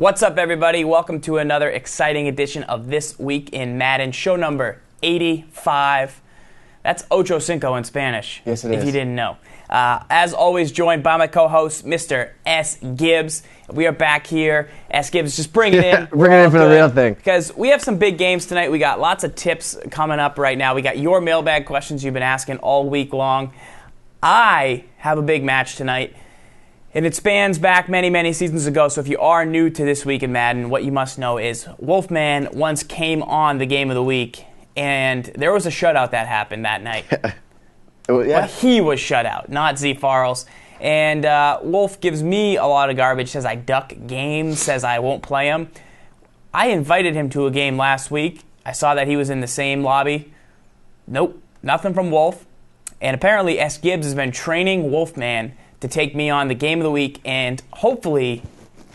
What's up, everybody? Welcome to another exciting edition of This Week in Madden, show number 85. That's Ocho Cinco in Spanish. Yes, it is. If you didn't know. As always, joined by my co-host, Mr. SGibs. We are back here. SGibs, just bring it in. Bring it in for the real thing. Because we have some big games tonight. We got lots of tips coming up right now. We got your mailbag questions you've been asking all week long. I have a big match tonight. And it spans back many, many seasons ago, so if you are new to This Week in Madden, what you must know is Wolfman once came on the Game of the Week, and there was a shutout that happened that night. But he was shut out, not ZFarls. And Wolf gives me a lot of garbage, says I duck games, says I won't play him. I invited him to a game last week. I saw that he was in the same lobby. Nope, nothing from Wolf. And apparently SGibs has been training Wolfman to take me on the Game of the Week and hopefully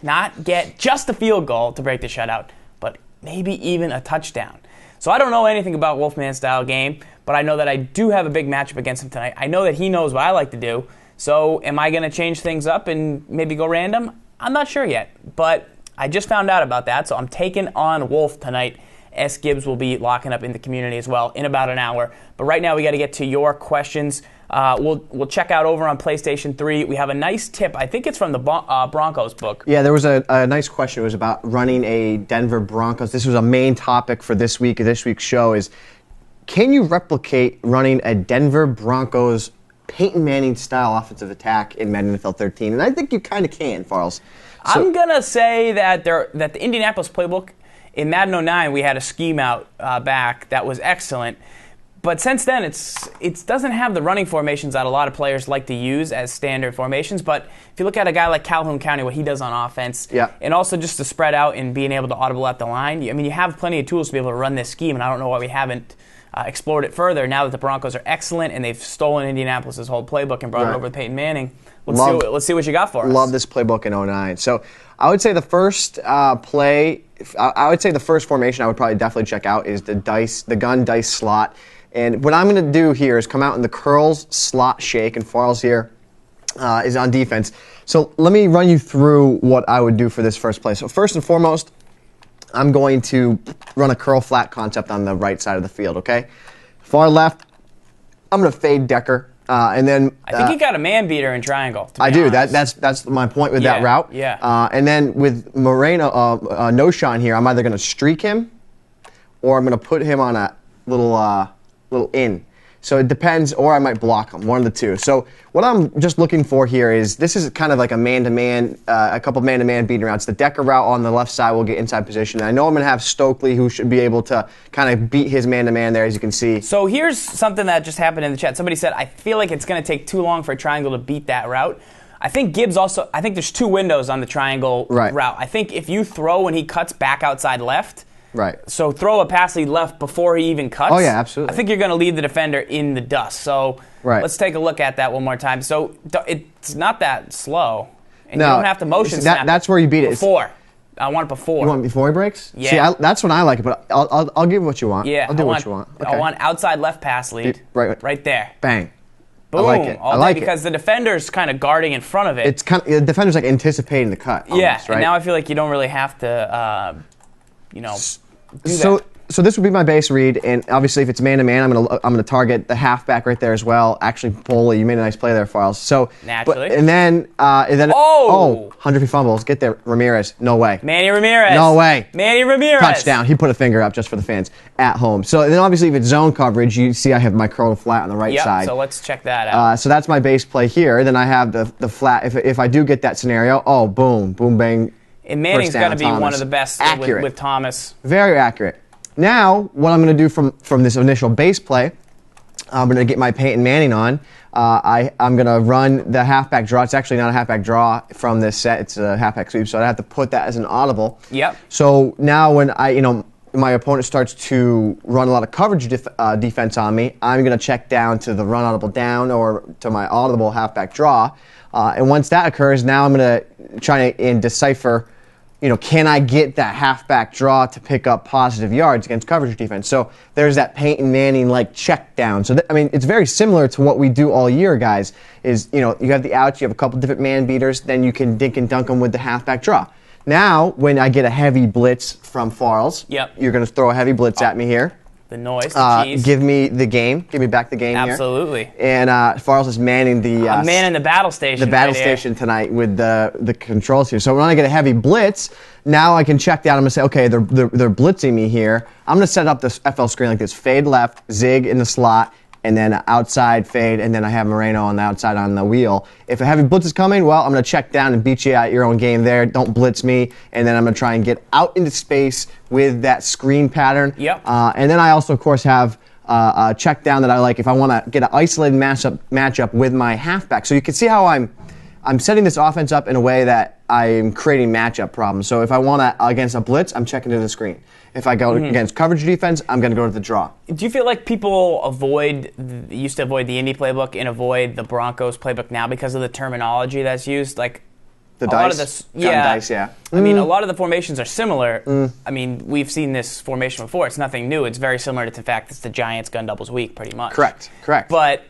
not get just a field goal to break the shutout, but maybe even a touchdown. So I don't know anything about Wolfman's style game, but I know that I do have a big matchup against him tonight. I know that he knows what I like to do. So am I going to change things up and maybe go random? I'm not sure yet, but I just found out about that, so I'm taking on Wolf tonight. SGibs will be locking up in the community as well in about an hour. But right now we got to get to your questions. We'll check out over on PlayStation 3. We have a nice tip. I think it's from the Broncos book. Yeah, there was a nice question. It was about running a Denver Broncos. This was a main topic for this week's show is, can you replicate running a Denver Broncos Peyton Manning-style offensive attack in Madden NFL 13? And I think you kind of can, Farls. I'm going to say that the Indianapolis playbook, in Madden 09, we had a scheme out back that was excellent. But since then, it doesn't have the running formations that a lot of players like to use as standard formations. But if you look at a guy like Calhoun County, what he does on offense, and also just to spread out and being able to audible at the line, I mean, you have plenty of tools to be able to run this scheme, and I don't know why we haven't explored it further now that the Broncos are excellent and they've stolen Indianapolis' whole playbook and brought it over with Peyton Manning. Let's see what you got for us. Love this playbook in 09. So I would say the first I would say the first formation I would probably definitely check out is the gun dice slot. And what I'm going to do here is come out in the curls, slot, shake, and Farls here is on defense. So let me run you through what I would do for this first play. So first and foremost, I'm going to run a curl flat concept on the right side of the field, okay? Far left, I'm going to fade Decker. And then I think he got a man beater in triangle. I do. That's my point with that route. Yeah. And then with Moreno, no shine here, I'm either going to streak him or I'm going to put him on a little in. So it depends, or I might block him, one of the two. So what I'm just looking for here is, this is kind of like a man-to-man, a couple man-to-man beating routes. The Decker route on the left side will get inside position. And I know I'm going to have Stokely, who should be able to kind of beat his man-to-man there, as you can see. So here's something that just happened in the chat. Somebody said, I feel like it's going to take too long for a triangle to beat that route. I think Gibbs also, I think there's two windows on the triangle route. I think if you throw when he cuts back outside left, so throw a pass lead left before he even cuts. Oh, yeah, absolutely. I think you're going to leave the defender in the dust. So let's take a look at that one more time. So it's not that slow. And you don't have to motion snap. That's where you beat it. Before. I want it before. You want it before he breaks? Yeah. See, that's when I like it, but I'll give you what you want. Yeah. I'll do what you want. Okay. I want outside left pass lead. Right there. Bang. Boom. I like it. I like it. Because the defender's kind of guarding in front of it. It's kind of, the defender's like anticipating the cut. Almost, and now I feel like you don't really have to, So this would be my base read, and obviously if it's man-to-man, I'm gonna target the halfback right there as well. Actually, Boley, you made a nice play there, Farls. So naturally, and then 100 feet fumbles. Get there, Ramirez. No way. Manny Ramirez. No way. Manny Ramirez. Touchdown. He put a finger up just for the fans at home. So then obviously if it's zone coverage, you see I have my curl flat on the right side. So let's check that out. So that's my base play here. Then I have the flat. If I do get that scenario, boom, bang. And Manning's going to be one of the best with Thomas. Very accurate. Now, what I'm going to do from this initial base play, I'm going to get my Peyton Manning on. I'm going to run the halfback draw. It's actually not a halfback draw from this set. It's a halfback sweep, so I have to put that as an audible. Yep. So now when my opponent starts to run a lot of coverage defense on me, I'm going to check down to the run audible down or to my audible halfback draw. And once that occurs, now I'm going to try and decipher, can I get that halfback draw to pick up positive yards against coverage defense? So there's that Peyton Manning-like check down. So, it's very similar to what we do all year, guys, is, you have the outs, you have a couple different man beaters, then you can dink and dunk them with the halfback draw. Now, when I get a heavy blitz from Farls, Yep. you're going to throw a heavy blitz at me here. The noise, the cheese. Give me the game. Give me back the game Absolutely. here. And Farls is manning the... I'm manning the battle station. The battle station tonight with the controls here. So when I get a heavy blitz, now I can check down. I'm going to say, okay, they're blitzing me here. I'm going to set up this FL screen like this. Fade left, zig in the slot, and then outside fade, and then I have Moreno on the outside on the wheel. If a heavy blitz is coming, well, I'm going to check down and beat you at your own game there. Don't blitz me, and then I'm going to try and get out into space with that screen pattern. Yep. And then I also, of course, have a check down that I like if I want to get an isolated matchup with my halfback. So you can see how I'm setting this offense up in a way that I'm creating matchup problems. So if I want to, against a blitz, I'm checking to the screen. If I go against coverage defense, I'm going to go to the draw. Do you feel like people used to avoid the Indy playbook and avoid the Broncos playbook now because of the terminology that's used? Like the a dice? lot of this, Dice, yeah. I mean, a lot of the formations are similar. I mean, we've seen this formation before. It's nothing new. It's very similar to the fact it's the Giants gun doubles week, pretty much. Correct. But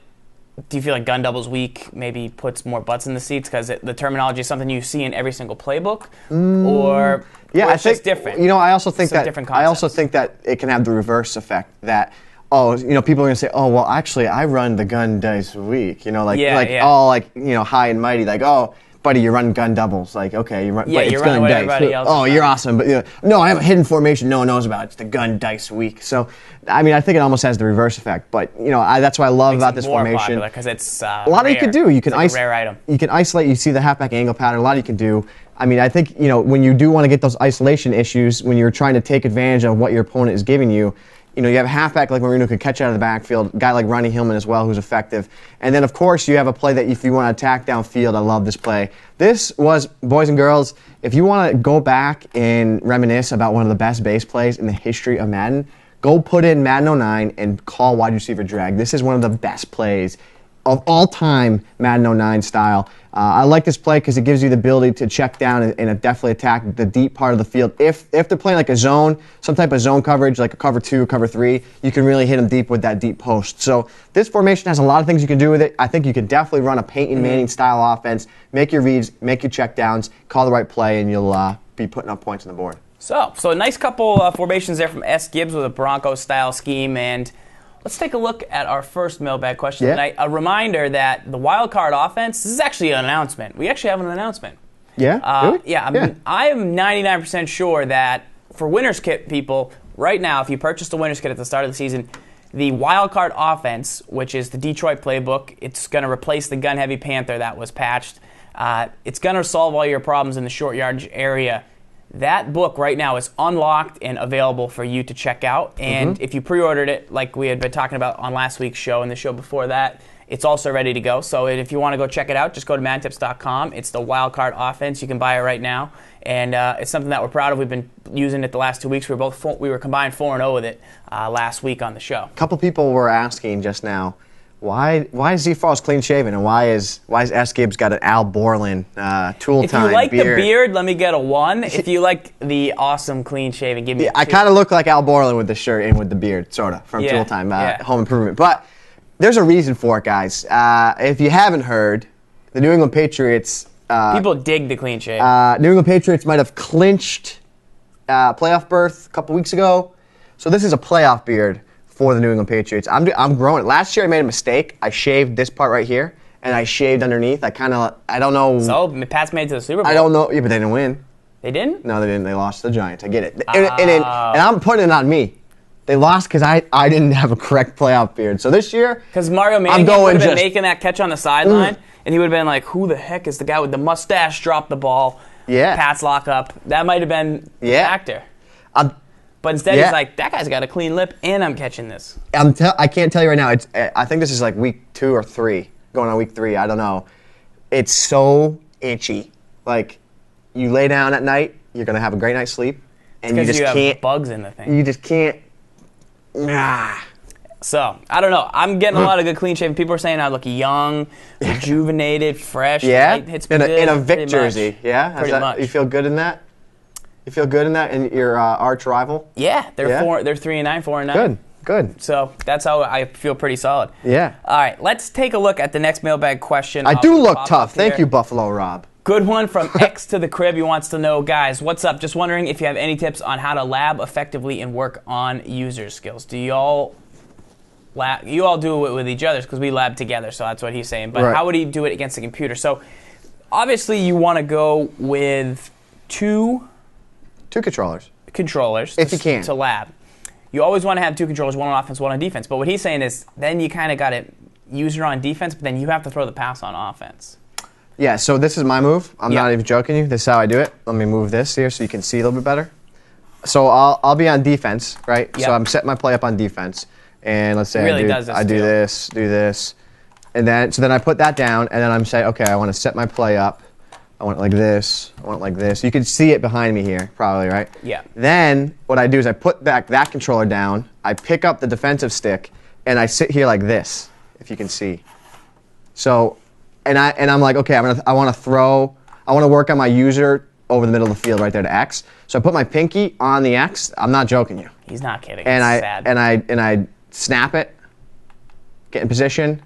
do you feel like gun doubles week maybe puts more butts in the seats because the terminology is something you see in every single playbook, or yeah, it's just different? You know, I also think that it can have the reverse effect that. Oh, you know, people are gonna say, "Oh, well, actually, I run the gun dice week." You know, high and mighty, like, "Oh, buddy, you run gun doubles." Like, okay, you run. Yeah, but you're it's running gun what dice. everybody else Oh, is you're running. awesome, but no, I have a hidden formation no one knows about. It's the gun dice week. So, I mean, I think it almost has the reverse effect. But you know, that's what I love about this formation. Because it's a lot rare. you can do. You can it's like a rare item. You can isolate. You see the halfback angle pattern. A lot you can do. I mean, I think when you do want to get those isolation issues, when you're trying to take advantage of what your opponent is giving you. You know, you have a halfback like Marino who could catch out of the backfield, a guy like Ronnie Hillman as well who's effective. And then, of course, you have a play that if you want to attack downfield, I love this play. This was, boys and girls, if you want to go back and reminisce about one of the best base plays in the history of Madden, go put in Madden 09 and call wide receiver drag. This is one of the best plays of all time, Madden 09 style. I like this play because it gives you the ability to check down and definitely attack the deep part of the field. If they're playing like a zone, some type of zone coverage, like a cover 2, cover 3, you can really hit them deep with that deep post. So this formation has a lot of things you can do with it. I think you can definitely run a Peyton Manning style offense, make your reads, make your check downs, call the right play, and you'll be putting up points on the board. So a nice couple formations there from SGibs with a Broncos style scheme. And let's take a look at our first mailbag question tonight. A reminder that the wild card offense, this is actually an announcement. We actually have an announcement. Yeah? Really? Yeah. I am 99% sure that for Winner's Kit people, right now, if you purchased a Winner's Kit at the start of the season, the wild card offense, which is the Detroit playbook, it's going to replace the gun-heavy Panther that was patched. It's going to solve all your problems in the short yardage area. That book right now is unlocked and available for you to check out. And if you pre-ordered it, like we had been talking about on last week's show and the show before that, it's also ready to go. So if you want to go check it out, just go to madtips.com. It's the wildcard offense. You can buy it right now. And it's something that we're proud of. We've been using it the last 2 weeks. We were combined 4-0 with it last week on the show. A couple people were asking just now, why is ZFarls clean shaven and why is SGibs got an Al Borland tool If time you like beard? the beard, let me get a 1. If you like the awesome clean shaven, give me a 2. I kind of look like Al Borland with the shirt and with the beard, sort of, from Tool Time, Home Improvement. But there's a reason for it, guys. If you haven't heard, the New England Patriots... people dig the clean shave. New England Patriots might have clinched playoff berth a couple weeks ago. So this is a playoff beard for the New England Patriots. I'm growing it. Last year I made a mistake. I shaved this part right here, and I shaved underneath. I don't know. So, Pats made it to the Super Bowl. I don't know. Yeah, but they didn't win. They didn't? No, they didn't. They lost to the Giants. I get it. And I'm putting it on me. They lost because I didn't have a correct playoff beard. So this year, because Mario Manning would have been making that catch on the sideline, and he would have been like, who the heck is the guy with the mustache drop the ball? Yeah. Pats lock up. That might have been the actor. But instead, he's like, that guy's got a clean lip, and I'm catching this. I can't tell you right now. I think this is like week 2 or 3, going on week 3. I don't know. It's so itchy. Like, you lay down at night, you're going to have a great night's sleep, and you just can't. Have bugs in the thing. You just can't. So, I don't know. I'm getting a lot of good clean shaven. People are saying I look young, rejuvenated, fresh. Yeah? In a Vic jersey. Yeah? Pretty much. You feel good in that? You feel good in that, and your arch rival? Yeah, they're 3-9, 4-9. Good. So that's how I feel pretty solid. Yeah. All right, let's take a look at the next mailbag question. I do look tough. Thank you, Buffalo Rob. Good one from X to the Crib. He wants to know, guys, what's up? Just wondering if you have any tips on how to lab effectively and work on user skills. Do you all do it with each other because we lab together, so that's what he's saying. But how would he do it against the computer? So obviously you want to go with two controllers if you can to lab. You always want to have two controllers, one on offense, one on defense. But what he's saying is then you kind of got it user on defense, but then you have to throw the pass on offense. Yeah, so this is my move. I'm not even joking you. This is how I do it. Let me move this here so you can see a little bit better. So I'll be on defense, right? Yep. So I'm setting my play up on defense. And let's say I do this, and then I put that down, and then I'm saying, okay, I want to set my play up. I want it like this. I want it like this. You can see it behind me here, probably, right? Yeah. Then what I do is I put back that controller down. I pick up the defensive stick, and I sit here like this, if you can see. So, and I'm like, okay, I want to work on my user over the middle of the field right there to X. So I put my pinky on the X. I'm not joking you. He's not kidding. And it's sad. I snap it, get in position,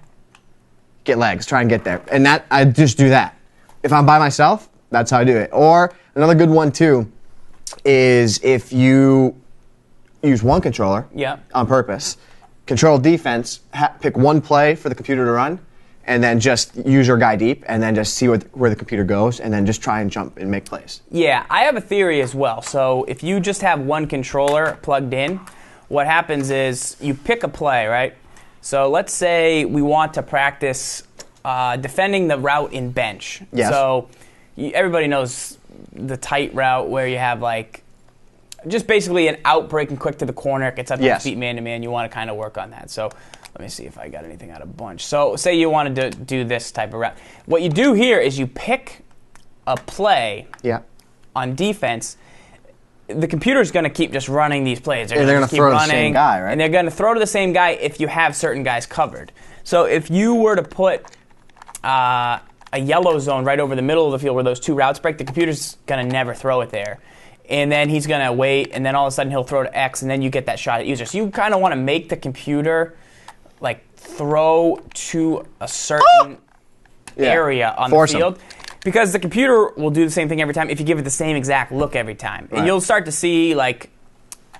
get legs, try and get there. And I just do that. If I'm by myself, that's how I do it. Or another good one too is if you use one controller on purpose, control defense, pick one play for the computer to run, and then just use your guy deep, and then just see where the computer goes, and then just try and jump and make plays. Yeah, I have a theory as well. So if you just have one controller plugged in, what happens is you pick a play, right? So let's say we want to practice defending the route in bench. Yes. So everybody knows the tight route where you have like just basically an out breaking quick to the corner. It gets up to his feet man-to-man. You want to kind of work on that. So let me see if I got anything out of bunch. So say you wanted to do this type of route. What you do here is you pick a play on defense. The computer's going to keep just running these plays. They're going to throw to the same guy, right? And they're going to throw to the same guy if you have certain guys covered. So if you were to put a yellow zone right over the middle of the field where those two routes break, the computer's going to never throw it there. And then he's going to wait, and then all of a sudden he'll throw to X, and then you get that shot at user. So you kind of want to make the computer like throw to a certain area on the field. Because the computer will do the same thing every time if you give it the same exact look every time. Right. And you'll start to see, like,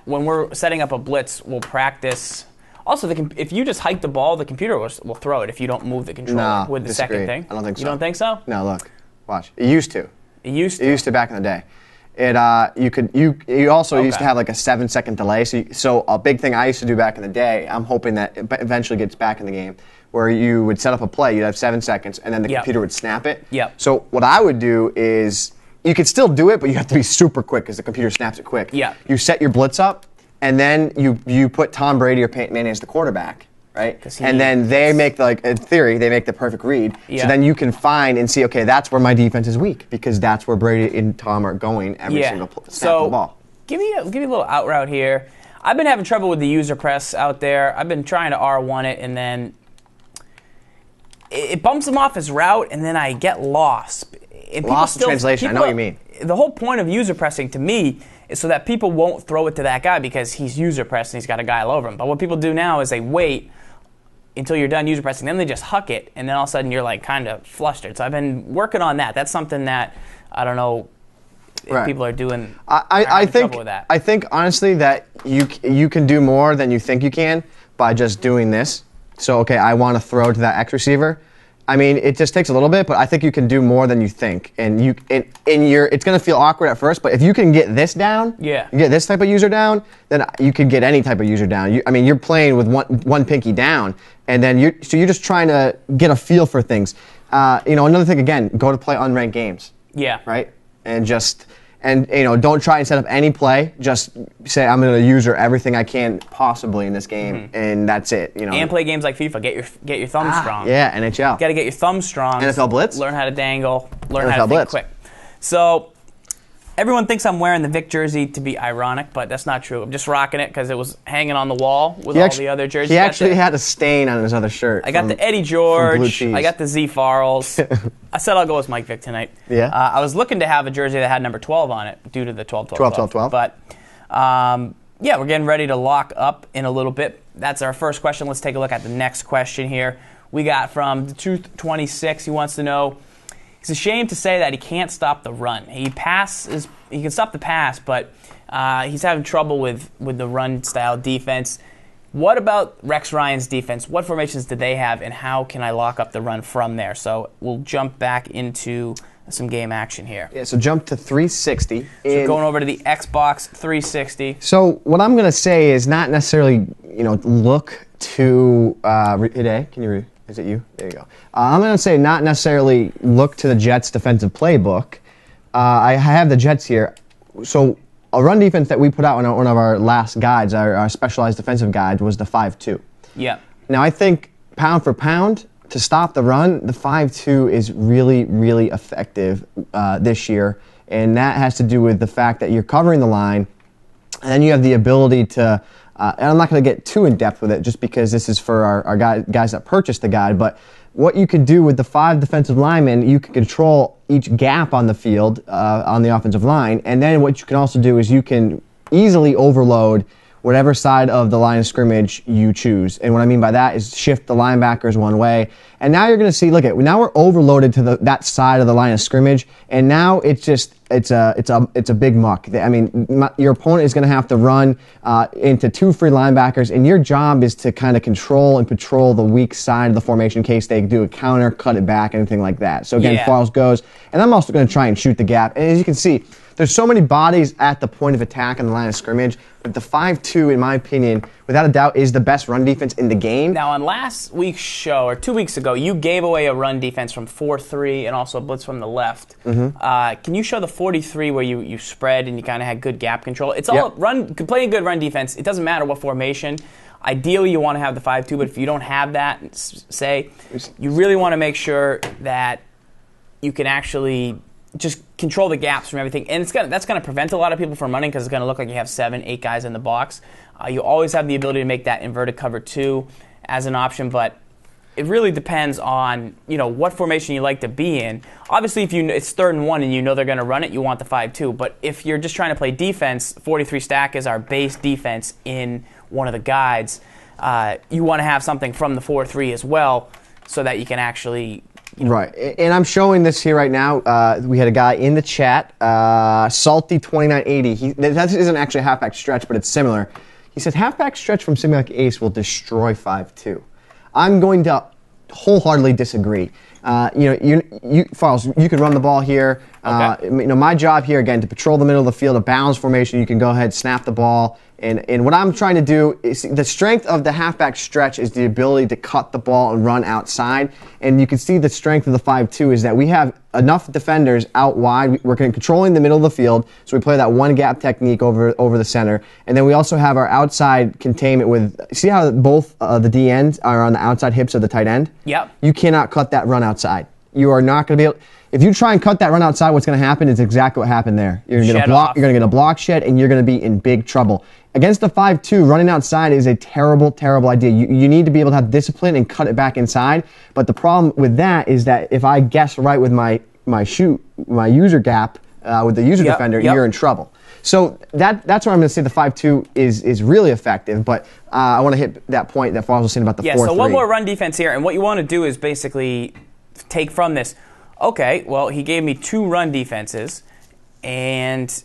when we're setting up a blitz, we'll practice. Also, if you just hike the ball, the computer will throw it if you don't move the controller with the second thing. I don't think so. You don't think so? No, look. Watch. It used to. It used to? It used to back in the day. You also used to have like a 7-second delay. So a big thing I used to do back in the day, I'm hoping that it eventually gets back in the game, where you would set up a play, you'd have 7 seconds, and then the computer would snap it. Yep. So what I would do is, you could still do it, but you have to be super quick because the computer snaps it quick. Yeah. You set your blitz up, and then you put Tom Brady or Peyton Manning as the quarterback, right? And then they make, in theory, they make the perfect read. Yeah. So then you can find and see, okay, that's where my defense is weak, because that's where Brady and Tom are going every single snap of the ball. Give me a little out route here. I've been having trouble with the user press out there. I've been trying to R1 it, and then it bumps him off his route, and then I get lost. Lost in translation, I know what you mean. The whole point of user pressing, to me, is so that people won't throw it to that guy because he's user pressed and he's got a guy all over him. But what people do now is they wait until you're done user pressing, then they just huck it, and then all of a sudden you're like kind of flustered. So I've been working on that. That's something that I don't know if people are doing. I think trouble with that. I think honestly that you can do more than you think you can by just doing this. So okay, I want to throw to that X receiver. I mean, it just takes a little bit, but I think you can do more than you think. And it's going to feel awkward at first, but if you can get this down, get this type of user down, then you can get any type of user down. You're playing with one pinky down, and then you're just trying to get a feel for things. Another thing, again, go to play unranked games. Yeah. Right? And don't try and set up any play. Just say, I'm going to user everything I can possibly in this game, and that's it. And play games like FIFA. Get your thumb strong. Yeah, NHL. Got to get your thumb strong. NFL Blitz. Learn how to dangle. Learn how to think quick. So everyone thinks I'm wearing the Vic jersey to be ironic, but that's not true. I'm just rocking it because it was hanging on the wall with all the other jerseys. He actually had a stain on his other shirt. I got the Eddie George. I got the ZFarls. I said I'll go with Mike Vick tonight. Yeah. I was looking to have a jersey that had number 12 on it due to the 12-12-12. But, we're getting ready to lock up in a little bit. That's our first question. Let's take a look at the next question here. We got from the Truth 26. He wants to know, It's a shame to say that he can't stop the run. He can stop the pass, but he's having trouble with the run-style defense. What about Rex Ryan's defense? What formations did they have, and how can I lock up the run from there? So we'll jump back into some game action here. Yeah, so jump to 360. So going over to the Xbox 360. So what I'm going to say is not necessarily, look to today. Is it you? There you go. I'm going to say not necessarily look to the Jets' defensive playbook. I have the Jets here. So a run defense that we put out on one of our last guides, our specialized defensive guide, was the 5-2. Yeah. Now I think pound for pound, to stop the run, the 5-2 is really, really effective this year. And that has to do with the fact that you're covering the line, and then you have the ability to, and I'm not going to get too in-depth with it just because this is for our guys that purchased the guide, but what you can do with the 5 defensive linemen, you can control each gap on the field on the offensive line, and then what you can also do is you can easily overload whatever side of the line of scrimmage you choose. And what I mean by that is shift the linebackers one way. And now you're going to see, now we're overloaded to that side of the line of scrimmage, and now it's a big muck. I mean, your opponent is going to have to run into 2 free linebackers, and your job is to kind of control and patrol the weak side of the formation in case they do a counter, cut it back, anything like that. So again, Farls goes, and I'm also going to try and shoot the gap. And as you can see, there's so many bodies at the point of attack on the line of scrimmage, but the 5-2, in my opinion, without a doubt, is the best run defense in the game. Now, on last week's show, or 2 weeks ago, you gave away a run defense from 4-3 and also a blitz from the left. Mm-hmm. Can you show the 43 where you spread and you kind of had good gap control? It's all playing good run defense. It doesn't matter what formation. Ideally, you want to have the 5-2, but if you don't have that, you really want to make sure that you can actually just control the gaps from everything. And that's going to prevent a lot of people from running because it's going to look like you have 7, 8 guys in the box. You always have the ability to make that inverted cover 2 as an option, but it really depends on what formation you like to be in. Obviously, if it's 3rd and 1 and you know they're going to run it, you want the 5-2. But if you're just trying to play defense, 43 stack is our base defense in one of the guides. You want to have something from the 4-3 as well so that you can actually... Right, and I'm showing this here right now. We had a guy in the chat, Salty2980. That isn't actually a halfback stretch, but it's similar. He said, halfback stretch from Simulac Ace will destroy 5-2. I'm going to wholeheartedly disagree. Farls, you can run the ball here. Okay. My job here, again, to patrol the middle of the field, a balanced formation, you can go ahead, snap the ball. And what I'm trying to do is, the strength of the halfback stretch is the ability to cut the ball and run outside. And you can see the strength of the 5-2 is that we have enough defenders out wide. We're controlling the middle of the field, so we play that one gap technique over the center. And then we also have our outside containment with, see how both the DNs are on the outside hips of the tight end? Yep. You cannot cut that run outside. You are not going to be able... If you try and cut that run outside, what's going to happen is exactly what happened there. You're going to get a block shed, and you're going to be in big trouble. Against the 5-2, running outside is a terrible, terrible idea. You need to be able to have discipline and cut it back inside. But the problem with that is that if I guess right with my user gap with the user defender, you're in trouble. So that's where I'm going to say the 5-2 is really effective. But I want to hit that point that Farls was saying about the 4-3. Yeah, so one more run defense here, and what you want to do is basically take from this. Okay, well, he gave me 2 run defenses, and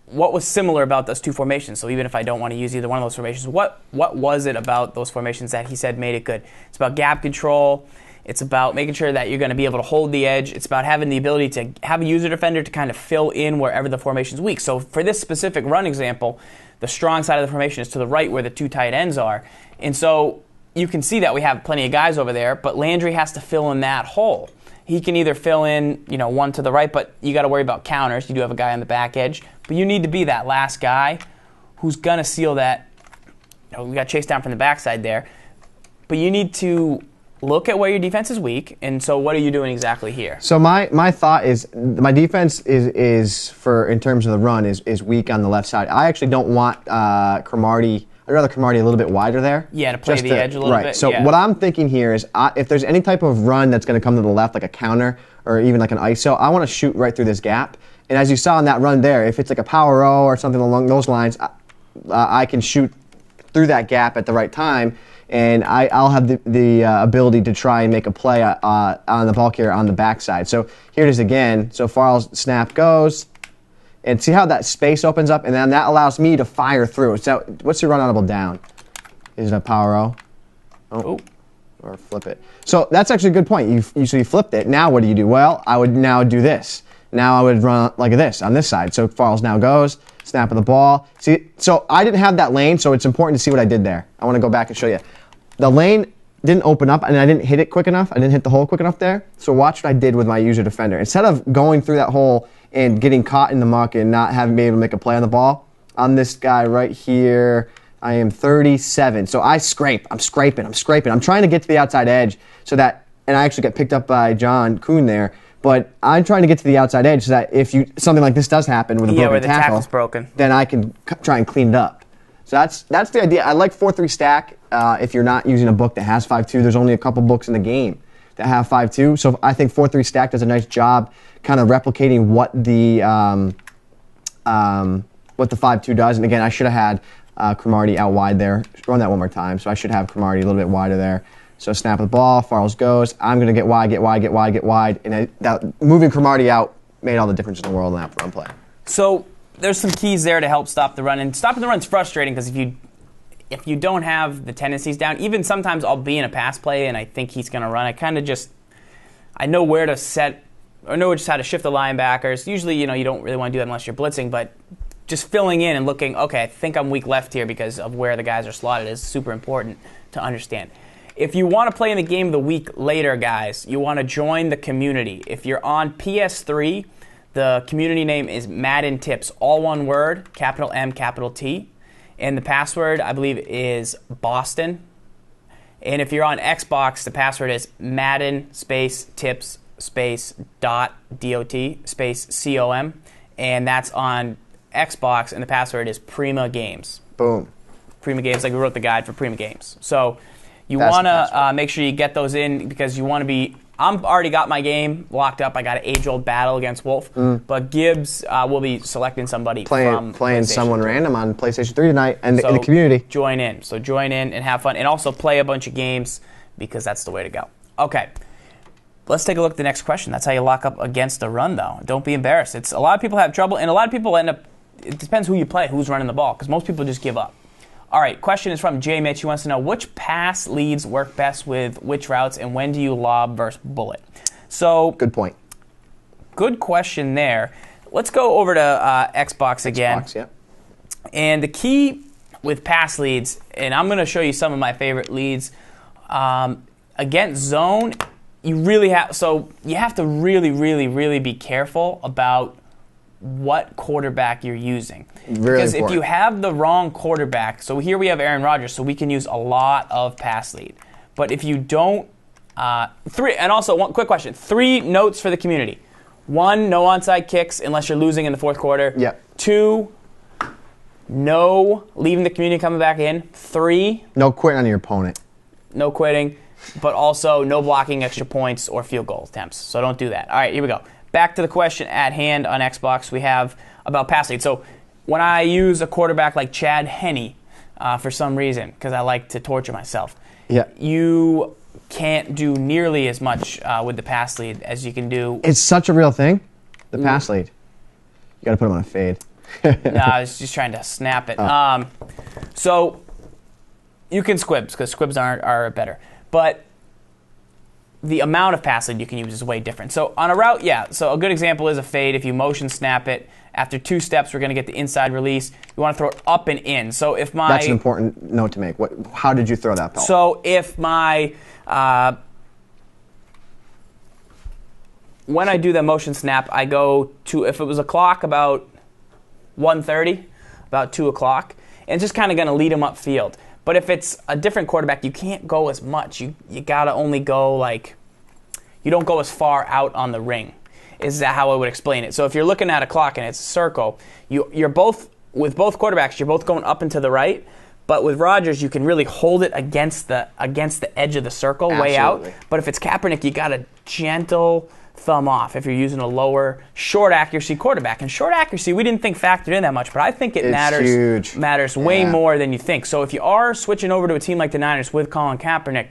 what was similar about those 2 formations? So even if I don't want to use either one of those formations, what was it about those formations that he said made it good? It's about gap control. It's about making sure that you're going to be able to hold the edge. It's about having the ability to have a user defender to kind of fill in wherever the formation's weak. So for this specific run example, the strong side of the formation is to the right where the 2 tight ends are. And so you can see that we have plenty of guys over there, but Landry has to fill in that hole. He can either fill in, one to the right, but you got to worry about counters. You do have a guy on the back edge, but you need to be that last guy who's going to seal that. We got chased down from the backside there, but you need to look at where your defense is weak. And so, what are you doing exactly here? So my thought is my defense is for in terms of the run is weak on the left side. I actually don't want Cromartie. I'd rather Cromartie a little bit wider there. Yeah, to play the edge a little bit. So what I'm thinking here is if there's any type of run that's going to come to the left, like a counter or even like an ISO, I want to shoot right through this gap. And as you saw in that run there, if it's like a power O or something along those lines, I can shoot through that gap at the right time. and I'll have the ability to try and make a play on the ball carrier on the backside. So here it is again. So Farls snap goes, and see how that space opens up, and then that allows me to fire through. So what's your run audible down? Is it a power O? Oh. Or flip it. So that's actually a good point. You flipped it. Now what do you do? Well, I would now do this. Now I would run like this on this side. So Farls now goes, snap of the ball. See, so I didn't have that lane, so it's important to see what I did there. I want to go back and show you. The lane didn't open up, and I didn't hit it quick enough. I didn't hit the hole quick enough there. So watch what I did with my user defender. Instead of going through that hole and getting caught in the muck and not having been able to make a play on the ball, on this guy right here, I am 37. So I scrape. I'm scraping. I'm trying to get to the outside edge so that, and I actually get picked up by John Kuhn there, but I'm trying to get to the outside edge so that if something like this does happen with a broken where the tackle, tackle's broken, then I can try and clean it up. So that's the idea. I like 4-3 stack if you're not using a book that has 5-2. There's only a couple books in the game that have 5-2. So I think 4-3 stack does a nice job kind of replicating what the 5-2 does. And again, I should have had Cromartie out wide there. Run that one more time. So I should have Cromartie a little bit wider there. So snap of the ball, Farls goes. I'm going to get wide. And that moving Cromartie out made all the difference in the world in that run play. So there's some keys there to help stop the run. And stopping the run's frustrating because if you don't have the tendencies down, even sometimes I'll be in a pass play and I think he's going to run. I know where to set, or know just how to shift the linebackers. Usually, you don't really want to do that unless you're blitzing, but just filling in and looking, okay, I think I'm weak left here because of where the guys are slotted is super important to understand. If you want to play in the game of the week later, guys, you want to join the community. If you're on PS3, the community name is Madden Tips, all one word, capital M, capital T. And the password, I believe, is Boston. And if you're on Xbox, the password is Madden space tips space dot space COM. And that's on Xbox, and the password is Prima Games. Boom. Prima Games, like we wrote the guide for Prima Games. So you want to make sure you get those in because you want to be... I'm already got my game locked up. I got an age-old battle against Wolf. But Gibbs will be selecting somebody playing someone random on PlayStation 3 tonight and in the community. Join in. So join in and have fun. And also play a bunch of games because that's the way to go. Okay. Let's take a look at the next question. That's how you lock up against the run, though. Don't be embarrassed. A lot of people have trouble, and a lot of people end up... It depends who you play, who's running the ball, because most people just give up. All right, question is from J. Mitch. He wants to know which pass leads work best with which routes, and when do you lob versus bullet? So good point. Good question there. Let's go over to Xbox again. Xbox, yeah. And the key with pass leads, and I'm going to show you some of my favorite leads. Against zone, you have to really, really, really be careful about what quarterback you're using. Because if you have the wrong quarterback, so here we have Aaron Rodgers, so we can use a lot of pass lead. But if you don't, and also one quick question, 3 notes for the community. 1, no onside kicks unless you're losing in the fourth quarter. Yep. 2, no leaving the community coming back in. 3, no quitting on your opponent. No quitting, but also no blocking extra points or field goal attempts. So don't do that. All right, here we go. Back to the question at hand on Xbox, we have about pass lead. So when I use a quarterback like Chad Henne, for some reason, because I like to torture myself, you can't do nearly as much with the pass lead as you can do. It's such a real thing, the pass lead. You got to put him on a fade. No, I was just trying to snap it. Oh. So you can squibs, because squibs are better. But the amount of pass lead you can use is way different. So on a route, so a good example is a fade. If you motion snap it, after 2 steps, we're going to get the inside release. You want to throw it up and in. So if my... That's an important note to make. How did you throw that ball? So if my... when I do the motion snap, I go to... If it was a clock about 1:30, about 2 o'clock, and it's just kind of going to lead him upfield. But if it's a different quarterback, you can't go as much. You got to only go you don't go as far out on the ring. Is that how I would explain it? So if you're looking at a clock and it's a circle, you're both, with both quarterbacks, you're both going up and to the right. But with Rodgers, you can really hold it against the edge of the circle, way out. But if it's Kaepernick, you got to gentle thumb off if you're using a lower short accuracy quarterback. And short accuracy, we didn't think factored in that much, but I think it matters way more than you think. So if you are switching over to a team like the Niners with Colin Kaepernick,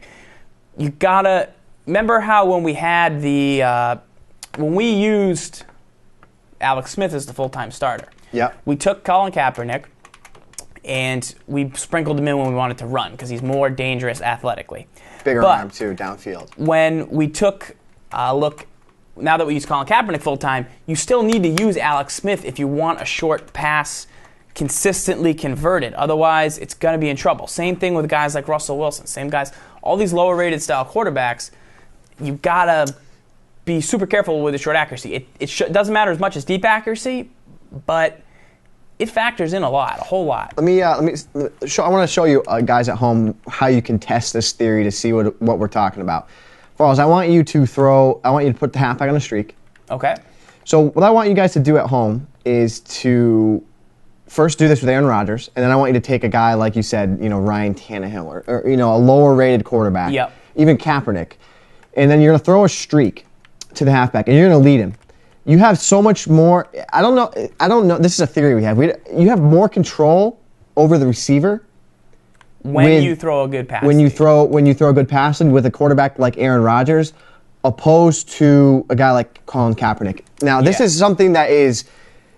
you gotta remember how when we had when we used Alex Smith as the full-time starter. Yep. We took Colin Kaepernick and we sprinkled him in when we wanted to run because he's more dangerous athletically. Bigger arm too, downfield. When we took a look, now that we use Colin Kaepernick full-time, you still need to use Alex Smith if you want a short pass consistently converted. Otherwise, it's going to be in trouble. Same thing with guys like Russell Wilson. Same guys, all these lower-rated style quarterbacks, you got to be super careful with the short accuracy. It doesn't matter as much as deep accuracy, but it factors in a whole lot. I want to show you guys at home how you can test this theory to see what we're talking about. Farls, I want you to put the halfback on a streak. Okay. So what I want you guys to do at home is to first do this with Aaron Rodgers, and then I want you to take a guy like you said, Ryan Tannehill or a lower rated quarterback. Yep. Even Kaepernick. And then you're going to throw a streak to the halfback, and you're going to lead him. You have so much more. I don't know. This is a theory we have. You have more control over the receiver when you throw a good pass. When you throw a good pass with a quarterback like Aaron Rodgers, opposed to a guy like Colin Kaepernick. Now, this is something that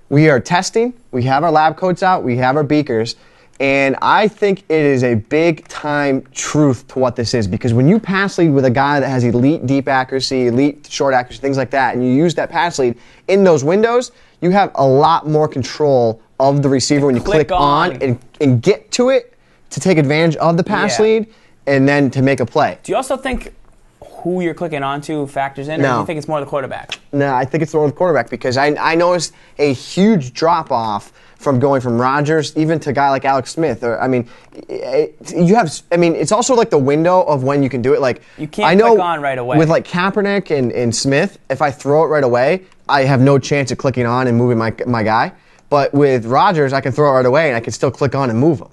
we are testing. We have our lab coats out. We have our beakers. And I think it is a big-time truth to what this is, because when you pass lead with a guy that has elite deep accuracy, elite short accuracy, things like that, and you use that pass lead in those windows, you have a lot more control of the receiver when you click on and get to it to take advantage of the pass lead and then to make a play. Do you also think who you're clicking onto factors in, or do you think it's more the quarterback? No, I think it's more the quarterback, because I noticed a huge drop-off from going from Rodgers even to a guy like Alex Smith. It's also like the window of when you can do it. Like, you can't click on right away. With like Kaepernick and Smith, if I throw it right away, I have no chance of clicking on and moving my guy. But with Rodgers, I can throw it right away and I can still click on and move him.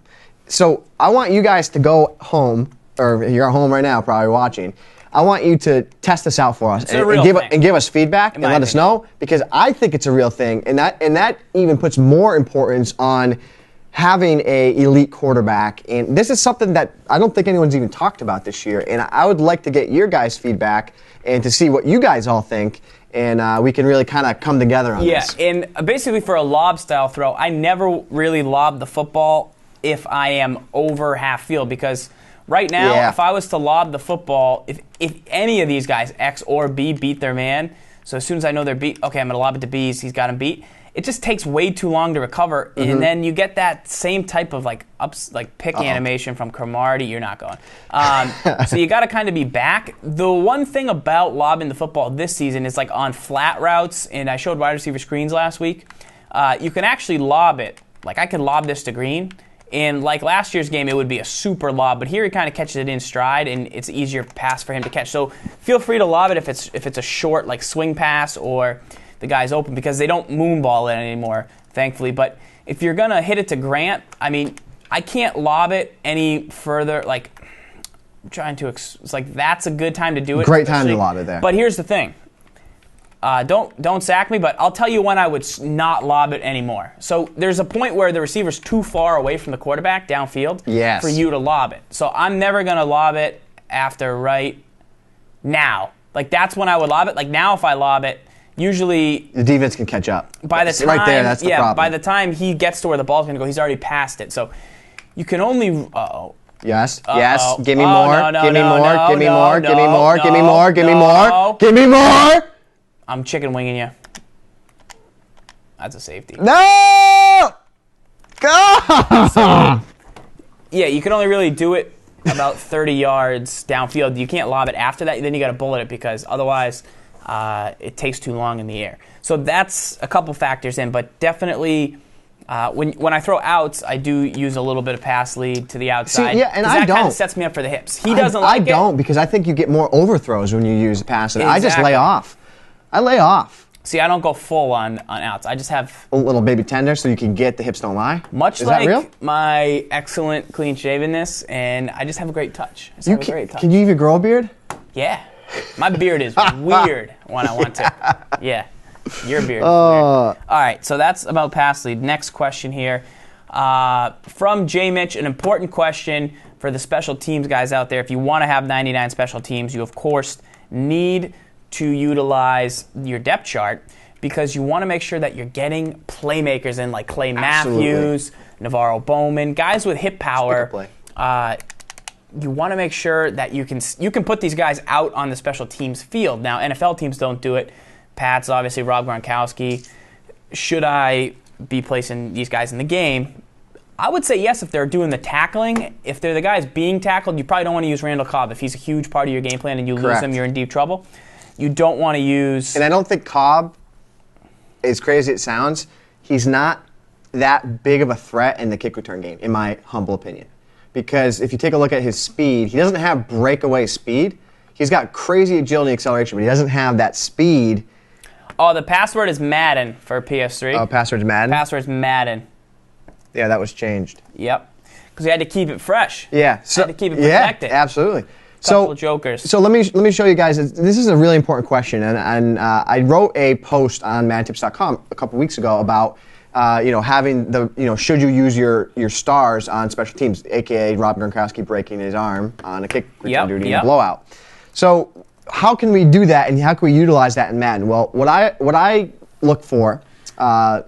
So I want you guys to go home, or you're at home right now probably watching. I want you to test this out for us and give us feedback and let us know, because I think it's a real thing, and that even puts more importance on having a elite quarterback. And this is something that I don't think anyone's even talked about this year, and I would like to get your guys' feedback and to see what you guys all think, and we can really kind of come together on this. Yeah, and basically for a lob style throw, I never really lob the football if I am over half field, because right now, if I was to lob the football, if any of these guys, X or B, beat their man, so as soon as I know they're beat, okay, I'm going to lob it to B, he's got him beat, it just takes way too long to recover, and then you get that same type of pick animation from Cromartie. You're not going. So you got to kind of be back. The one thing about lobbing the football this season is like on flat routes, and I showed wide receiver screens last week, you can actually lob it. Like I could lob this to Green, and like last year's game, it would be a super lob, but here he kind of catches it in stride, and it's an easier pass for him to catch. So feel free to lob it if it's a short like swing pass or the guy's open, because they don't moonball it anymore, thankfully. But if you're gonna hit it to Grant, I mean, I can't lob it any further. Like I'm trying to, it's like that's a good time to do it. Great time to lob it there. But here's the thing. Don't sack me, but I'll tell you when I would not lob it anymore. So there's a point where the receiver's too far away from the quarterback downfield for you to lob it. So I'm never going to lob it after right now. Like that's when I would lob it. Like now if I lob it, usually the defense can catch up. By the time, right there, that's the problem. By the time he gets to where the ball's going to go, he's already past it. So you can only Yes. Give me more. Give me more. Give me more. Give me more. Give me more. Give me more. Give me more. I'm chicken winging you. That's a safety. No! Go! So, yeah, you can only really do it about 30 yards downfield. You can't lob it after that. Then you got to bullet it, because otherwise it takes too long in the air. So that's a couple factors in, but definitely when I throw outs, I do use a little bit of pass lead to the outside. See, yeah, and that don't. Kind of sets me up for the hips. He doesn't like it. I don't, because I think you get more overthrows when you use a pass lead. Exactly. I just lay off. I lay off. See, I don't go full on outs. I just have a little baby tender so you can get the hips don't lie. Much Is like that real? My excellent clean shavenness, and I just have a great touch. Can you even grow a beard? Yeah. My beard is weird when I want to. Yeah, your beard is weird. All right, so that's about pass lead. Next question here. From J. Mitch, an important question for the special teams guys out there. If you want to have 99 special teams, you, of course, need to utilize your depth chart because you want to make sure that you're getting playmakers in like Clay Matthews, Navarro Bowman, guys with hip power. You want to make sure that you can put these guys out on the special teams field. Now, NFL teams don't do it. Pats, obviously, Rob Gronkowski. Should I be placing these guys in the game? I would say yes if they're doing the tackling. If they're the guys being tackled, you probably don't want to use Randall Cobb. If he's a huge part of your game plan and you lose him, you're in deep trouble. You don't want to use... And I don't think Cobb, as crazy as it sounds, he's not that big of a threat in the kick return game, in my humble opinion. Because if you take a look at his speed, he doesn't have breakaway speed. He's got crazy agility and acceleration, but he doesn't have that speed. Oh, the password is Madden for PS3. Oh, password's Madden? Password's Madden. Yeah, that was changed. Yep. Because you had to keep it fresh. Yeah. So, had to keep it protected. Yeah, absolutely. Couple jokers. So let me show you guys. This is a really important question, and I wrote a post on madtips.com a couple weeks ago about having the should you use your stars on special teams, aka Rob Gronkowski breaking his arm on a kick return duty in a blowout. So how can we do that, and how can we utilize that in Madden? Well, what I look for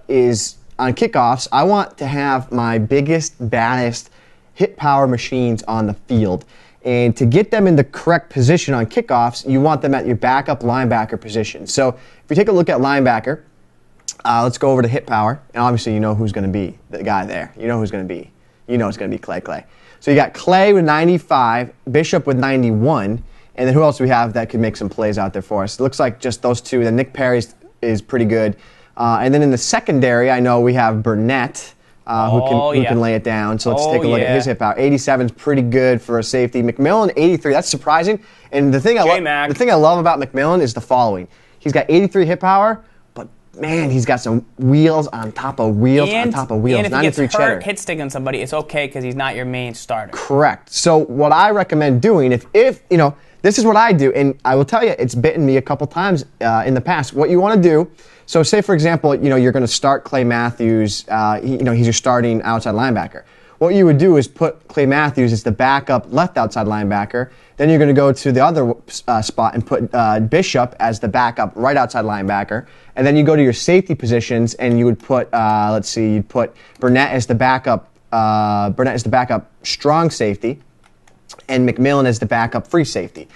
is on kickoffs. I want to have my biggest, baddest hit power machines on the field. And to get them in the correct position on kickoffs, you want them at your backup linebacker position. So if you take a look at linebacker, let's go over to hit power. And obviously you know who's going to be the guy there. You know who's going to be. You know it's going to be Clay. So you got Clay with 95, Bishop with 91, and then who else do we have that could make some plays out there for us? It looks like just those two. Then Nick Perry is pretty good. And then in the secondary, I know we have Burnett, who can lay it down. So let's take a look at his hit power. 87 is pretty good for a safety. McMillan, 83. That's surprising. And the thing I love about McMillan is the following. He's got 83 hit power, but man, he's got some wheels on top of wheels on top of wheels. And if he gets hurt, hit sticking somebody, it's okay because he's not your main starter. Correct. So what I recommend doing, if this is what I do, and I will tell you, it's bitten me a couple times in the past. What you want to do. So say, for example, you're going to start Clay Matthews. He's your starting outside linebacker. What you would do is put Clay Matthews as the backup left outside linebacker. Then you're going to go to the other spot and put Bishop as the backup right outside linebacker. And then you go to your safety positions and you would put, you'd put Burnett as the backup. Burnett as the backup strong safety, and McMillan as the backup free safety.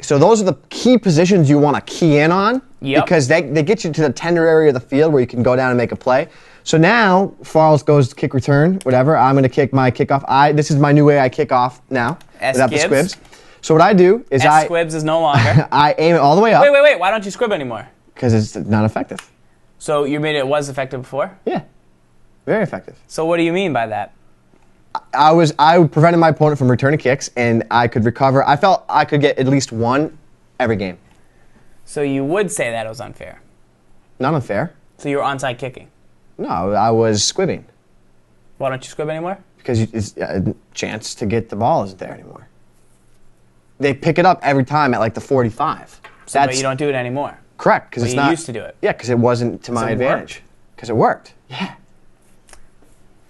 So those are the key positions you want to key in on because they get you to the tender area of the field where you can go down and make a play. So now, Farls goes kick return, whatever. I'm going to kick my kickoff. This is my new way I kick off now. Without the squibs. So what I do is squibs is no longer. I aim it all the way up. Wait. Why don't you squib anymore? Because it's not effective. So you made it was effective before? Yeah. Very effective. So what do you mean by that? I prevented my opponent from returning kicks, and I could recover. I felt I could get at least one every game. So you would say that it was unfair? Not unfair. So you were onside kicking? No, I was squibbing. Why don't you squib anymore? Because a chance to get the ball isn't there anymore. They pick it up every time at like the 45. But you don't do it anymore? Correct, because it's not. You used to do it? Yeah, because it wasn't to my advantage. Because it worked. Yeah.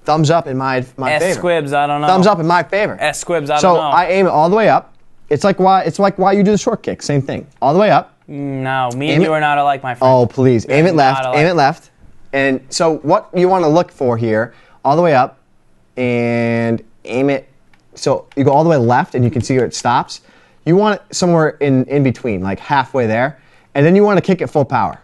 Thumbs up in my favor. S-squibs, I don't know. Thumbs up in my favor. S-squibs, I don't So know. I aim it all the way up. It's like why you do the short kick. Same thing. All the way up. No, me and you are not alike, my friend. Oh, please. Aim it left. Aim it left. And so what you want to look for here, all the way up, and aim it. So you go all the way left, and you can see where it stops. You want it somewhere in between, like halfway there. And then you want to kick it full power.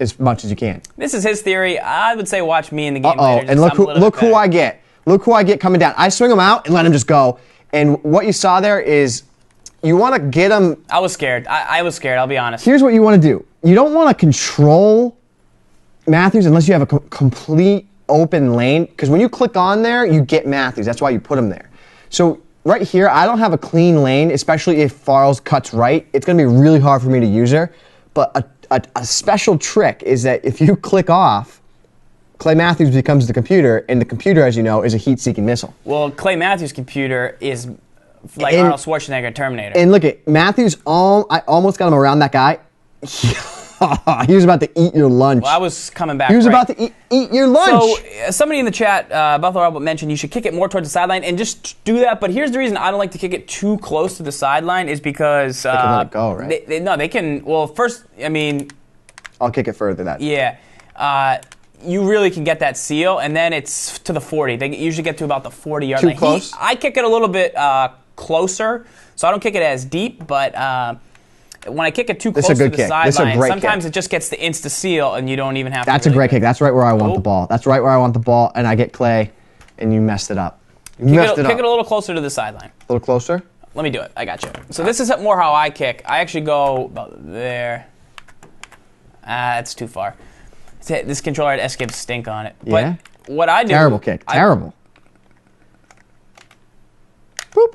As much as you can. This is his theory. I would say watch me in the game later. And look who I get. Look who I get coming down. I swing him out and let him just go. And what you saw there is you want to get him. I was scared. I was scared, I'll be honest. Here's what you want to do. You don't want to control Matthews unless you have a complete open lane. Because when you click on there, you get Matthews. That's why you put him there. So right here, I don't have a clean lane, especially if Farls cuts right. It's going to be really hard for me to use her. But a special trick is that if you click off, Clay Matthews becomes the computer, and the computer, as you know, is a heat-seeking missile. Well, Clay Matthews' computer is like Arnold Schwarzenegger, Terminator. And look at Matthews. I almost got him around that guy. He was about to eat your lunch. Well, I was coming back. He was about to eat your lunch. So somebody in the chat, Buffalo Robert, mentioned you should kick it more towards the sideline, and just do that. But here's the reason I don't like to kick it too close to the sideline is because they can let it go, right? They can. Well, first, I mean, I'll kick it further. Yeah. You really can get that seal, and then it's to the 40. They usually get to about the 40-yard line. Too close? I kick it a little bit closer, so I don't kick it as deep, but when I kick it too close to the sideline, sometimes it just gets the insta-seal, and you don't even have to. That's a great kick. That's right where I want the ball. That's right where I want the ball, and I get Clay, and you messed it up. Kick it a little closer to the sideline. A little closer? Let me do it. I got you. So this is more how I kick. I actually go about there. It's too far. This controller at SGibs stink on it. Yeah? But what I do... Terrible kick. Terrible. Boop.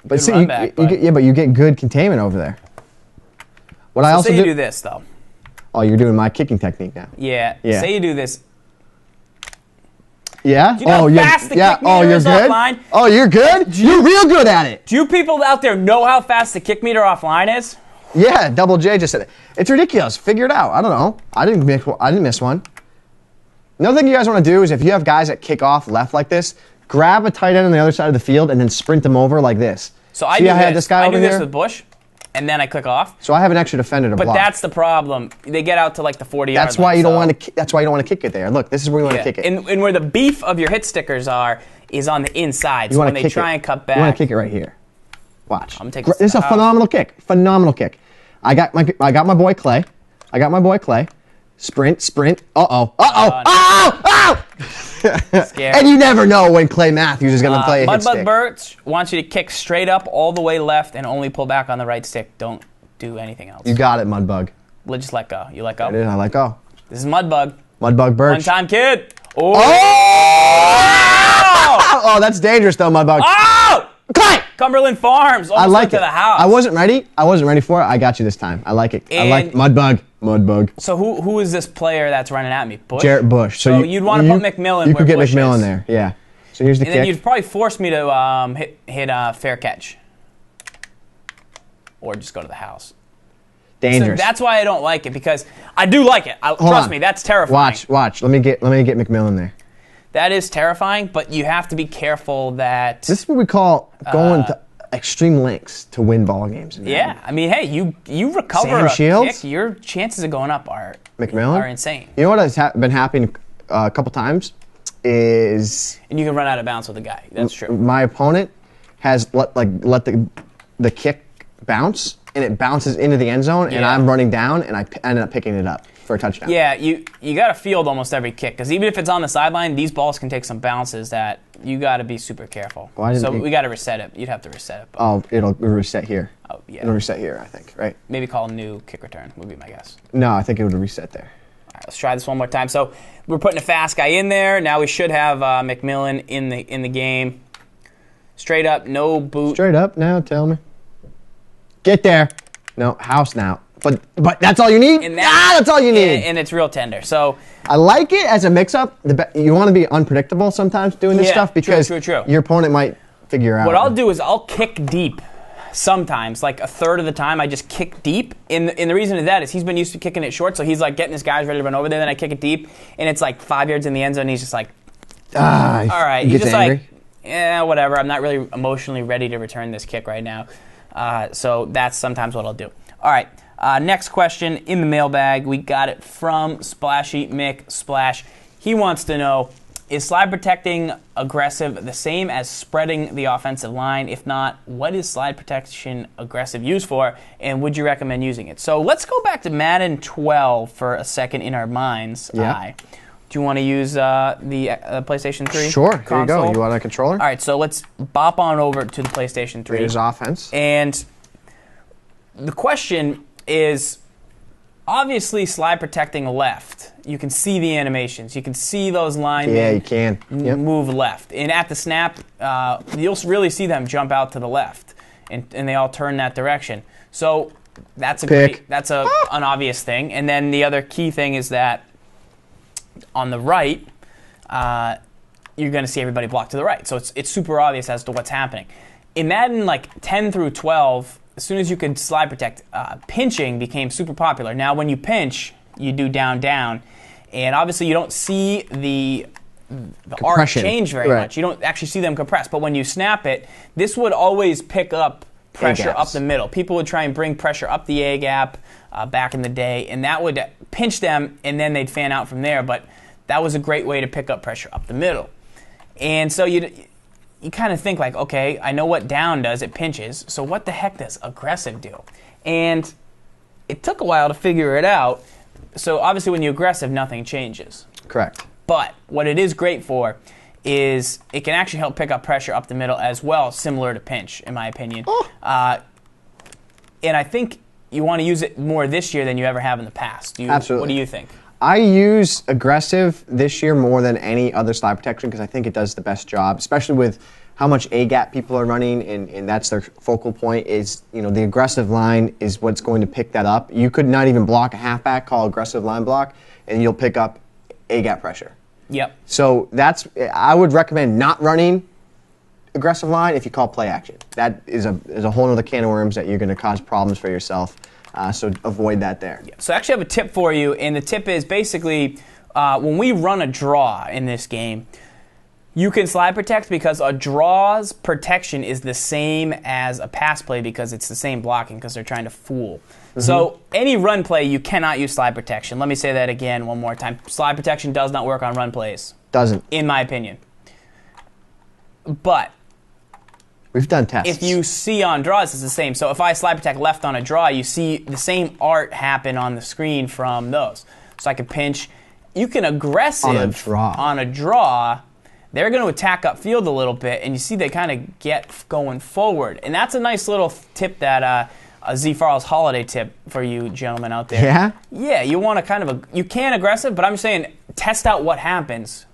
But see, but you get good containment over there. What I also say you do this, though. Oh, you're doing my kicking technique now. Yeah. Say you do this. Yeah? Do you know how fast the kick meter is offline? Oh, you're good? You're real good at it. Do you people out there know how fast the kick meter offline is? Yeah, Double J just said it. It's ridiculous. Figure it out. I don't know. I didn't miss one. Another thing you guys want to do is if you have guys that kick off left like this, grab a tight end on the other side of the field and then sprint them over like this. So I do this with Bush, and then I click off. So I have an extra defender to block. But that's the problem. They get out to like the 40-yard line. That's why you don't want to. That's why you don't want to kick it there. Look, this is where you want to kick it. And where the beef of your hit stickers is on the inside. So when they try and cut back, you want to kick it right here. Watch. I'm taking this is a phenomenal kick. Phenomenal kick. I got my boy Clay. Sprint. Scared. And you never know when Clay Matthews is going to play a hit stick. Mudbug Birch wants you to kick straight up all the way left and only pull back on the right stick. Don't do anything else. You got it, Mudbug. Just let go. You let go? I did. I let go. This is Mudbug. Mudbug Birch. One-time kid. Oh! Oh, that's dangerous, though, Mudbug. Oh! Clay! Cumberland Farms. I like to the house. I wasn't ready for it. I got you this time. I like it. I like Mudbug. So who is this player that's running at me? Bush? Jarrett Bush. So you'd want to put McMillan You could get Bush McMillan is. there. Yeah. So here's the kick. And then you'd probably force me to hit fair catch. Or just go to the house. Dangerous. So that's why I don't like it, because I do like it. Trust me, that's terrifying. Watch. Let me get McMillan there. That is terrifying, but you have to be careful that... This is what we call going to extreme lengths to win ball games. Yeah, I mean, hey, you recover Sam a Shields? kick, your chances of going up are insane. You know what has been happening a couple times is... And you can run out of bounds with a guy. That's true. My opponent has let the kick bounce, and it bounces into the end zone, and I'm running down, and I ended up picking it up for a touchdown. Yeah, you got to field almost every kick, because even if it's on the sideline, these balls can take some bounces that you got to be super careful. We got to reset it. You'd have to reset it. Oh, it'll reset here. Oh, yeah. It'll reset here, I think, right? Maybe call a new kick return would be my guess. No, I think it would reset there. All right, let's try this one more time. So we're putting a fast guy in there. Now we should have McMillan in the game. Straight up, no boot. Straight up now, tell me. Get there. No, house now. But that's all you need? That's all you need. And it's real tender. So I like it as a mix-up. You want to be unpredictable sometimes doing this stuff because your opponent might figure out. What I'll do is I'll kick deep sometimes. Like a third of the time, I just kick deep. And the reason of that is he's been used to kicking it short, so he's like getting his guys ready to run over there. Then I kick it deep, and it's like 5 yards in the end zone, and he's just like, all right. He's just angry. Like, whatever. I'm not really emotionally ready to return this kick right now. So that's sometimes what I'll do. All right. Next question in the mailbag. We got it from Splashy Mick Splash. He wants to know, is slide protecting aggressive the same as spreading the offensive line? If not, what is slide protection aggressive used for, and would you recommend using it? So let's go back to Madden 12 for a second in our mind's eye. Do you want to use the PlayStation 3 Sure. console? Here you go. You want a controller? All right, so let's bop on over to the PlayStation 3. Here's offense. And the question is, obviously slide protecting left. You can see the animations. You can see those linemen move left. And at the snap, you'll really see them jump out to the left. And they all turn that direction. So that's an obvious thing. And then the other key thing is that on the right, you're going to see everybody block to the right. So it's super obvious as to what's happening. in Madden, like 10 through 12, as soon as you could slide protect, pinching became super popular. Now, when you pinch, you do down, down. And obviously, you don't see the arc change very much. You don't actually see them compress. But when you snap it, this would always pick up pressure up the middle. People would try and bring pressure up the A-gap back in the day, and that would pinch them, and then they'd fan out from there. But that was a great way to pick up pressure up the middle. And so you kind of think like, okay, I know what down does. It pinches. So what the heck does aggressive do? And it took a while to figure it out. So obviously when you're aggressive, nothing changes. Correct. But what it is great for is it can actually help pick up pressure up the middle as well, similar to pinch, in my opinion. Oh. And I think you want to use it more this year than you ever have in the past. Absolutely. What do you think? I use aggressive this year more than any other slide protection because I think it does the best job, especially with how much A-gap people are running, and that's their focal point is, the aggressive line is what's going to pick that up. You could not even block a halfback, call aggressive line block, and you'll pick up A-gap pressure. Yep. So I would recommend not running aggressive line if you call play action. That is a whole other can of worms that you're going to cause problems for yourself. So avoid that there. Yeah. So I actually have a tip for you, and the tip is basically when we run a draw in this game, you can slide protect because a draw's protection is the same as a pass play because it's the same blocking because they're trying to fool. Mm-hmm. So any run play, you cannot use slide protection. Let me say that again one more time. Slide protection does not work on run plays. Doesn't. In my opinion. But we've done tests. If you see on draws, it's the same. So if I slide protect left on a draw, you see the same art happen on the screen from those. So I could pinch. You can aggressive on a draw. They're going to attack upfield a little bit, and you see they kind of get going forward. And that's a nice little tip that a ZFarls holiday tip for you gentlemen out there. Yeah? Yeah, you want to you can aggressive, but I'm saying test out what happens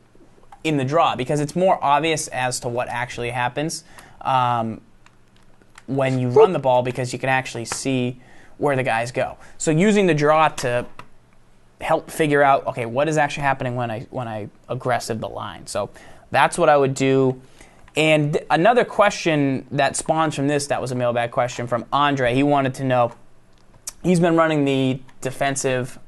in the draw because it's more obvious as to what actually happens when you run the ball because you can actually see where the guys go. So using the draw to help figure out, okay, what is actually happening when I aggressive the line. So that's what I would do. And another question that spawns from this, that was a mailbag question from Andre. He wanted to know, he's been running the defensive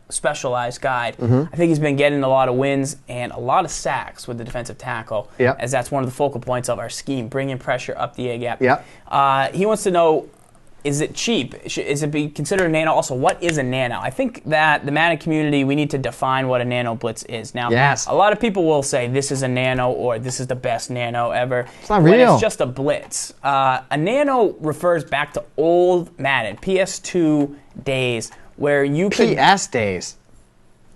specialized guide. Mm-hmm. I think he's been getting a lot of wins and a lot of sacks with the defensive tackle, as that's one of the focal points of our scheme, bringing pressure up the A-gap. Yep. He wants to know, is it cheap? Is it be considered a nano? Also, what is a nano? I think that the Madden community, we need to define what a nano blitz is. Now, a lot of people will say this is a nano or this is the best nano ever. It's not real. It's just a blitz. A nano refers back to old Madden, PS2 days, where you could... PS days.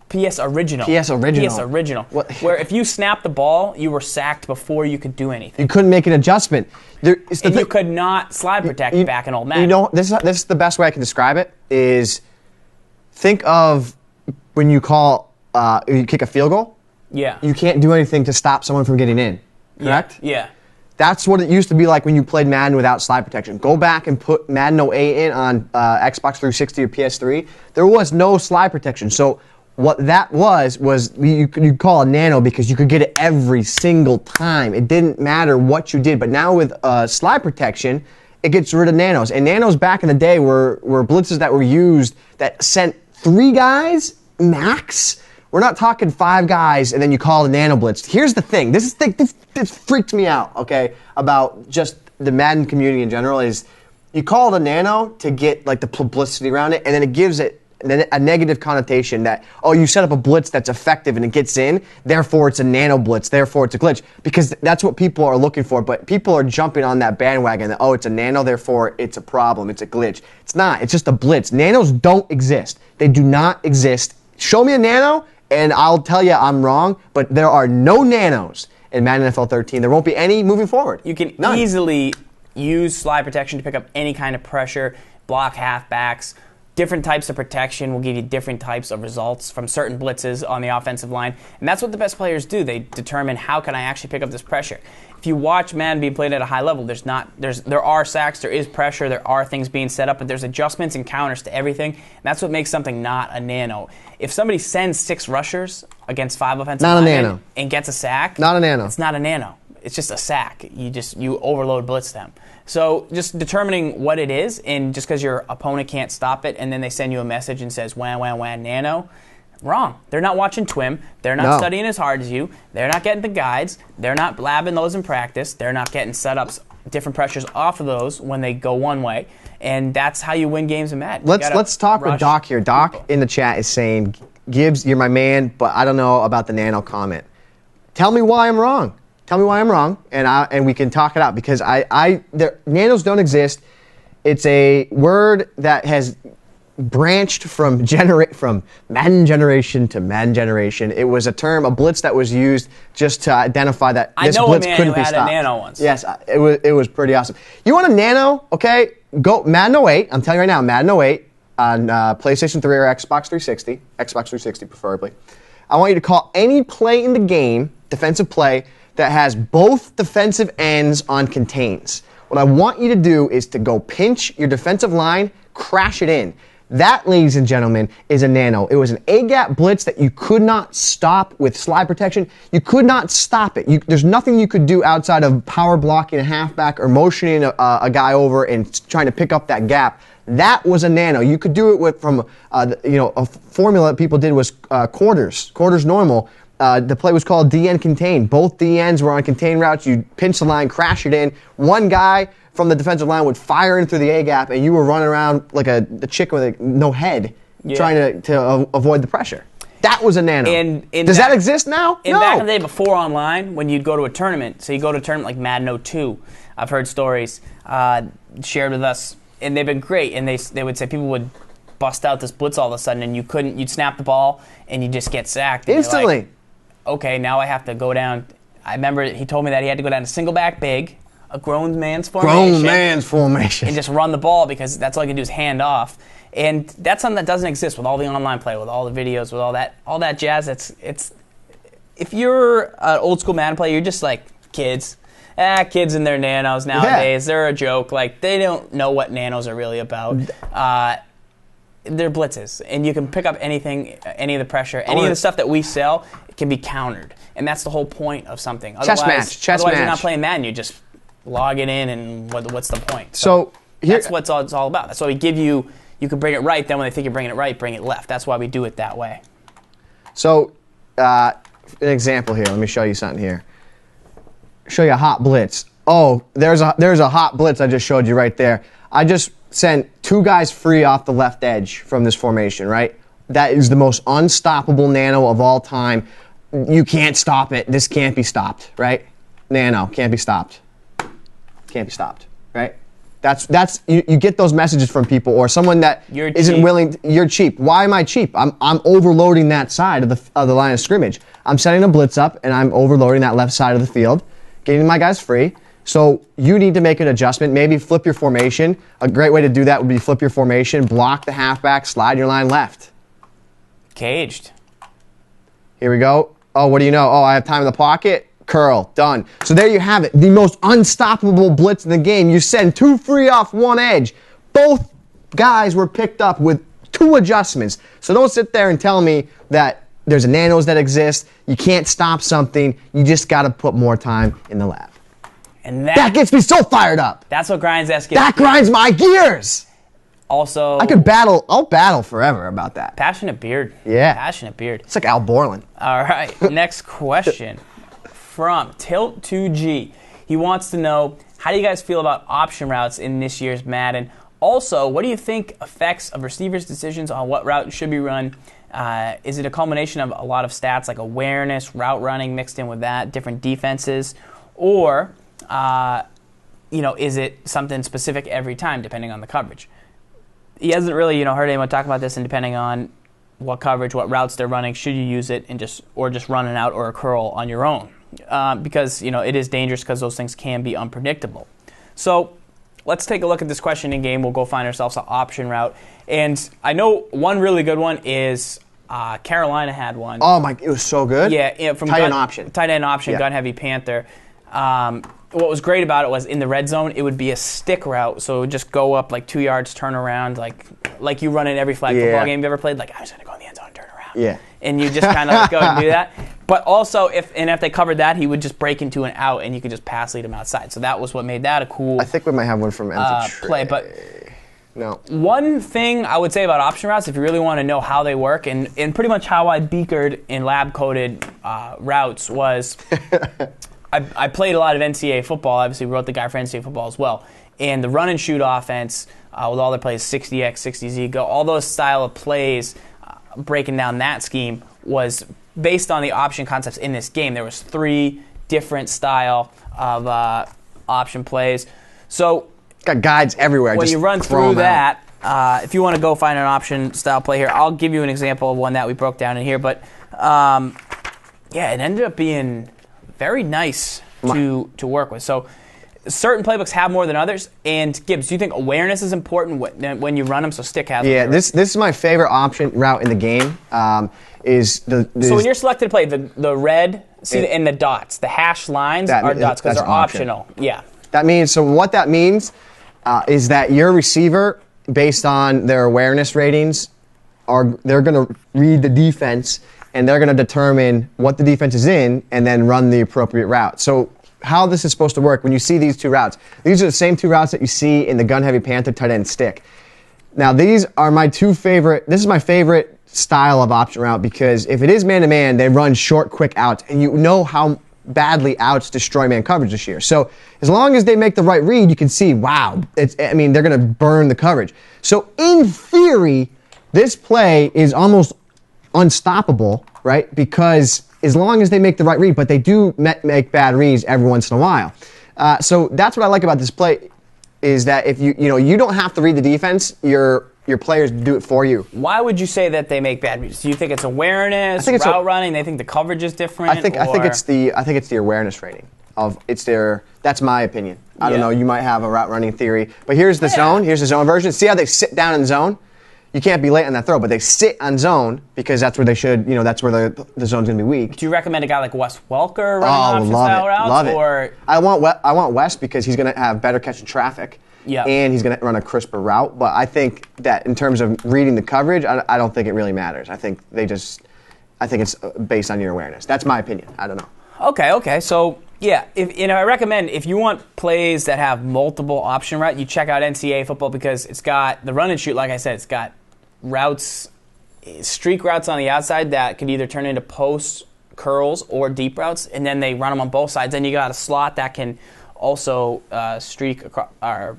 PS original. PS original. PS original. What? Where if you snapped the ball, you were sacked before you could do anything. You couldn't make an adjustment. You could not slide protect back in old Madden. This is the best way I can describe it is think of when you you kick a field goal. Yeah. You can't do anything to stop someone from getting in. Correct? Yeah. That's what it used to be like when you played Madden without slide protection. Go back and put Madden 08 in on Xbox 360 or PS3. There was no slide protection. So what that was you call a nano because you could get it every single time. It didn't matter what you did. But now with slide protection, it gets rid of nanos. And nanos back in the day were blitzes that were used that sent 3 guys max. We're not talking 5 guys and then you call a nano blitz. Here's the thing. This freaked me out, okay, about just the Madden community in general is you call it a nano to get like the publicity around it, and then it gives it a negative connotation that, oh, you set up a blitz that's effective and it gets in, therefore it's a nano blitz, therefore it's a glitch. Because that's what people are looking for, but people are jumping on that bandwagon that, oh, it's a nano, therefore it's a problem, it's a glitch. It's not, it's just a blitz. Nanos don't exist. They do not exist. Show me a nano, and I'll tell you I'm wrong, but there are no nanos in Madden NFL 13. There won't be any moving forward. You can easily use slide protection to pick up any kind of pressure, block halfbacks. Different types of protection will give you different types of results from certain blitzes on the offensive line. And that's what the best players do. They determine how can I actually pick up this pressure. If you watch Madden being played at a high level, there are sacks, there is pressure, there are things being set up, but there's adjustments and counters to everything. And that's what makes something not a nano. If somebody sends 6 rushers against 5 offensive linemen and gets a sack, not a nano. It's not a nano. it's just a sack. You overload blitz them. So just determining what it is, and just because your opponent can't stop it, and then they send you a message and says wham, wham, wham, nano, wrong. They're not watching TWIM. They're not studying as hard as you. They're not getting the guides. They're not blabbing those in practice. They're not getting setups, different pressures off of those when they go one way. And that's how you win games in Madden. Let's talk with Doc here. Doc in the chat is saying, Gibbs, you're my man, but I don't know about the nano comment. Tell me why I'm wrong. Tell me why I'm wrong, and we can talk it out, because nanos don't exist. It's a word that has branched from Madden generation to Madden generation. It was a blitz that was used just to identify that this blitz couldn't be stopped. I know a man who had a nano once. Yes, it was pretty awesome. You want a nano? Okay, go Madden 08. I'm telling you right now, Madden 08 on PlayStation 3 or Xbox 360, Xbox 360 preferably. I want you to call any play in the game, defensive play, that has both defensive ends on contains. What I want you to do is to go pinch your defensive line, crash it in. That, ladies and gentlemen, is a nano. It was an A-gap blitz that you could not stop with slide protection. You could not stop it. There's nothing you could do outside of power blocking a halfback or motioning a guy over and trying to pick up that gap. That was a nano. You could do it from a formula that people did was quarters normal. The play was called DN contain. Both DNs were on contain routes. You pinch the line, crash it in. One guy from the defensive line would fire in through the A-gap, and you were running around like a chicken with no head, trying to avoid the pressure. That was a nano. Does that exist now? No. Back in the day before online, when you'd go to a tournament, so you go to a tournament like Madden 02, I've heard stories shared with us, and they've been great, and they would say people would bust out this blitz all of a sudden, and you'd snap the ball, and you just get sacked. Instantly. Okay, now I have to go down. I remember he told me that he had to go down to single back big, a grown man's formation. And just run the ball, because that's all you can do is hand off. And that's something that doesn't exist with all the online play, with all the videos, with all that jazz. It's if you're an old school Madden player, you're just like kids. Kids and their nanos nowadays, they're a joke. Like, they don't know what nanos are really about. They're blitzes, and you can pick up anything, any of the pressure, any of the stuff that we sell can be countered, and that's the whole point of something. Otherwise, you're not playing Madden. You just log it in, and what's the point? So that's what it's all about. That's why we give you. You can bring it right. Then when they think you're bringing it right, bring it left. That's why we do it that way. So, an example here. Let me show you something here. Show you a hot blitz. Oh, there's a hot blitz I just showed you right there. I just sent two guys free off the left edge from this formation, right? That is the most unstoppable nano of all time. You can't stop it. This can't be stopped, right? Nano, can't be stopped. Can't be stopped, right? That's you get those messages from people, or someone that isn't willing. You're cheap. Why am I cheap? I'm overloading that side of the line of scrimmage. I'm setting a blitz up, and I'm overloading that left side of the field, getting my guys free. So you need to make an adjustment, maybe flip your formation. A great way to do that would be flip your formation, block the halfback, slide your line left. Caged. Here we go. Oh, what do you know? Oh, I have time in the pocket. Curl. Done. So there you have it. The most unstoppable blitz in the game. You send two free off one edge. Both guys were picked up with two adjustments. So don't sit there and tell me that there's nanos that exist. You can't stop something. You just got to put more time in the lab. And that gets me so fired up. That's what grinds SGibs. That grinds my gears. Also, I'll battle forever about that. Passionate beard. Yeah. Passionate beard. It's like Al Borland. All right. Next question from Tilt2G. He wants to know, how do you guys feel about option routes in this year's Madden? Also, what do you think affects a receiver's decisions on what route should be run? Is it a culmination of a lot of stats like awareness, route running mixed in with that, different defenses? Or is it something specific every time, depending on the coverage? He hasn't really, heard anyone talk about this, and depending on what coverage, what routes they're running, should you use it and just run an out or a curl on your own? Because it is dangerous, because those things can be unpredictable. So let's take a look at this question in game. We'll go find ourselves an option route, and I know one really good one is Carolina had one. Oh my! It was so good. Yeah, from tight end option, yeah. Gun heavy Panther. What was great about it was in the red zone, it would be a stick route, so it would just go up like 2 yards, turn around, like you run in every flag football game you've ever played. Like, I was going to go in the end zone and turn around. Yeah. And you just kind of go and do that. But also, if they covered that, he would just break into an out, and you could just pass lead him outside. So that was what made that a cool I think we might have one from play. But no. One thing I would say about option routes, if you really want to know how they work, and pretty much how I beakered in lab-coded routes was I played a lot of NCAA football. Obviously, wrote the guy for NCAA football as well. And the run-and-shoot offense, with all their plays, 60X, 60Z, go, all those style of plays, breaking down that scheme was based on the option concepts in this game. There was 3 different style of option plays. So got guides everywhere. When you run through that, if you want to go find an option style play here, I'll give you an example of one that we broke down in here. But it ended up being very nice to work with. So certain playbooks have more than others. And Gibbs, do you think awareness is important when you run them? So Stick has. Yeah, this is my favorite option route in the game. So when you're selected to play, the red, and the dots, the hashed lines are dots because they're optional. Yeah. That means, so what that means is that your receiver, based on their awareness ratings, they're going to read the defense, and they're going to determine what the defense is in, and then run the appropriate route. So how this is supposed to work, when you see these 2 routes, these are the same 2 routes that you see in the gun-heavy Panther tight end Stick. Now, these are my 2 favorite. This is my favorite style of option route because if it is man-to-man, they run short, quick outs, and you know how badly outs destroy man coverage this year. So as long as they make the right read, you can see, wow, they're going to burn the coverage. So in theory, this play is almost unstoppable, right? Because as long as they make the right read, but they do make bad reads every once in a while. So that's what I like about this play is that if you don't have to read the defense, your players do it for you. Why would you say that they make bad reads? Do you think it's awareness, route running? They think the coverage is different. I think it's the awareness rating That's my opinion. I don't know. You might have a route running theory, but here's the zone. Here's the zone version. See how they sit down in zone? You can't be late on that throw, but they sit on zone because that's where they should. That's where the zone's gonna be weak. Do you recommend a guy like Wes Welker running option style routes? Love it. I want Wes because he's gonna have better catching traffic. Yeah. And he's going to run a crisper route. But I think that in terms of reading the coverage, I don't think it really matters. I think it's based on your awareness. That's my opinion. I don't know. Okay. So, yeah, I recommend if you want plays that have multiple option routes, you check out NCAA football because it's got the run and shoot, like I said, it's got routes, streak routes on the outside that could either turn into post, curls, or deep routes, and then they run them on both sides. Then you got a slot that can also streak across, or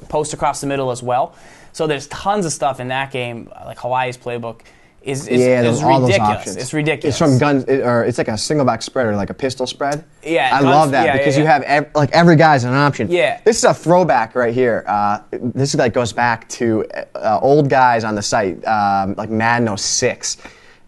post across the middle as well. So there's tons of stuff in that game, like Hawaii's playbook is ridiculous. It's ridiculous. It's from guns, or it's like a single back spread or like a pistol spread. Yeah, I love that because you have every guy's an option. Yeah, this is a throwback right here. This goes back to old guys on the site, like Madden 06.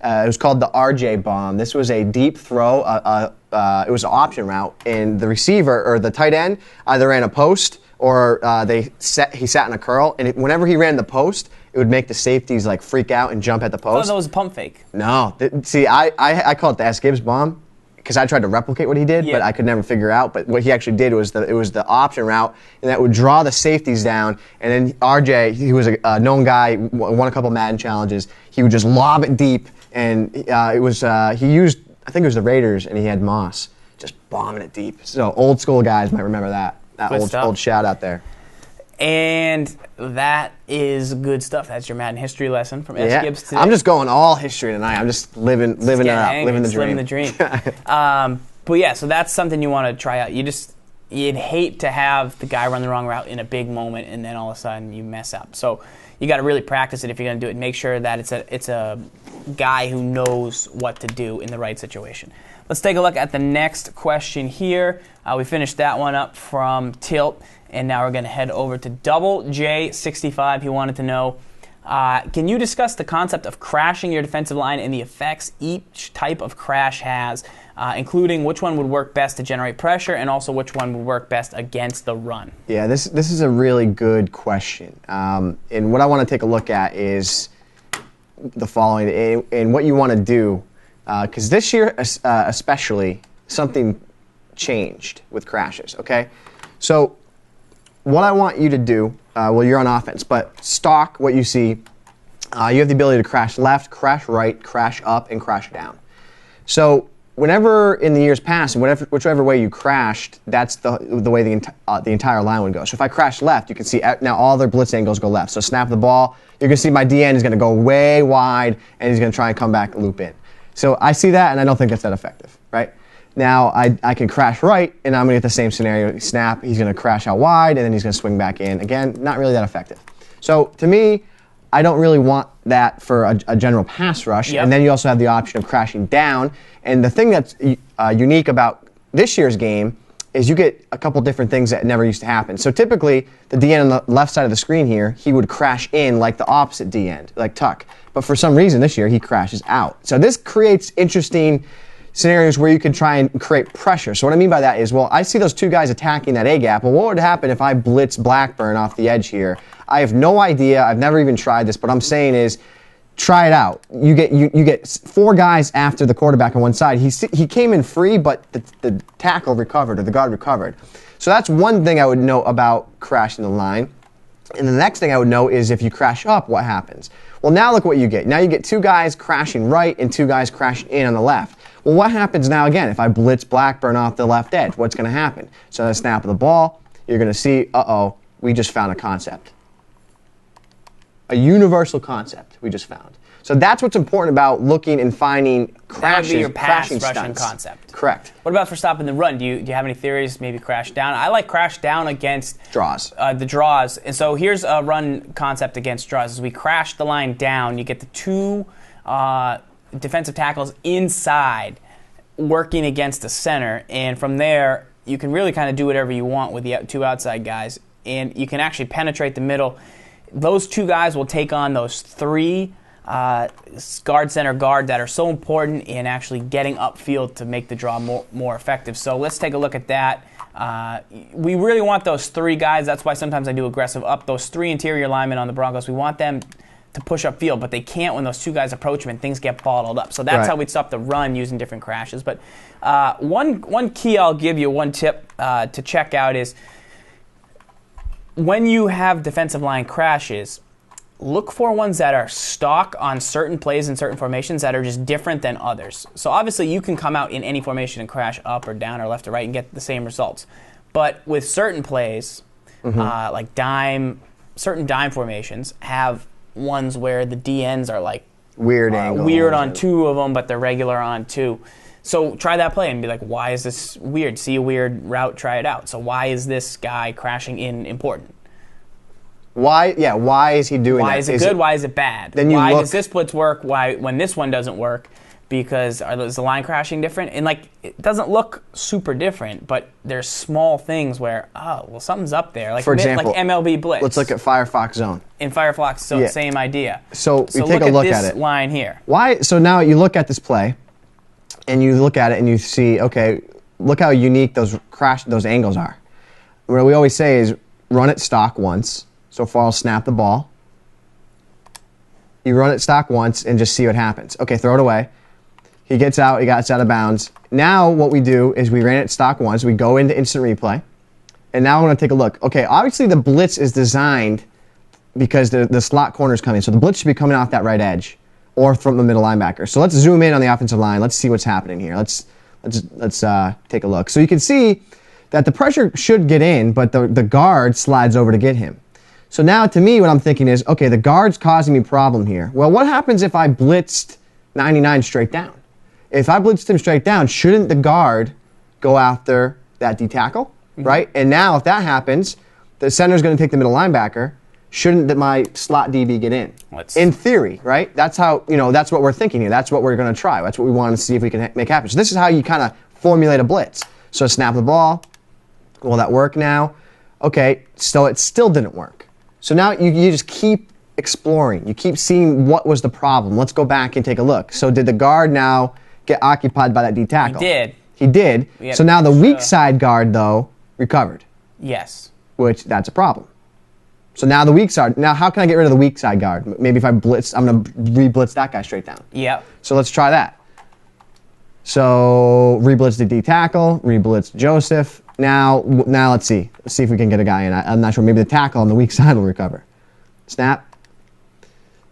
It was called the RJ bomb. This was a deep throw. It was an option route, and the receiver or the tight end either ran a post or he sat in a curl, and whenever he ran the post, it would make the safeties like freak out and jump at the post. Oh, that was a pump fake. No, see, I call it the SGibs bomb because I tried to replicate what he did, but I could never figure out. But what he actually did was it was the option route, and that would draw the safeties down. And then RJ, he was a known guy, won a couple Madden challenges. He would just lob it deep, and he used, I think it was the Raiders, and he had Moss just bombing it deep. So old school guys might remember that old shout out there. And that is good stuff. That's your Madden history lesson from SGibs today. I'm just going all history tonight. I'm just living the dream. Living the dream. But yeah, so that's something you want to try out. You'd hate to have the guy run the wrong route in a big moment and then all of a sudden you mess up. So you got to really practice it if you're going to do it. Make sure that it's a guy who knows what to do in the right situation. Let's take a look at the next question here. We finished that one up from Tilt, and now we're going to head over to Double J65. He wanted to know, can you discuss the concept of crashing your defensive line and the effects each type of crash has, including which one would work best to generate pressure and also which one would work best against the run? Yeah, this is a really good question. And what I want to take a look at is the following, and what you want to do, because this year especially, something changed with crashes, okay? So what I want you to do, you're on offense, but stock what you see, you have the ability to crash left, crash right, crash up, and crash down. So whenever in the years past, whichever way you crashed, that's the way the entire line would go. So if I crash left, you can see now all their blitz angles go left. So snap the ball, you're going to see my DN is going to go way wide, and he's going to try and come back and loop in. So I see that, and I don't think that's that effective, right? Now I can crash right, and I'm going to get the same scenario. Snap, he's going to crash out wide, and then he's going to swing back in. Again, not really that effective. So to me, I don't really want that for a general pass rush. Yep. And then you also have the option of crashing down. And the thing that's unique about this year's game is you get a couple different things that never used to happen. So typically, the DN on the left side of the screen here, he would crash in like the opposite D end, like tuck. But for some reason this year, he crashes out. So this creates interesting scenarios where you can try and create pressure. So what I mean by that is, well, I see those two guys attacking that A gap. Well, what would happen if I blitz Blackburn off the edge here? I have no idea. I've never even tried this. But what I'm saying is, try it out. You get 4 guys after the quarterback on one side. He came in free, but the tackle recovered or the guard recovered. So that's one thing I would know about crashing the line. And the next thing I would know is if you crash up, what happens? Well, now look what you get. Now you get 2 guys crashing right and 2 guys crashing in on the left. Well, what happens now again if I blitz Blackburn off the left edge? What's going to happen? So the snap of the ball, you're going to see, we just found a concept. A universal concept we just found. So that's what's important about looking and finding crashes. That would be your pass crashing rushing stunts. concept. Correct. What about for stopping the run? Do you have any theories? Maybe crash down. I like crash down against draws. The draws. And so here's a run concept against draws. As we crash the line down, you get the 2 defensive tackles inside working against the center, and from there you can really kind of do whatever you want with the 2 outside guys, and you can actually penetrate the middle. Those 2 guys will take on those 3 guard, center, guard that are so important in actually getting upfield to make the draw more effective. So let's take a look at that. We really want those 3 guys. That's why sometimes I do aggressive up. Those 3 interior linemen on the Broncos, we want them to push upfield, but they can't when those 2 guys approach them and things get bottled up. So that's how we'd stop the run using different crashes. But one key I'll give you, one tip to check out is when you have defensive line crashes, look for ones that are stock on certain plays and certain formations that are just different than others. So obviously you can come out in any formation and crash up or down or left or right and get the same results. But with certain plays, like certain dime formations have ones where the DNs are like weird angles. Weird on 2 of them, but they're regular on 2. So try that play and be like, why is this weird? See a weird route, try it out. So why is this guy crashing in important? Why? Yeah, why is he doing that? Why is it good? Why is it bad? Then why does this blitz work? Why when this one doesn't work? Because is the line crashing different? And it doesn't look super different, but there's small things where something's up there. Like, for example, like MLB blitz. Let's look at Firefox Zone. In Firefox Zone, same idea. So you take a look at it. This line here. Why? So now you look at this play, and you look at it and you see, okay, look how unique those angles are. What we always say is run it stock once. So far, I'll snap the ball. You run it stock once and just see what happens. Okay, throw it away. He gets out. He gets out of bounds. Now what we do is we ran it stock once. We go into instant replay. And now I want to take a look. Okay, obviously the blitz is designed because the slot corner is coming. So the blitz should be coming off that right edge or from the middle linebacker. So let's zoom in on the offensive line. Let's see what's happening here. Let's take a look. So you can see that the pressure should get in, but the guard slides over to get him. So now, to me, what I'm thinking is, okay, the guard's causing me a problem here. Well, what happens if I blitzed 99 straight down? If I blitzed him straight down, shouldn't the guard go after that D tackle, right? And now, if that happens, the center's going to take the middle linebacker. Shouldn't my slot DB get in? In theory, right? That's how, that's what we're thinking here. That's what we're going to try. That's what we want to see if we can make happen. So this is how you kind of formulate a blitz. So snap the ball. Will that work now? Okay, so it still didn't work. So now you just keep exploring. You keep seeing what was the problem. Let's go back and take a look. So did the guard now get occupied by that D tackle? He did. He did. So now the weak side guard, though, recovered. Yes. Which, that's a problem. So now the weak side, now how can I get rid of the weak side guard? Maybe if I blitz, I'm going to re-blitz that guy straight down. Yep. So let's try that. So re-blitz the D tackle, re-blitz Joseph. Now let's see. Let's see if we can get a guy in. I'm not sure. Maybe the tackle on the weak side will recover. Snap.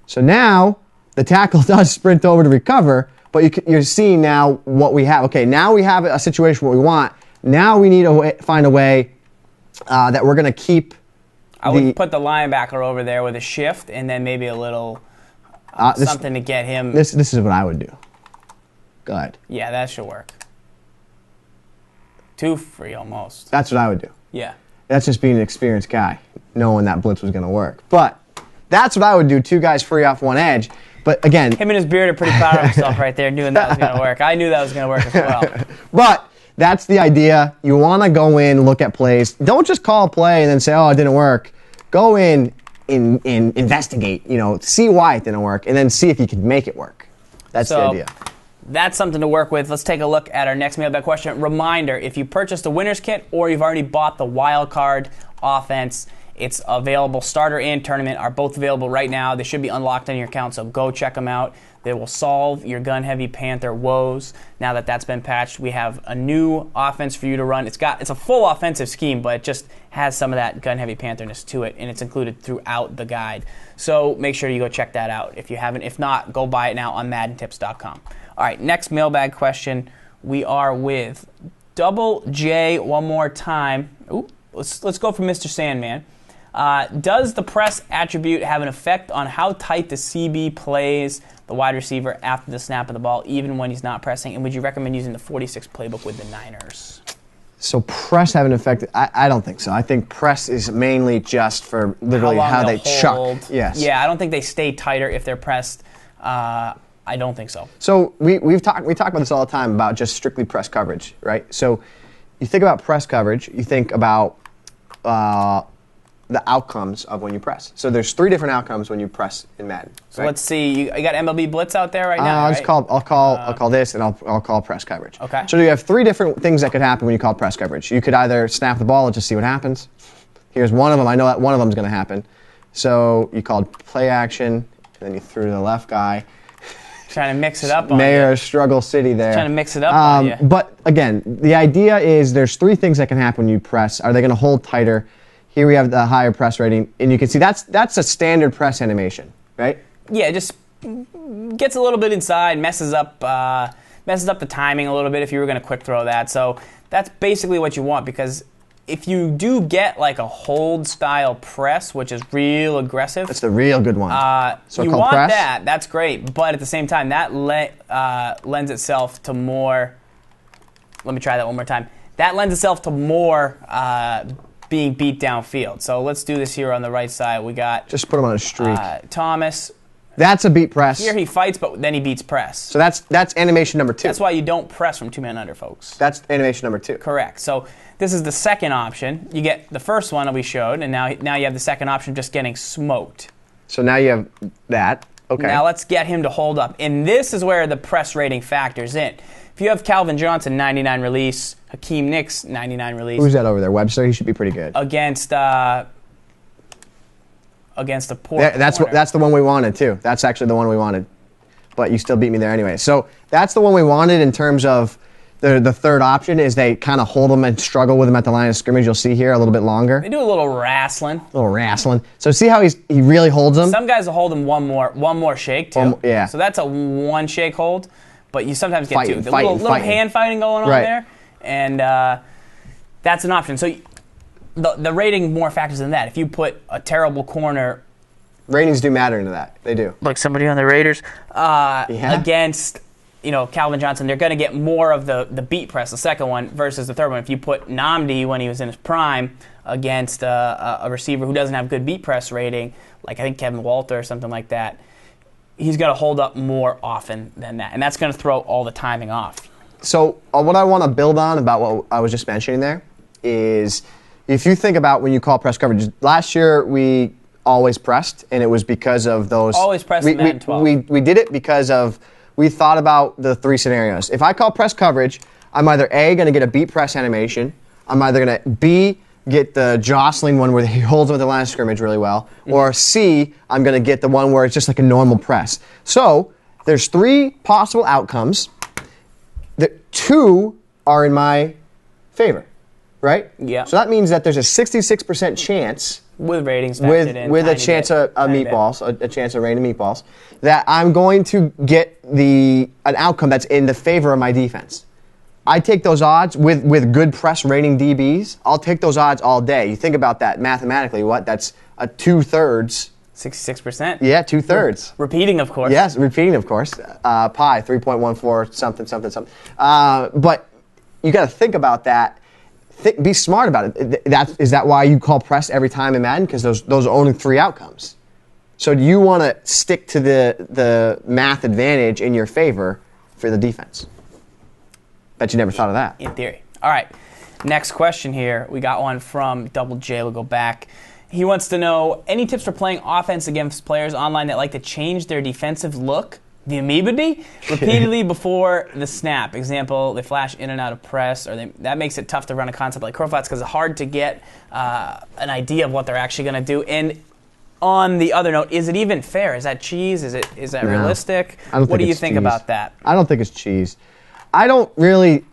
So now the tackle does sprint over to recover, But you're seeing now what we have. Okay, now we have a situation what we want. Now we need to find a way that we're going to keep. I would put the linebacker over there with a shift and then maybe a little something to get him. This is what I would do. Go ahead. Yeah, that should work. 2 free almost. That's what I would do. Yeah. That's just being an experienced guy, knowing that blitz was going to work. But that's what I would do, 2 guys free off 1 edge. But again... Him and his beard are pretty proud of himself right there, knowing that was going to work. I knew that was going to work as well. But that's the idea. You want to go in, look at plays. Don't just call a play and then say, oh, it didn't work. Go in and investigate, see why it didn't work, and then see if you can make it work. That's the idea. That's something to work with. Let's take a look at our next mailbag question. Reminder, if you purchased a winner's kit or you've already bought the wild card offense, it's available. Starter and tournament are both available right now. They should be unlocked on your account, so go check them out. They will solve your gun-heavy Panther woes. Now that that's been patched, we have a new offense for you to run. It's a full offensive scheme, but it just has some of that gun-heavy Pantherness to it, and it's included throughout the guide. So make sure you go check that out if you haven't. If not, go buy it now on maddentips.com. All right, next mailbag question. We are with Double J one more time. Ooh, let's go for Mr. Sandman. Does the press attribute have an effect on how tight the CB plays the wide receiver after the snap of the ball, even when he's not pressing? And would you recommend using the 46 playbook with the Niners? So press have an effect? I don't think so. I think press is mainly just for literally how they chuck. Yes. Yeah, I don't think they stay tighter if they're pressed. I don't think so. So we talk about this all the time about just strictly press coverage, right? So you think about press coverage, you think about the outcomes of when you press. So there's 3 different outcomes when you press in Madden. So let's see. You got MLB Blitz out there right now. I'll call this and I'll call press coverage. Okay. So you have 3 different things that could happen when you call press coverage. You could either snap the ball and just see what happens. Here's one of them. I know that one of them is going to happen. So you called play action, and then you threw to the left guy. Trying to mix it up on Mayor you. Struggle City there. Trying to mix it up on you. But again, the idea is there's 3 things that can happen when you press. Are they going to hold tighter? Here we have the higher press rating, and you can see that's a standard press animation, right? Yeah, it just gets a little bit inside, messes up the timing a little bit if you were going to quick throw that. So that's basically what you want, because if you do get like a hold style press, which is real aggressive, that's the real good one. So you want press? That. That's great, but at the same time, that lends itself to more. Let me try that one more time. That lends itself to more being beat downfield. So let's do this here on the right side. We got just put him on a streak. Thomas. That's a beat press. Here he fights, but then he beats press. So that's animation number 2. That's why you don't press from 2-man under, folks. That's animation number 2. Correct. So this is the second option. You get the first one that we showed, and now you have the second option, just getting smoked. So now you have that. Okay. Now let's get him to hold up. And this is where the press rating factors in. If you have Calvin Johnson, 99 release, Hakeem Nicks, 99 release. Who's that over there? Webster? He should be pretty good. Against a poor corner. That's the one we wanted, too. That's actually the one we wanted. But you still beat me there anyway. So that's the one we wanted in terms of the third option is they kind of hold them and struggle with them at the line of scrimmage. You'll see here a little bit longer. They do a little wrestling. So see how he really holds them? Some guys will hold them one more shake, too. Yeah. So that's a 1 shake hold. But you sometimes get 2. The little hand fighting going on there. And that's an option. So the rating more factors in that. If you put a terrible corner... Ratings do matter into that. They do. Like somebody on the Raiders against Calvin Johnson, they're going to get more of the beat press, the second one, versus the third one. If you put Nnamdi when he was in his prime against a receiver who doesn't have good beat press rating, like I think Kevin Walter or something like that, he's going to hold up more often than that. And that's going to throw all the timing off. So what I want to build on about what I was just mentioning there is if you think about when you call press coverage, last year we always pressed, and it was because of those. Always pressed in Madden 12. We did it because of we thought about the 3 scenarios. If I call press coverage, I'm either A, going to get a beat press animation, I'm either going to B, get the jostling one where he holds them at the line of scrimmage really well, or C, I'm going to get the one where it's just like a normal press. So there's 3 possible outcomes. The 2 are in my favor, right? Yeah. So that means that there's a 66% chance with ratings factored in, with a chance of meatballs, a chance of raining meatballs, that I'm going to get an outcome that's in the favor of my defense. I take those odds with good press rating DBs. I'll take those odds all day. You think about that mathematically. That's a 2/3. 66%. Yeah, 2/3. Repeating, of course. Yes, repeating, of course. Pi 3.14 something. But you got to think about that. Be smart about it. Is that why you call press every time in Madden? Because those are only 3 outcomes. So do you want to stick to the math advantage in your favor for the defense? Bet you never thought of that. In theory. All right. Next question here. We got one from Double J. We'll go back. He wants to know, any tips for playing offense against players online that like to change their defensive look, the amoeba-D, repeatedly before the snap? Example, they flash in and out of press, or that makes it tough to run a concept like curl flats because it's hard to get an idea of what they're actually going to do. And on the other note, is it even fair? Is that cheese? Is that realistic? What do you think about that? I don't think it's cheese. I don't really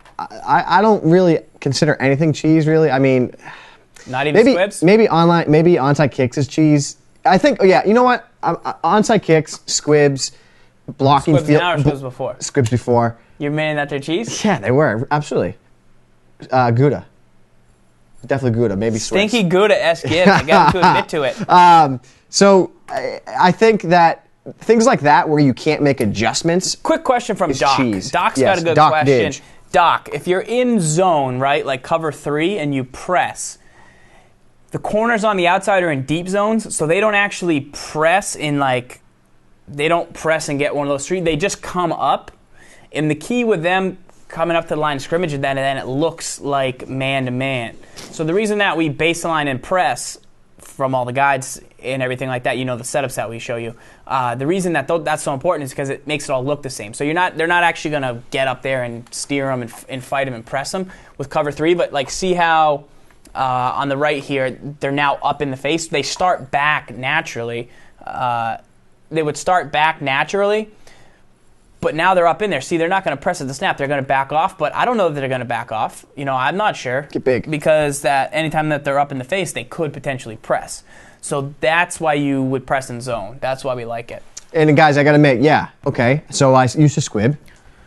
consider anything cheese, really. I mean, not even squibs? Maybe onside kicks is cheese. I think, you know what? Onside kicks, squibs, blocking squibs field. Now or squibs before? Squibs before. You're meaning that they're cheese? Yeah, they were. Absolutely. Gouda. Definitely Gouda. Maybe Swiss. Stinky Gouda SGibs. I got to admit to it. So I think that things like that where you can't make adjustments. Quick question from Doc. Cheese. Doc's Yes, got a good Doc question. Didge. Doc, if you're in zone, right, like cover 3 and you press, the corners on the outside are in deep zones, so they don't actually press and get one of those 3. They just come up. And the key with them coming up to the line of scrimmage and then it looks like man-to-man. So the reason that we baseline and press from all the guides and everything like that, the setups that we show you, the reason that that's so important is because it makes it all look the same. So they're not actually going to get up there and steer them and fight them and press them with cover 3, but see how on the right here, they're now up in the face. They start back naturally. They would start back naturally, but now they're up in there. See, they're not going to press at the snap. They're going to back off, but I don't know if they're going to back off. I'm not sure. Get big. Because that anytime that they're up in the face, they could potentially press. So that's why you would press in zone. That's why we like it. And guys, I got to admit, okay. So I used to squib.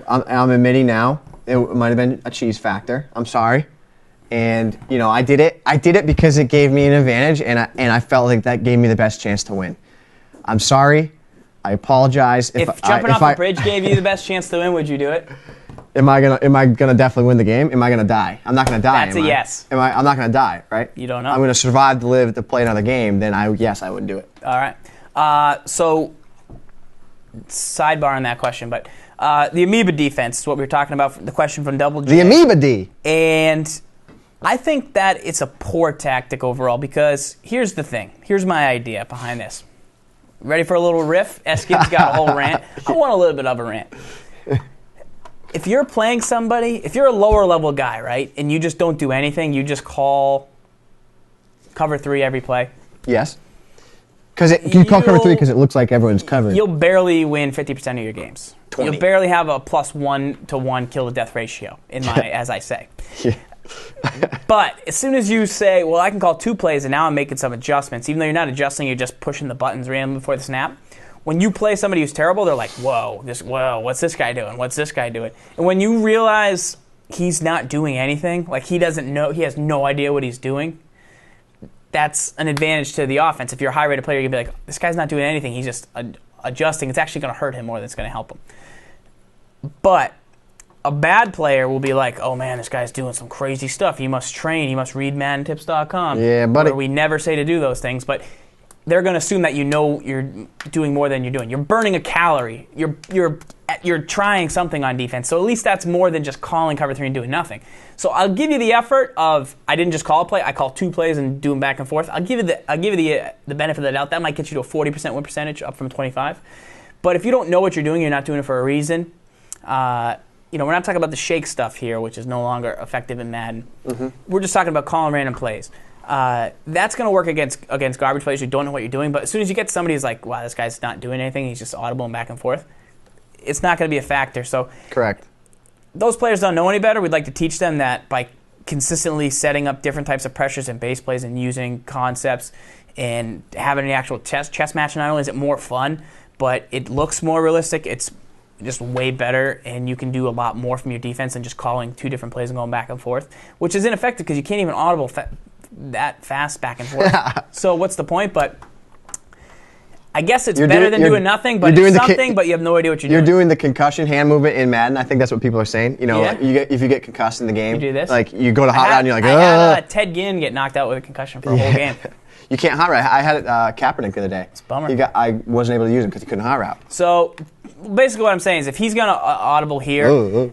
I'm admitting now it might have been a cheese factor. I'm sorry. And, I did it. I did it because it gave me an advantage, and I felt like that gave me the best chance to win. I'm sorry. I apologize. If jumping off a bridge gave you the best chance to win, would you do it? Am I gonna definitely win the game? Am I gonna die? I'm not gonna die. That's a yes. I'm not gonna die, right? You don't know. I'm gonna survive to live to play another game. Then I would do it. All right. So sidebar on that question, but the amoeba defense is what we were talking about. The question from Double J. The amoeba-D. And I think that it's a poor tactic overall because here's the thing. Here's my idea behind this. Ready for a little riff? SGibs got a whole rant. I want a little bit of a rant. If you're playing somebody, if you're a lower level guy, right, and you just don't do anything, you just call cover 3 every play. Yes. Because you call cover 3 because it looks like everyone's covered. You'll barely win 50% of your games. 20. You'll barely have a +1-to-1 kill to death ratio, as I say. Yeah. But as soon as you say, well, I can call 2 plays and now I'm making some adjustments, even though you're not adjusting, you're just pushing the buttons randomly before the snap. When you play somebody who's terrible, they're like, whoa, what's this guy doing? What's this guy doing? And when you realize he's not doing anything, like he doesn't know, he has no idea what he's doing, that's an advantage to the offense. If you're a high-rated player, you're going to be like, this guy's not doing anything. He's just adjusting. It's actually going to hurt him more than it's going to help him. But a bad player will be like, oh, man, this guy's doing some crazy stuff. He must train. He must read MaddenTips.com. Yeah, buddy. Where we never say to do those things. But they're going to assume that you're doing more than you're doing. You're burning a calorie. You're trying something on defense. So at least that's more than just calling cover 3 and doing nothing. So I'll give you the effort of I didn't just call a play. I called 2 plays and do them back and forth. I'll give you the benefit of the doubt. That might get you to a 40% win percentage up from 25. But if you don't know what you're doing, you're not doing it for a reason. We're not talking about the shake stuff here, which is no longer effective in Madden. Mm-hmm. We're just talking about calling random plays. That's going to work against garbage players who don't know what you're doing. But as soon as you get somebody who's like, wow, this guy's not doing anything, he's just audible and back and forth, it's not going to be a factor. So correct. Those players don't know any better. We'd like to teach them that by consistently setting up different types of pressures and base plays and using concepts and having an actual chess match, not only is it more fun, but it looks more realistic. It's just way better, and you can do a lot more from your defense than just calling 2 different plays and going back and forth, which is ineffective because you can't even audible that fast back and forth. So what's the point? But I guess it's better than doing nothing, but it's something, but you have no idea what you're doing. You're doing the concussion hand movement in Madden. I think that's what people are saying. You know, like if you get concussed in the game, you do this. Like you go to hot route and you're like, I had Ted Ginn get knocked out with a concussion for a whole game. You can't hot route. I had Kaepernick the other day. It's a bummer. I wasn't able to use him because he couldn't hot route. So basically what I'm saying is if he's going to audible here,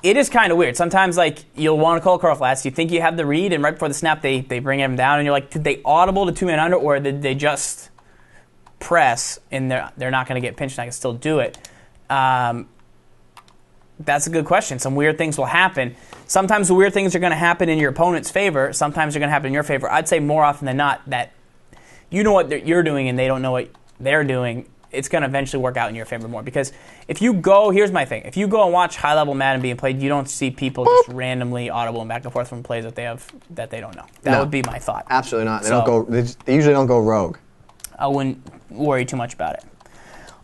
it is kind of weird. Sometimes like you'll want to call curl flats. You think you have the read, and right before the snap they bring him down, and you're like, did they audible to 2-man under, or did they just press and they're not going to get pinched and I can still do it? That's a good question. Some weird things will happen. Sometimes the weird things are going to happen in your opponent's favor. Sometimes they're going to happen in your favor. I'd say more often than not that you know what you're doing and they don't know what they're doing. It's going to eventually work out in your favor more. Because if you go, here's my thing. If you go and watch high-level Madden being played, you don't see people just randomly audible and back and forth from plays that they don't know. That would be my thought. Absolutely not. They usually don't go rogue. I wouldn't worry too much about it.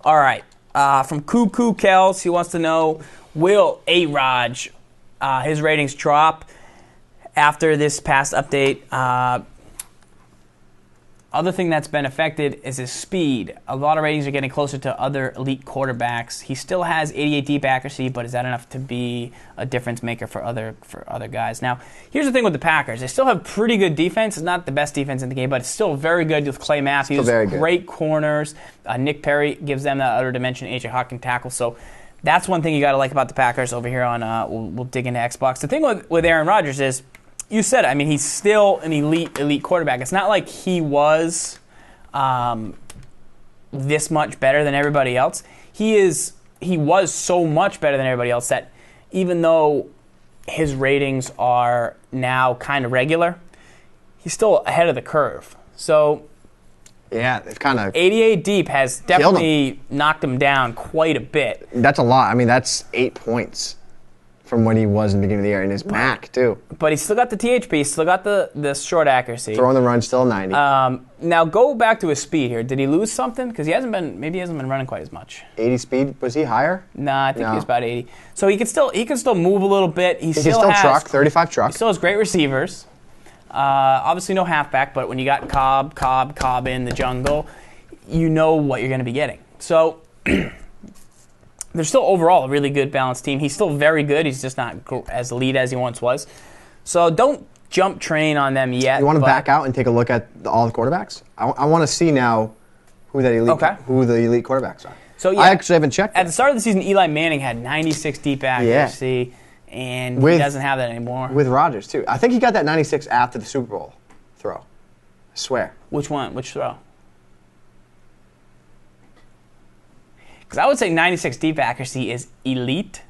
All right. From Cuckoo Kels, he wants to know, will A-Raj, his ratings drop after this past update? Other thing that's been affected is his speed. A lot of ratings are getting closer to other elite quarterbacks. He still has 88 deep accuracy, but is that enough to be a difference maker for other guys? Now, here's the thing with the Packers. They still have pretty good defense. It's not the best defense in the game, but it's still very good with Clay Matthews. Great corners. Nick Perry gives them that other dimension. A.J. Hawk can tackle. So that's one thing you got to like about the Packers over here on we'll dig into Xbox. The thing with Aaron Rodgers is, you said it. I mean, he's still an elite quarterback. It's not like he was this much better than everybody else. He was so much better than everybody else that even though his ratings are now kind of regular, he's still ahead of the curve. So yeah, it's kind of 88 deep has definitely knocked him down quite a bit. That's a lot. I mean, that's 8 points from when he was in the beginning of the year, in his back, too. But he's still got the THP, still got the short accuracy. Throwing the run, still 90. Now, go back to his speed here. Did he lose something? Because maybe he hasn't been running quite as much. 80 speed? Was he higher? Nah, I think he was about 80. So he can still move a little bit. He still has truck, 35 truck. He still has great receivers. Obviously no halfback, but when you got Cobb in the jungle, you know what you're going to be getting. So they're still overall a really good balanced team. He's still very good. He's just not as elite as he once was. So don't jump train on them yet. You want to back out and take a look at all the quarterbacks? I want to see now who the elite quarterbacks are. So yeah, I actually haven't checked. At the start of the season, Eli Manning had 96 deep accuracy, and he doesn't have that anymore. With Rodgers, too. I think he got that 96 after the Super Bowl throw. I swear. Which one? Which throw? Because I would say 96 deep accuracy is elite.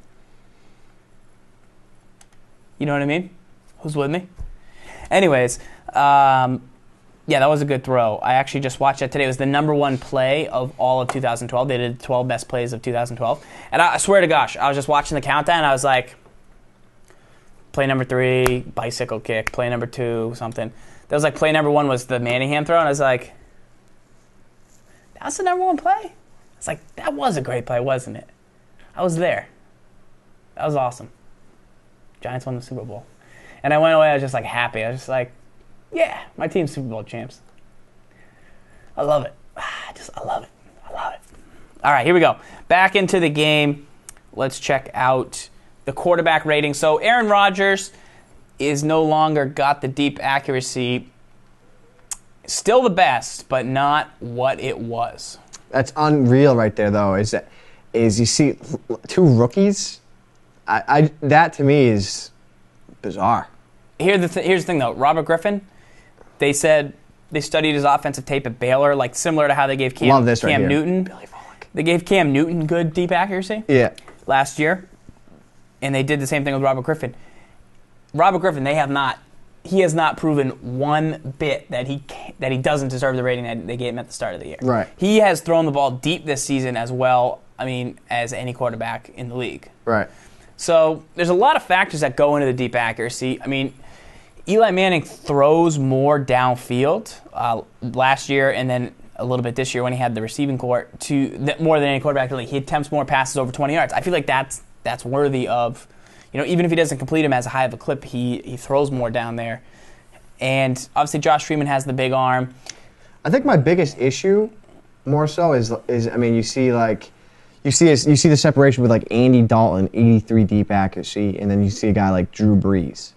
You know what I mean? Who's with me? Anyways, yeah, that was a good throw. I actually just watched that today. It was the #1 play of all of 2012. They did the 12 best plays of 2012. And I swear to gosh, I was just watching the countdown, and I was like, play number 3, bicycle kick. Play number 2, something. That was like play number 1 was the Manningham throw, and I was like, that's the #1 play? It's like, that was a great play, wasn't it? I was there. That was awesome. Giants won the Super Bowl. And I went away, I was just like happy. I was just like, yeah, my team's Super Bowl champs. I love it. I love it. I love it. All right, here we go. Back into the game. Let's check out the quarterback rating. So Aaron Rodgers is no longer got the deep accuracy. Still the best, but not what it was. That's unreal right there, though, is you see 2 rookies. That, to me, is bizarre. Here's the thing, though. Robert Griffin, they said they studied his offensive tape at Baylor, like similar to how they gave Cam Newton. Billy Volek. They gave Cam Newton good deep accuracy last year, and they did the same thing with Robert Griffin. Robert Griffin, he has not proven one bit that he doesn't deserve the rating that they gave him at the start of the year. Right. He has thrown the ball deep this season as well, as any quarterback in the league. Right. So there's a lot of factors that go into the deep accuracy. Eli Manning throws more downfield last year, and then a little bit this year when he had the receiving core more than any quarterback in the league. He attempts more passes over 20 yards. I feel like that's worthy of, even if he doesn't complete them as high of a clip, he throws more down there. And obviously Josh Freeman has the big arm. I think my biggest issue more so is I mean, you see the separation with like Andy Dalton, 83 deep accuracy, and then you see a guy like Drew Brees,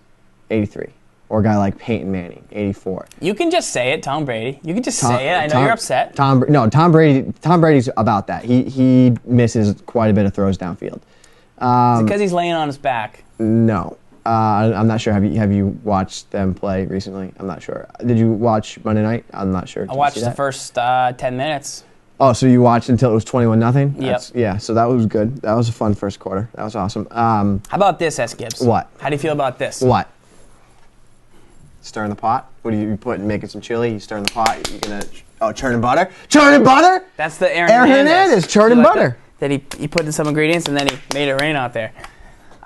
83. Or a guy like Peyton Manning, 84. You can just say it, Tom Brady. You can just say it. I know you're upset. Tom Brady's about that. He misses quite a bit of throws downfield. Is it because he's laying on his back? No. I'm not sure. Have you watched them play recently? I'm not sure. Did you watch Monday night? I'm not sure. I watched the first 10 minutes. Oh, so you watched until it was 21-0? Yep. Yeah, so that was good. That was a fun first quarter. That was awesome. How about this, SGibs? What? How do you feel about this? What? Stirring the pot? What are you putting? Making some chili? You stirring the pot? You gonna churning butter? Churning butter? That's the Aaron Hernandez churning butter. That he put in some ingredients and then he made it rain out there.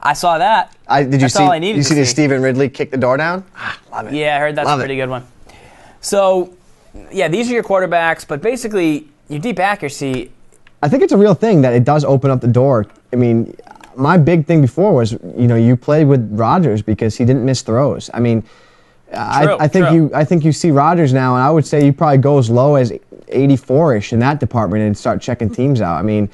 I saw that. That's all I needed. Did you see the Stephen Ridley kick the door down? Love it. Yeah, I heard that's a pretty good one. So, yeah, these are your quarterbacks, but basically your deep accuracy. I think it's a real thing that it does open up the door. I mean, my big thing before was you played with Rodgers because he didn't miss throws. I mean. I think you see Rodgers now, and I would say you probably go as low as 84-ish in that department and start checking teams out. I mean,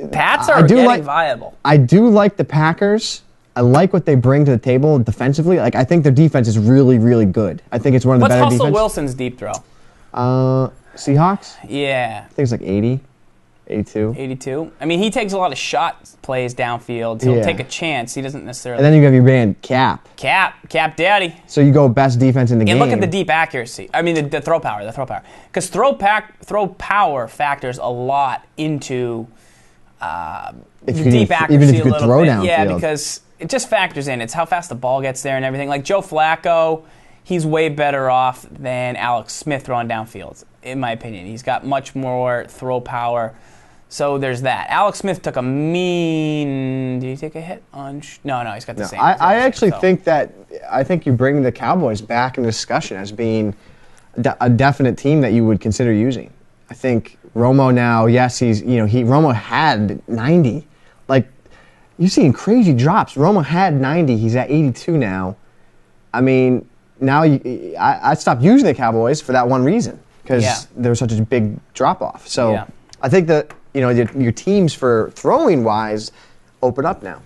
Pats are getting viable. I do like the Packers. I like what they bring to the table defensively. Like I think their defense is really, really good. I think it's one of the better defenses. What's Russell Wilson's deep throw? Seahawks? Yeah. I think it's like 80. 82. 82. I mean, he takes a lot of shot plays downfield. He'll take a chance. He doesn't necessarily. And then you have your man, Cap Daddy. So you go best defense in the game. And look at the deep accuracy. I mean, the throw power. Because throw power factors a lot into deep accuracy. Even if you could throw downfield. Yeah, because it just factors in. It's how fast the ball gets there and everything. Like Joe Flacco, he's way better off than Alex Smith throwing downfield, in my opinion. He's got much more throw power. So there's that. Alex Smith took a mean. Did he take a hit on? No, he's got the same. I actually think you bring the Cowboys back in discussion as being a definite team that you would consider using. I think Romo now. Yes, Romo had 90. Like you're seeing crazy drops. Romo had 90. He's at 82 now. I mean, now I stopped using the Cowboys for that one reason because there was such a big drop off. So I think that. Your teams for throwing wise open up now.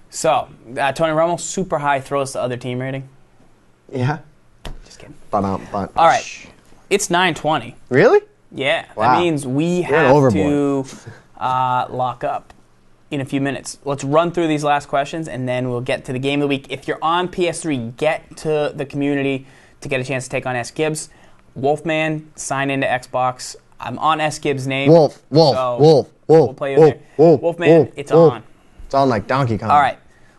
So, Tony Romo, super high throws to other team rating. Yeah. Just kidding. All right. It's 9:20. Really? Yeah. Wow. That means we have to lock up in a few minutes. Let's run through these last questions, and then we'll get to the game of the week. If you're on PS3, get to the community to get a chance to take on SGibs. Wolfman, sign into Xbox. I'm on SGibs' name. Wolf. We'll play you there. Wolfman, it's on. It's on like Donkey Kong. All right.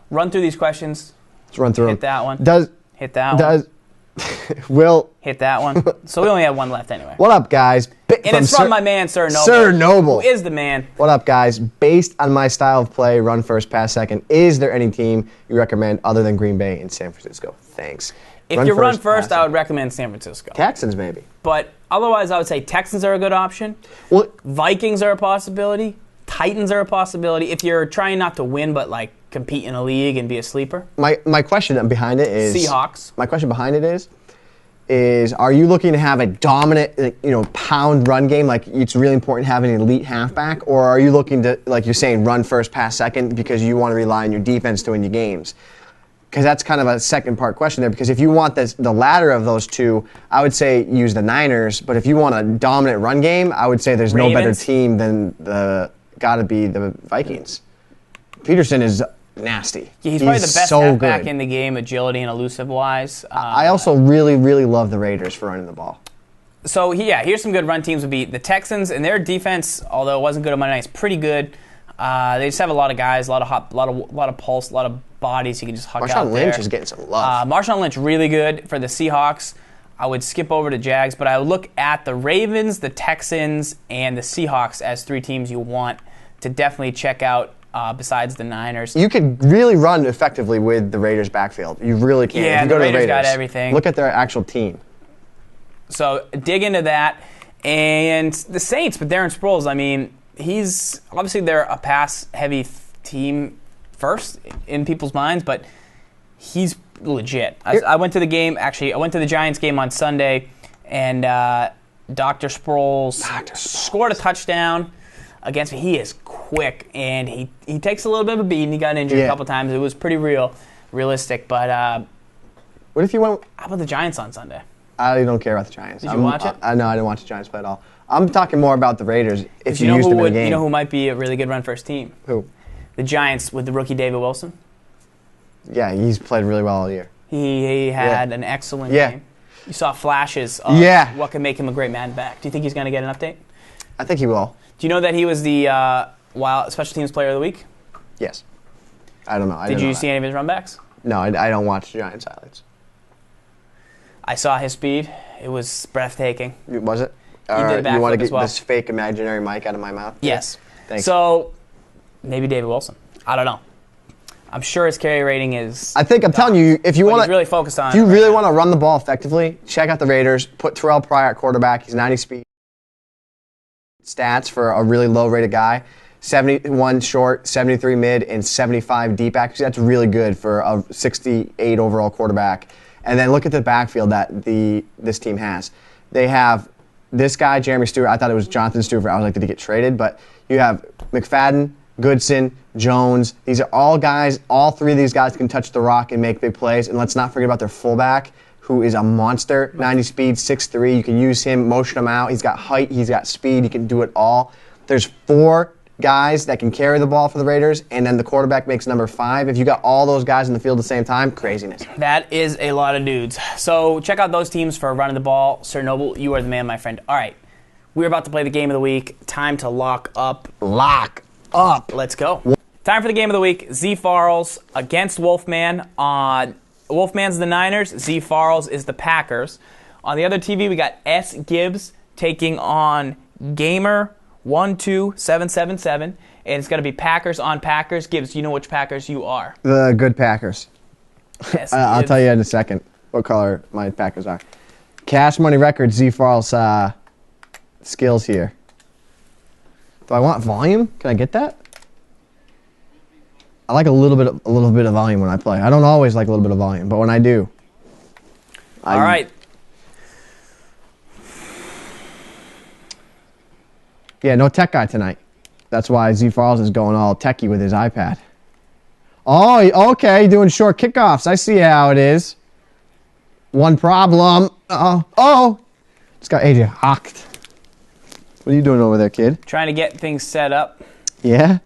Run through these questions. Let's run through Hit that one. Hit that one. Hit that one. So we only have one left anyway. What up, guys? And it's from my man, Sir Noble. Sir Noble. Who is the man. What up, guys? Based on my style of play, run first, pass second, is there any team you recommend other than Green Bay and San Francisco? Thanks. If you run first, I would recommend San Francisco. Texans, maybe. But otherwise, I would say Texans are a good option. Well, Vikings are a possibility. Titans are a possibility. If you're trying not to win, but like compete in a league and be a sleeper. My question behind it is Seahawks. My question behind it is are you looking to have a dominant, pound run game? Like it's really important to have an elite halfback, or are you looking to, like you're saying, run first, pass second because you want to rely on your defense to win your games? Because that's kind of a second part question there. Because if you want the latter of those two, I would say use the Niners. But if you want a dominant run game, I would say there's no better team than got to be the Vikings. Peterson is nasty. Yeah, he's probably the best halfback in the game, agility and elusive wise. I also really, really love the Raiders for running the ball. So here's some good run teams would be the Texans, and their defense, although it wasn't good on Monday night, is pretty good. They just have a lot of guys, a lot of pulse, a lot of bodies you can just huck out there. Marshawn Lynch is getting some love. Marshawn Lynch really good for the Seahawks. I would skip over to Jags, but I would look at the Ravens, the Texans, and the Seahawks as three teams you want to definitely check out besides the Niners. You could really run effectively with the Raiders' backfield. You really can. Yeah, if you go the to Raiders got everything. Look at their actual team. So dig into that. And the Saints with Darren Sproles, I mean, he's obviously they're a pass-heavy team first in people's minds, but he's legit. I went to the game, actually, I went to the Giants game on Sunday, and Dr. Sproles scored a touchdown against me. He is quick, and he takes a little bit of a beating. He got injured a couple times. It was pretty realistic, but what if you went? How about the Giants on Sunday? I don't care about the Giants. Did you watch it? No, I didn't watch the Giants play at all. I'm talking more about the Raiders. If you know used who them in the game, you know who might be a really good run-first team? Who? The Giants with the rookie David Wilson. Yeah, he's played really well all year. He had an excellent game. You saw flashes of what can make him a great Madden back. Do you think he's going to get an update? I think he will. Do you know that he was the Special Teams Player of the Week? Yes. I don't know. Did you see any of his runbacks? No, I don't watch Giants highlights. I saw his speed. It was breathtaking. Was it? He did a you want to backflip get as well. this fake imaginary mic out of my mouth? Yes. Thanks. So, maybe David Wilson. I don't know. I'm sure his carry rating is. I'm telling you, if you want to really focus on. If you really want to run the ball effectively, check out the Raiders. Put Terrell Pryor at quarterback. He's 90 speed stats for a really low-rated guy. 71 short, 73 mid, and 75 deep. Actually, that's really good for a 68 overall quarterback. And then look at the backfield that this team has. They have this guy, Jeremy Stewart. I thought it was Jonathan Stewart. I was like, did he get traded? But you have McFadden, Goodson, Jones. These are all guys. All three of these guys can touch the rock and make big plays. And let's not forget about their fullback, who is a monster. 90 speed, 6'3". You can use him, motion him out. He's got height. He's got speed. He can do it all. There's 4 guys that can carry the ball for the Raiders, and then the quarterback makes number 5. If you got all those guys in the field at the same time, craziness. That is a lot of dudes. So check out those teams for running the ball. Sir Noble, you are the man, my friend. All right, we're about to play the game of the week. Time to lock up. Lock up. Let's go. Time for the game of the week. ZFarls against Wolfman. Wolfman's the Niners. ZFarls is the Packers. On the other TV, we got SGibs taking on Gamer 12777, and it's going to be Packers on Packers. Gibbs, you know which Packers you are. The good Packers. Yes, I'll tell you in a second what color my Packers are. Cash Money Records, ZFarls skills here. Do I want volume? Can I get that? I like a little bit of volume when I play. I don't always like a little bit of volume, but when I do. All right. Yeah, no tech guy tonight. That's why ZFarls is going all techie with his iPad. Oh, okay, doing short kickoffs. I see how it is. One problem. Oh, just got AJ hocked. What are you doing over there, kid? Trying to get things set up. Yeah?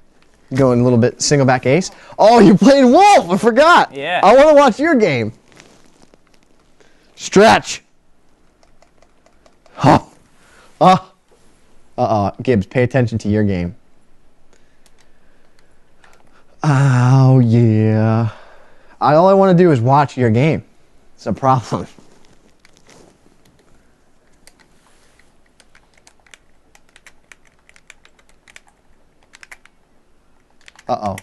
Going a little bit single back ace. Oh, you played Wolf. I forgot. Yeah. I want to watch your game. Stretch. Gibbs, pay attention to your game. Oh, yeah. All I want to do is watch your game. It's a problem. Uh-oh.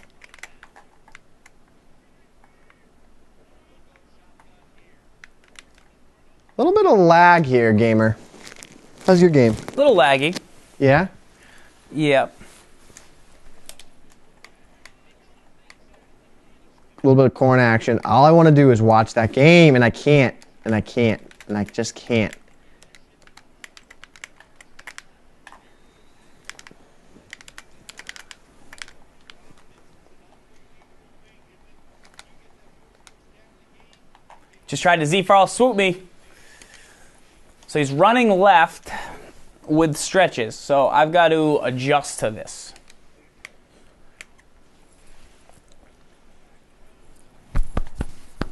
A little bit of lag here, gamer. How's your game? A little laggy. Yeah? Yep. A little bit of corn action. All I want to do is watch that game, and I can't. And I can't. And I just can't. Just tried to ZFarls swoop me. So he's running left with stretches. So I've got to adjust to this.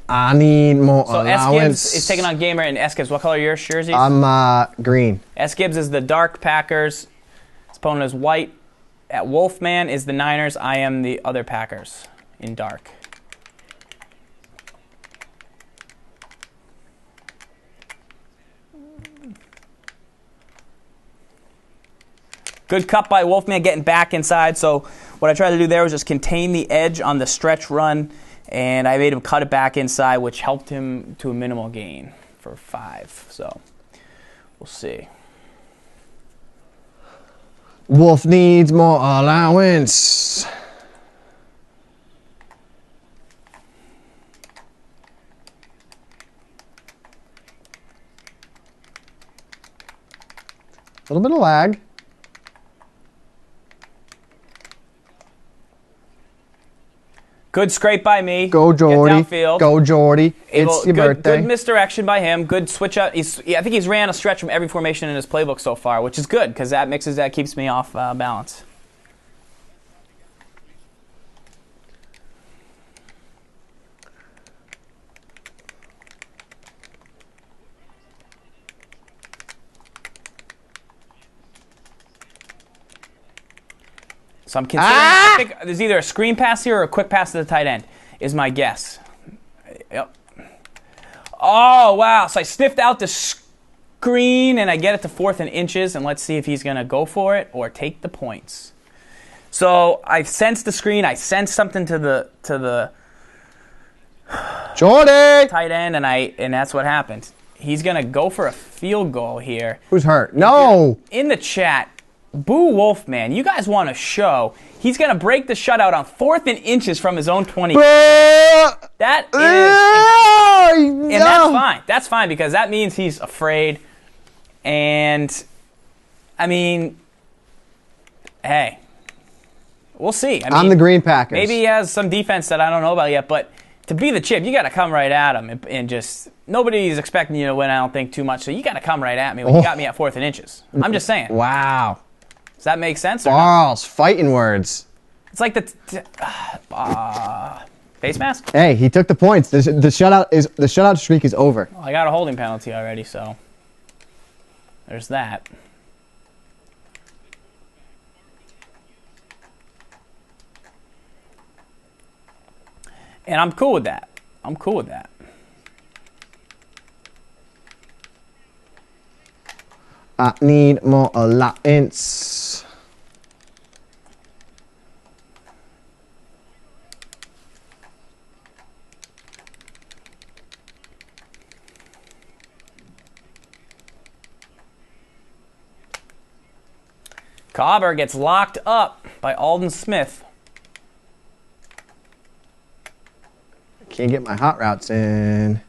I need more So allowance. SGibs is taking on Gamer, and SGibs, what color are your jerseys? I'm green. SGibs is the dark Packers. His opponent is white. At Wolfman is the Niners. I am the other Packers in dark. Good cut by Wolfman getting back inside. So what I tried to do there was just contain the edge on the stretch run, and I made him cut it back inside, which helped him to a minimal gain for 5. So we'll see. Wolf needs more allowance. A little bit of lag. Good scrape by me. Go, Jordy. Get downfield. Go, Jordy. It's your birthday. Good misdirection by him. Good switch up. I think he's ran a stretch from every formation in his playbook so far, which is good because that keeps me off balance. So I'm considering, I think there's either a screen pass here or a quick pass to the tight end, is my guess. Yep. Oh, wow. So I sniffed out the screen, and I get it to 4th and inches, and let's see if he's going to go for it or take the points. So I sensed the screen. I sensed something to the Jordy! tight end, and that's what happened. He's going to go for a field goal here. Who's hurt? No! In the chat, Boo Wolfman, you guys want to show. He's going to break the shutout on 4th and inches from his own 20. That is... And that's fine. That's fine because that means he's afraid. And, I mean, hey, we'll see. I mean, I'm the Green Packers. Maybe he has some defense that I don't know about yet, but to be the chip, you got to come right at him and just... Nobody's expecting you to win, I don't think, too much, so you got to come right at me when you got me at 4th and inches. I'm just saying. Wow. Does that make sense? Balls, fighting words. It's like the face mask. Hey, he took the points. The shutout streak is over. Well, I got a holding penalty already, so there's that. And I'm cool with that. I'm cool with that. I need more allowance. Cobber gets locked up by Alden Smith. Can't get my hot routes in.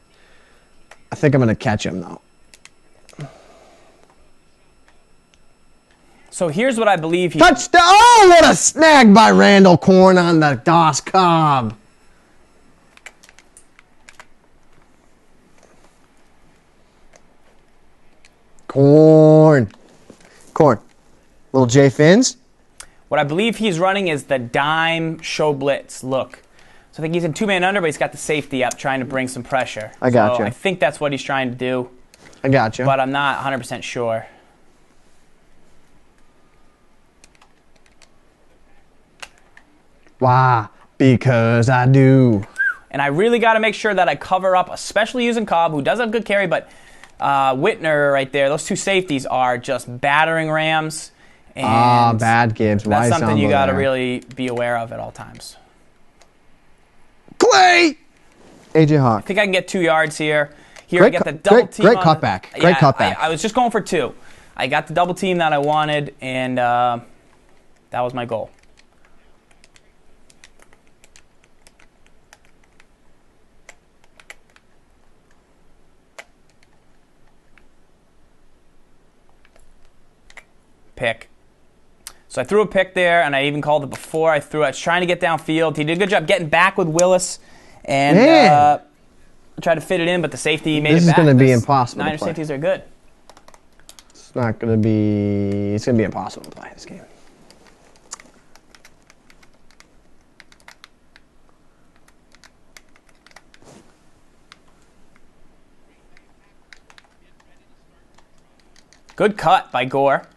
I think I'm going to catch him, though. So here's what I believe he... Touchdown! Oh, what a snag by Randall Corn on the DOS Cobb. Corn. Little J Fins. What I believe he's running is the dime show blitz look. So I think he's in 2-man under, but he's got the safety up trying to bring some pressure. I got you. I think that's what he's trying to do. I got you. But I'm not 100% sure. Why? Because I do. And I really got to make sure that I cover up, especially using Cobb, who does have good carry, but Whitner right there, those two safeties are just battering rams. And bad Gibbs. That's something you got to really be aware of at all times. Clay! AJ Hawk. I think I can get 2 yards here. Here I get the double team. Great cutback. Great cutback. I was just going for 2. I got the double team that I wanted, and that was my goal. Pick. So I threw a pick there, and I even called it before I threw it. I was trying to get downfield. He did a good job getting back with Willis, and tried to fit it in, but the safety made it back. This is going to be impossible to Niners play. safeties are good. It's not going to be... It's going to be impossible to play this game. Good cut by Gore.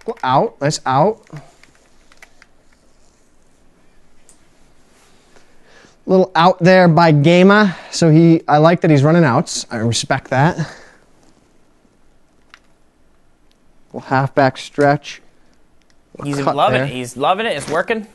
Go out. That's out. Little out there by Gama. So I like that he's running outs. I respect that. Little halfback stretch. He's loving it. He's loving it. It's working.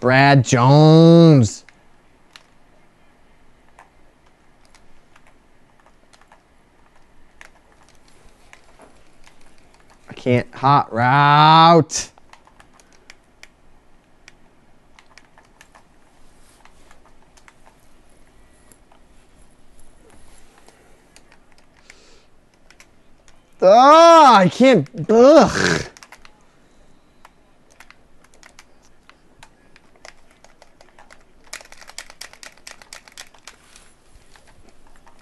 Brad Jones. I can't. Hot route. Oh, I can't. Ugh.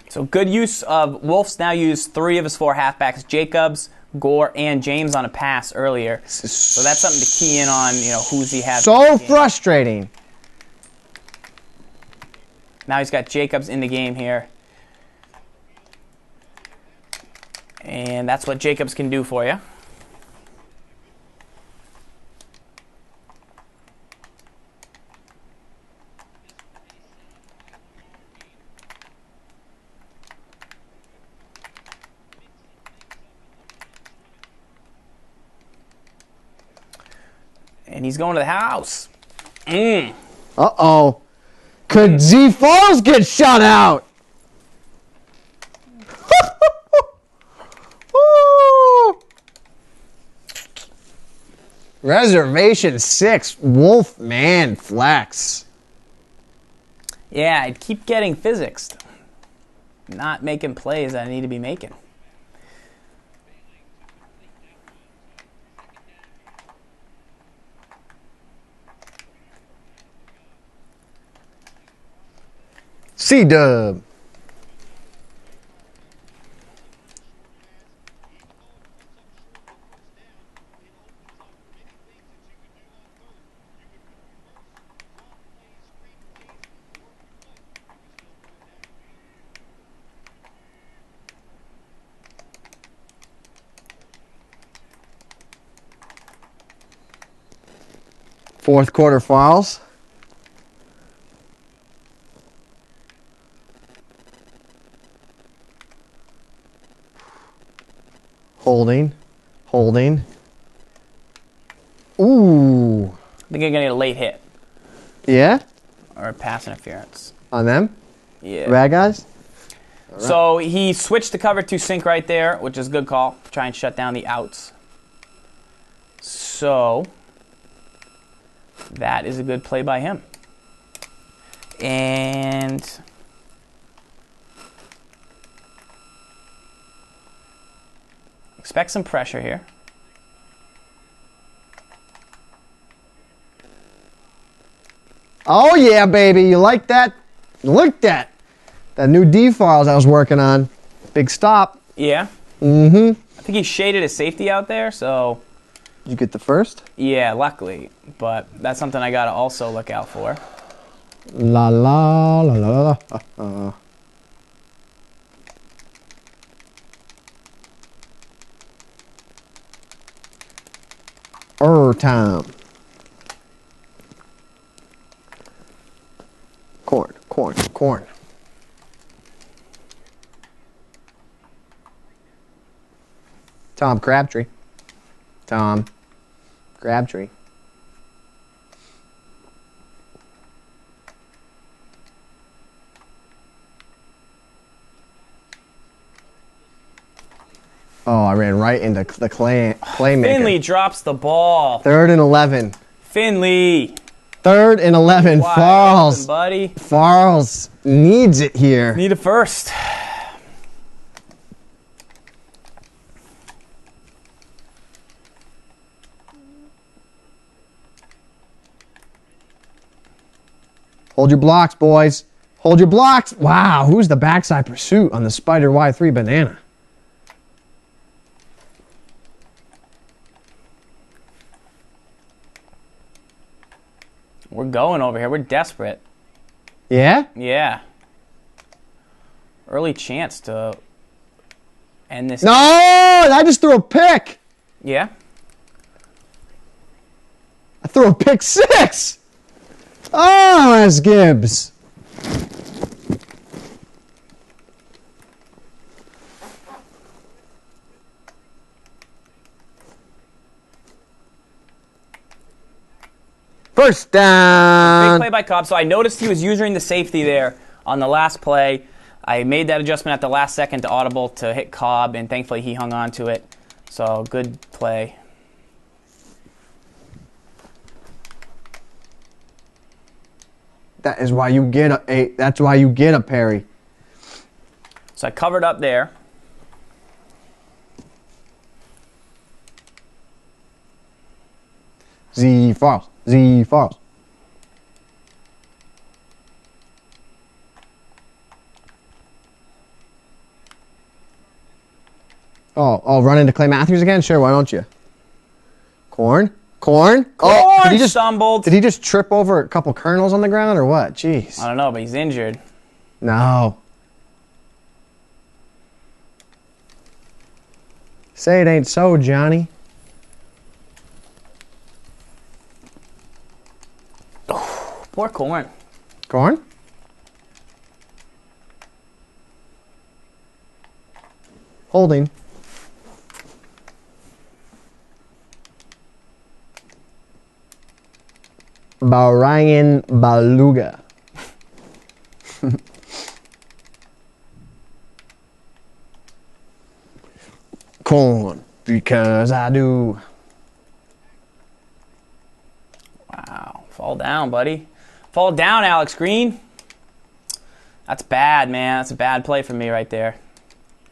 So good use of Wolf's now used 3 of his 4 halfbacks, Jacobs, Gore, and James on a pass earlier. So that's something to key in on, who's he has. So frustrating. Now he's got Jacobs in the game here. And that's what Jacobs can do for you. And he's going to the house. Uh-oh. Could ZFarls get shut out? Reservation 6, Wolfman flex. Yeah, I'd keep getting physicsed. Not making plays I need to be making. C-dub. Fourth quarter fouls. Holding. Ooh. I think you're going to get a late hit. Yeah? Or a pass interference. On them? Yeah. Bad guys? Right. So he switched to cover 2 sink right there, which is a good call. Try and shut down the outs. So that is a good play by him. And expect some pressure here. Oh yeah, baby. You like that? Look at that new ZFarls I was working on. Big stop. Yeah. Mm-hmm. I think he shaded his safety out there, so. Did you get the first? Yeah, luckily. But that's something I got to also look out for. La la la la la. Time. Corn. Tom Crabtree. Oh, I ran right into the playmaker. Finley drops the ball. 3rd and 11. Finley. 3rd and 11. Farls. Buddy. Farls needs it here. Need a first. Hold your blocks, boys. Hold your blocks. Wow, who's the backside pursuit on the Spider Y3 banana? We're going over here. We're desperate. Yeah? Yeah. Early chance to end this. No! I just threw a pick! Yeah? I threw a pick 6! Oh, SGibs. First down. Big play by Cobb. So I noticed he was using the safety there on the last play. I made that adjustment at the last second to audible to hit Cobb, and thankfully he hung on to it. So good play. That is why you get that's why you get a parry. So I covered up there. ZFarls. ZFarls. Oh, run into Clay Matthews again? Sure, why don't you? Corn? Oh, did he just stumbled. Did he just trip over a couple kernels on the ground or what? Jeez. I don't know, but he's injured. No. Say it ain't so, Johnny. Poor Corn. Corn? Holding. Brian Baluga. Corn, because I do. Wow. Fall down, buddy. Fall down, Alex Green. That's bad, man. That's a bad play for me right there.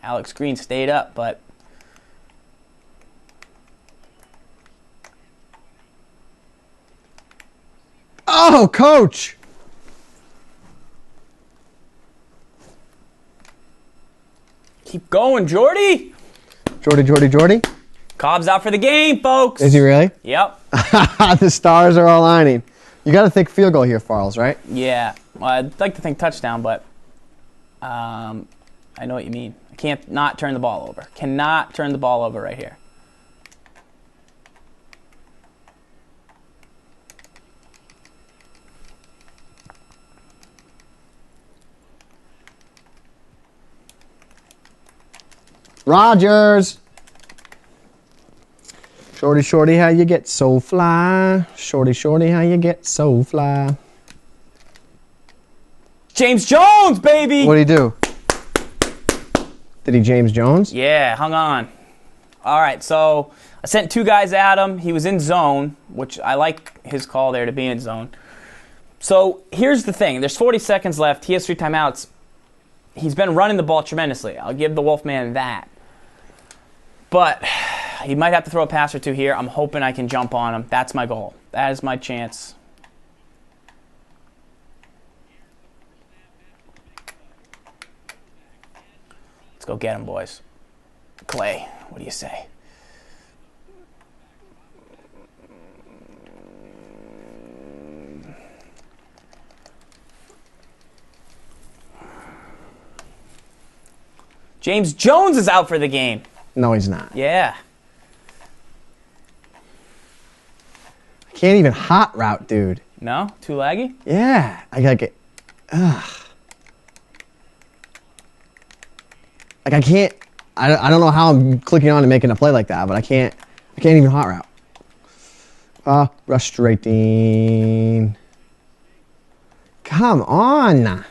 Alex Green stayed up, but... Oh, coach! Keep going, Jordy. Jordy. Cobb's out for the game, folks. Is he really? Yep. The stars are all aligning. You got to think field goal here, Farls, right? Yeah. Well, I'd like to think touchdown, but I know what you mean. I can't not turn the ball over. Cannot turn the ball over right here. Rogers. Shorty, how you get so fly? Shorty, how you get so fly? James Jones, baby! What'd he do? Did he James Jones? Yeah, hung on. All right, so I sent 2 guys at him. He was in zone, which I like his call there to be in zone. So here's the thing. There's 40 seconds left. He has 3 timeouts. He's been running the ball tremendously. I'll give the Wolfman that. But he might have to throw a pass or 2 here. I'm hoping I can jump on him. That's my goal. That is my chance. Let's go get him, boys. Clay, what do you say? James Jones is out for the game. No, he's not. Yeah. I can't even hot route, dude. No? Too laggy? Yeah. I gotta get... Ugh. Like, I can't... I don't know how I'm clicking on and making a play like that, but I can't even hot route. Frustrating. Come on.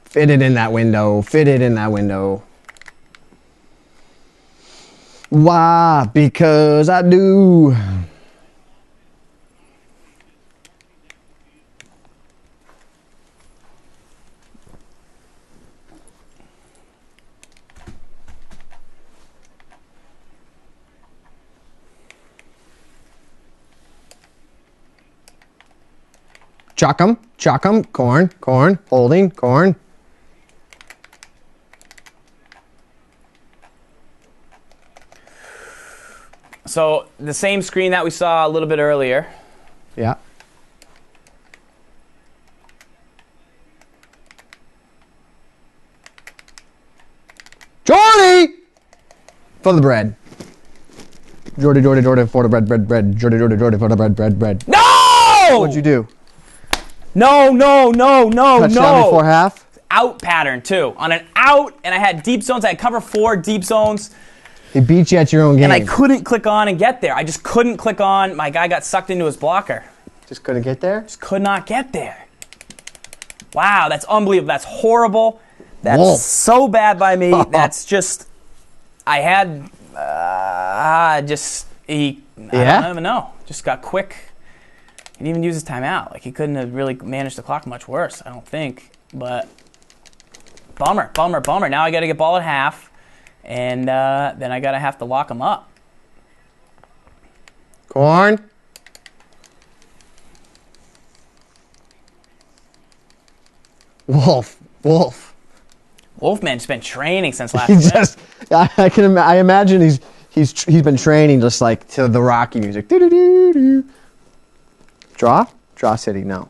Fit it in that window. Fit it in that window. Why? Because I do. Chuck him. Corn, holding, corn. So the same screen that we saw a little bit earlier. Yeah. Jordy! For the bread. Jordy, for the bread. Jordy, for the bread. No! What'd you do? No. Touchdown before half? Out pattern, too. On an out, and I had deep zones. I had cover 4 deep zones. He beat you at your own game. And I couldn't click on and get there. I just couldn't click on. My guy got sucked into his blocker. Just couldn't get there? Just could not get there. Wow, that's unbelievable. That's horrible. That's Wolf. so bad by me. That's just, I had, I don't even know. Just got quick. He didn't even use his timeout. Like, he couldn't have really managed the clock much worse, I don't think. But bummer. Now I got to get ball at half, and then I got to have to lock him up. Corn. Wolfman's been training since last He week. just, I imagine he's been training just like to the Rocky music. Draw city, no.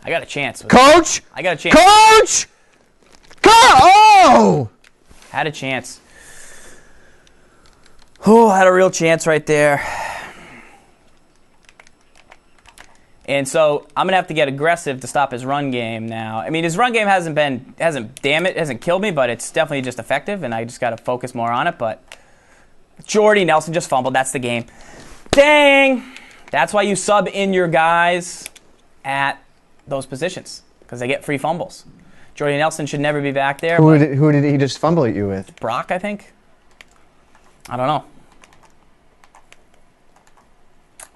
I got a chance. Coach! I got a chance. Coach! Oh! Had a chance. Oh, had a real chance right there. And so I'm gonna have to get aggressive to stop his run game now. I mean, his run game hasn't killed me, but it's definitely just effective, and I just gotta focus more on it. But Jordy Nelson just fumbled. That's the game. Dang! That's why you sub in your guys at those positions, because they get free fumbles. Jordy Nelson should never be back there. Who did he just fumble at you with? Brock, I think. I don't know.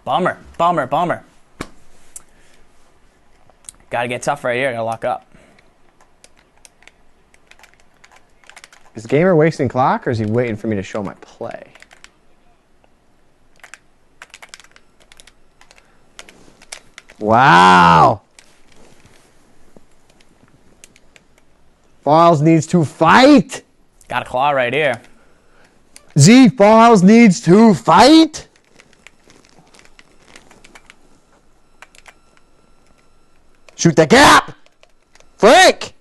Bummer. Got to get tough right here. Got to lock up. Is Gamer wasting clock, or is he waiting for me to show my play? Wow. Farls needs to fight. Got a claw right here. ZFarls needs to fight. Shoot the gap. Frank.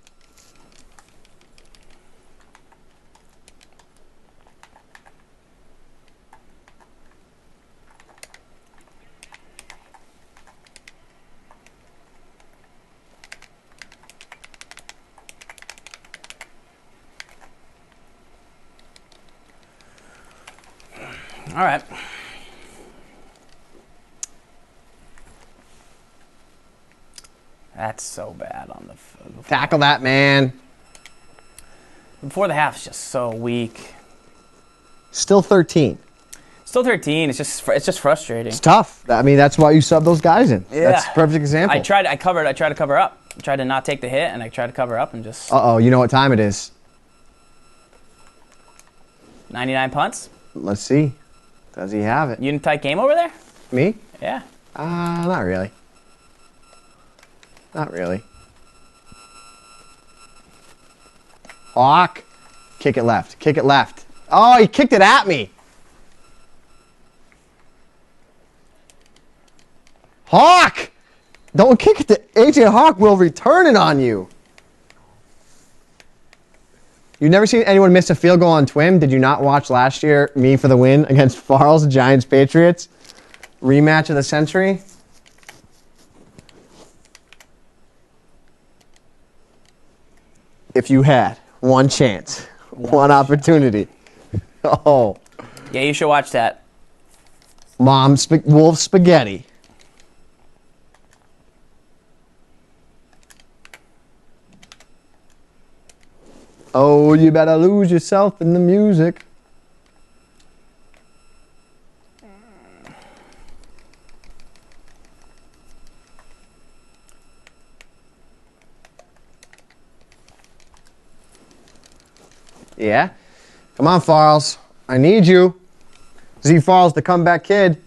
All right. That's so bad on the Tackle that, man. Before the half is just so weak. Still 13. Still 13. It's just frustrating. It's tough. I mean, that's why you sub those guys in. Yeah. That's a perfect example. I tried to cover up. I tried to not take the hit, and I tried to cover up and just. Uh-oh, you know what time it is. 99 punts. Let's see. Does he have it? Unit tight game over there? Me? Yeah. Not really. Not really. Hawk. Kick it left. Kick it left. Oh, he kicked it at me. Hawk! Don't kick it to AJ Hawk will return it on you. You've never seen anyone miss a field goal on Twim? Did you not watch last year, me for the win against Farls, Giants, Patriots? Rematch of the century? If you had one chance, one opportunity. Oh. Yeah, you should watch that. Wolf spaghetti. Oh, you better lose yourself in the music. Yeah? Come on, Farls. I need you. ZFarls, the comeback kid.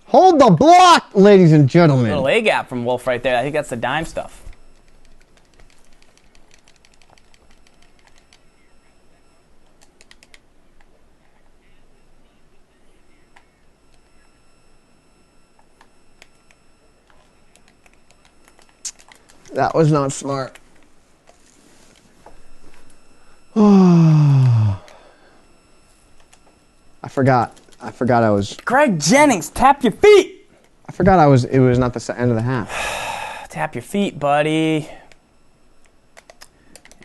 Hold the block, ladies and gentlemen. Little A gap from Wolf right there. I think that's the dime stuff. That was not smart. I forgot. I was. Greg Jennings, tap your feet. I forgot it was not the end of the half. Tap your feet, buddy.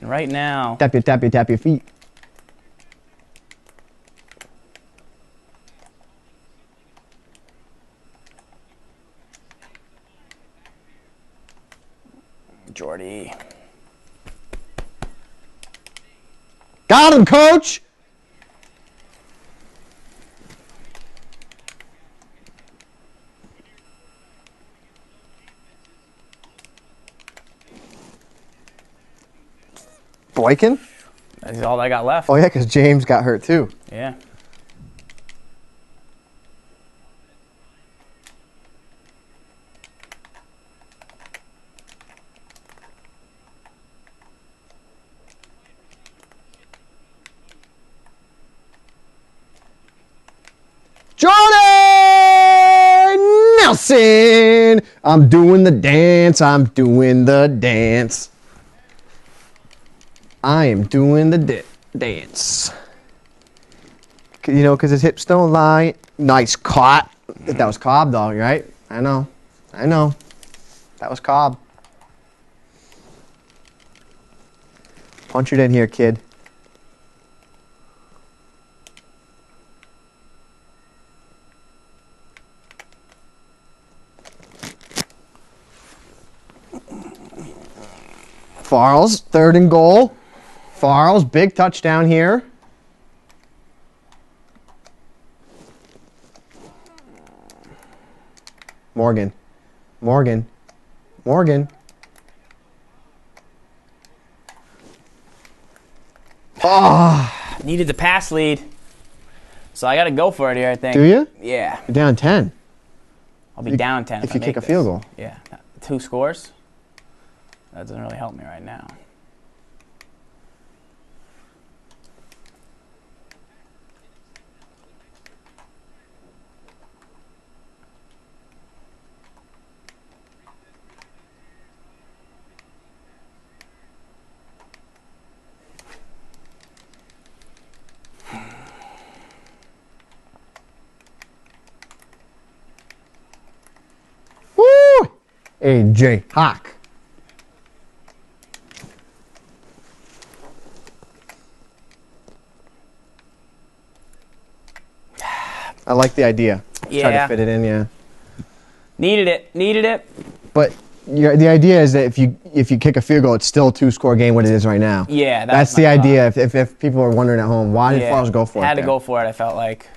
And right now. Tap your feet. Jordy. Got him, coach! Boykin? That's all I got left. Oh, yeah, because James got hurt, too. Yeah. Jordan Nelson! I'm doing the dance. I am doing the dance. You know, because his hips don't lie. Nice caught. That was Cobb, though, right? I know. That was Cobb. Punch it in here, kid. Farls, 3rd and goal. Farls, big touchdown here. Morgan. Oh. Needed the pass lead. So I got to go for it here, I think. Do you? Yeah. You're down 10. I'll be down 10 if I you make kick a this. field goal. Yeah. 2 scores. That doesn't really help me right now. Woo! AJ Hawk. I like the idea. Yeah. Try to fit it in, yeah. Needed it. But the idea is that if you kick a field goal, it's still a 2-score game what it is right now. Yeah, that's the idea. If people are wondering at home, why did Farls go for it? Had to go for it, I felt like.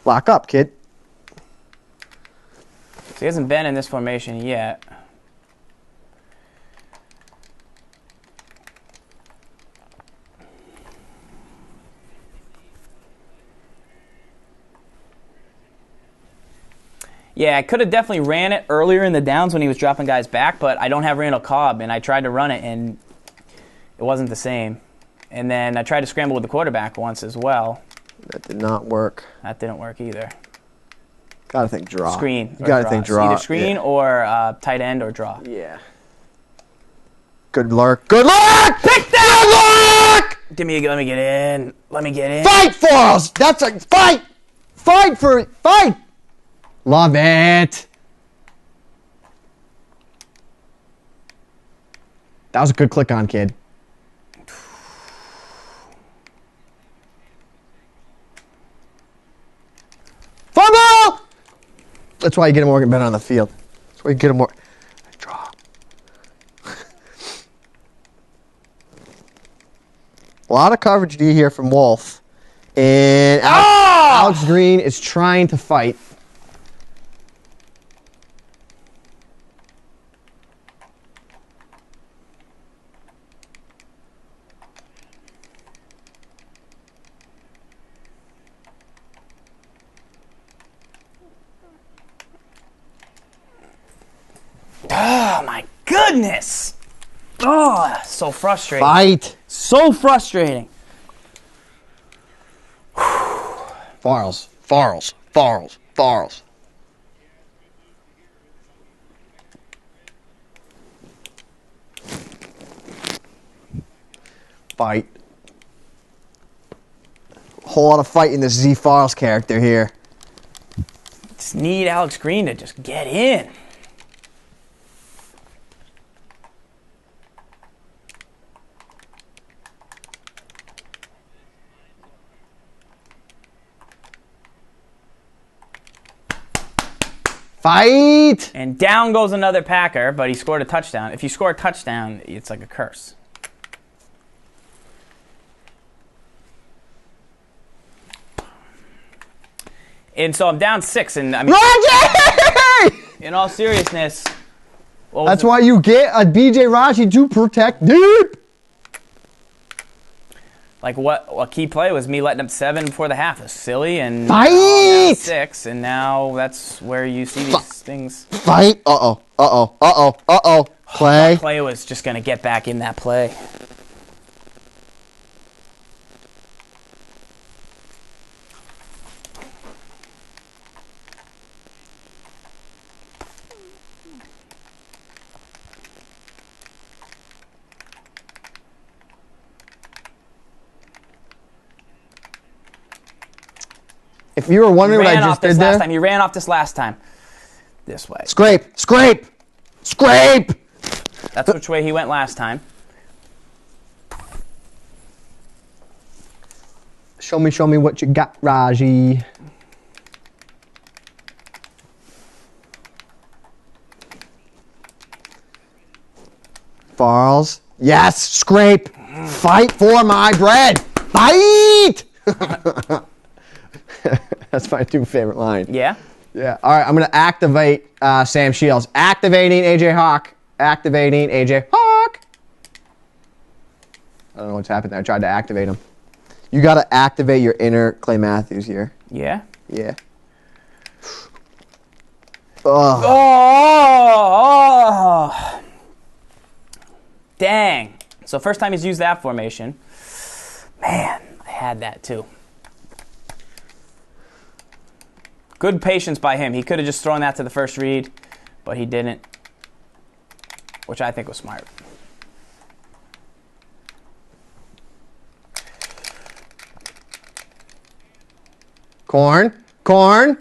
Lock up, kid. So he hasn't been in this formation yet. Yeah, I could have definitely ran it earlier in the downs when he was dropping guys back, but I don't have Randall Cobb, and I tried to run it, and it wasn't the same. And then I tried to scramble with the quarterback once as well. That did not work. That didn't work either. Gotta think draw. Screen. You gotta think draw. Either screen or tight end or draw. Yeah. Good luck. Good luck! Pick that! Good luck! Let me get in. Let me get in. Fight, Farls! That's a fight! Fight for it! Fight! Love it. That was a good click on, kid. Fumble! That's why you get a Morgan Bennett on the field. That's why you get a more draw. A lot of coverage D here from Wolf. And Alex Green is trying to fight. Oh, my goodness. Oh, so frustrating. Fight. So frustrating. Farls. Farls. Farls. Farls. Fight. Whole lot of fight in this ZFarls character here. Just need Alex Green to just get in. Fight! And down goes another Packer, but he scored a touchdown. If you score a touchdown, it's like a curse. And so I'm down 6, and I mean, Raji! in all seriousness, That's why you get a BJ Raji to protect deep. like what key play was me letting up 7 before the half. It was silly, and Fight! now I'm down 6, and now that's where you see these things. Fight! Uh-oh. Uh-oh. Uh-oh. Uh-oh. Play. Clay was just going to get back in that play. If you were wondering what I just did there. You ran off this last time. This way. Scrape. Scrape. Scrape. That's which way he went last time. Show me what you got, Raji. Farls. Yes, scrape. Fight for my bread. Fight! That's my 2 favorite lines. Yeah? Yeah. All right, I'm going to activate Sam Shields. Activating AJ Hawk. Activating AJ Hawk. I don't know what's happened there. I tried to activate him. You got to activate your inner Clay Matthews here. Yeah? Yeah. Ugh. Oh! Dang. So first time he's used that formation. Man, I had that too. Good patience by him. He could have just thrown that to the first read, but he didn't, which I think was smart. Corn. Corn.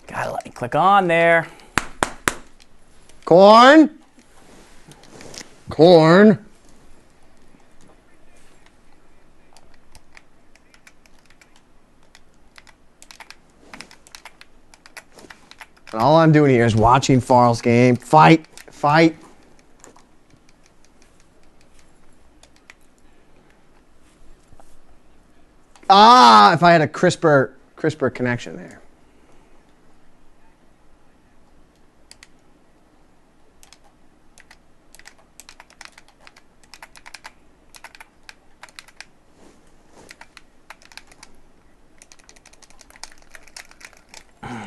Gotta let me click on there. Corn. Corn. And all I'm doing here is watching Farl's game. Fight. Fight. Ah, if I had a crisper connection there.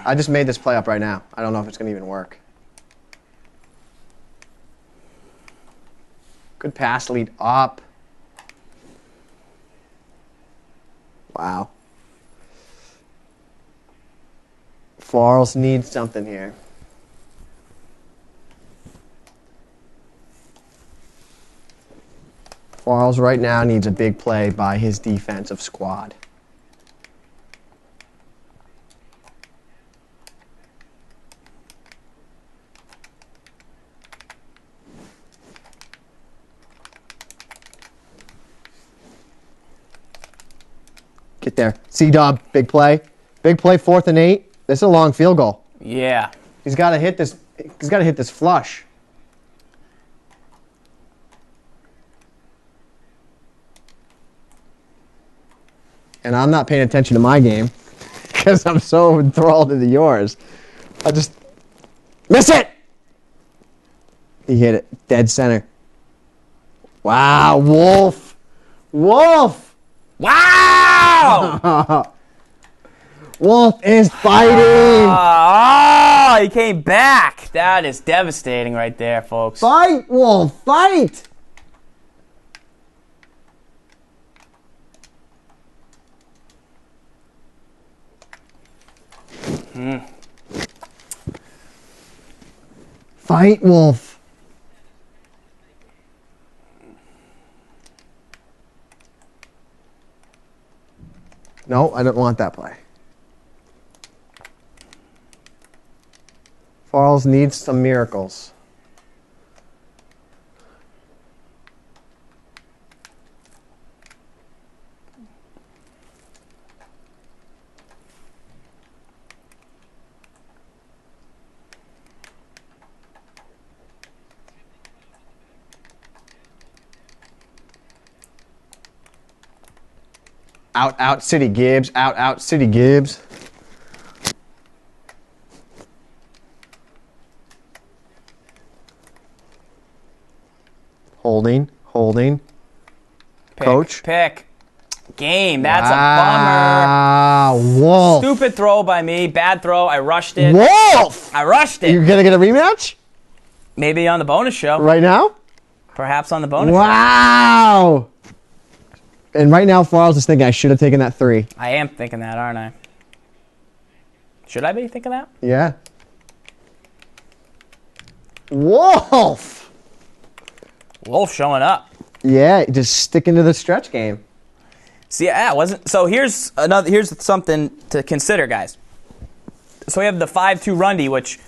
I just made this play up right now. I don't know if it's going to even work. Good pass lead up. Wow. Farls needs something here. Farls right now needs a big play by his defensive squad. Get there. C-Dub, big play. Big play, 4th and 8. This is a long field goal. Yeah. He's got to hit this. He's got to hit this flush. and I'm not paying attention to my game because I'm so enthralled into yours. I just miss it. He hit it dead center. Wow, Wolf. Wolf. Wow! Wolf is fighting. Oh, he came back. That is devastating right there, folks. Fight, Wolf, fight. Fight, Wolf. No, I don't want that play. Farls needs some miracles. Out, City Gibbs. Out, City Gibbs. Holding. Coach. Pick. Game. That's a bummer. Wolf. Stupid throw by me. Bad throw. I rushed it. Wolf! I rushed it. You're going to get a rematch? Maybe on the bonus show. Right now? Perhaps on the bonus show. Wow! And right now, Farls is thinking I should have taken that 3. I am thinking that, aren't I? Should I be thinking that? Yeah. Wolf! Wolf showing up. Yeah, just sticking to the stretch game. See, yeah, it wasn't. So here's something to consider, guys. So we have the 5-2 rundy, which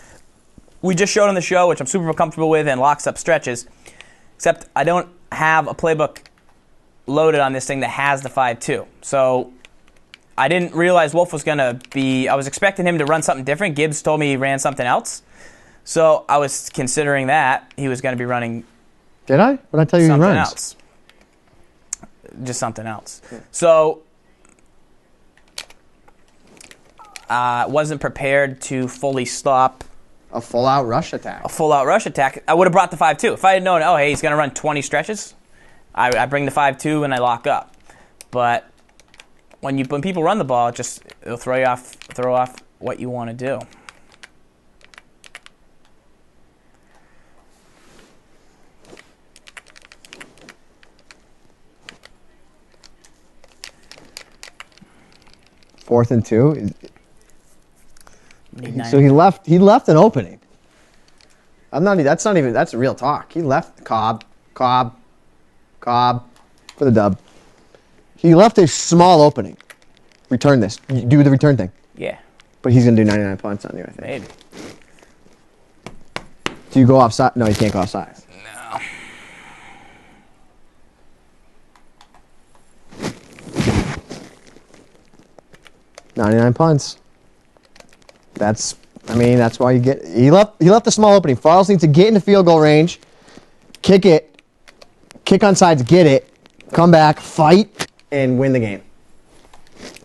we just showed on the show, which I'm super comfortable with and locks up stretches. Except I don't have a playbook loaded on this thing that has the 5-2. So I didn't realize Wolf was going to be, I was expecting him to run something different. Gibbs told me he ran something else. So I was considering that he was going to be running. Did I? What did I tell you he runs? Something else. Just something else. So wasn't prepared to fully stop a full-out rush attack. A full-out rush attack. I would have brought the 5-2. If I had known, oh, hey, he's going to run 20 stretches, I bring the 5-2 and I lock up. But when people run the ball, it'll throw off what you want to do. Fourth and 2. So he left an opening. That's real talk. He left Cobb for the dub. He left a small opening. Return this. Do the return thing. Yeah. But he's going to do 99 punts on you, I think. Maybe. Do you go offside? No, you can't go offside. No. .99 punts. That's why you get. He left the small opening. Farls needs to get into field goal range, kick it, kick on sides, get it, come back, fight, and win the game.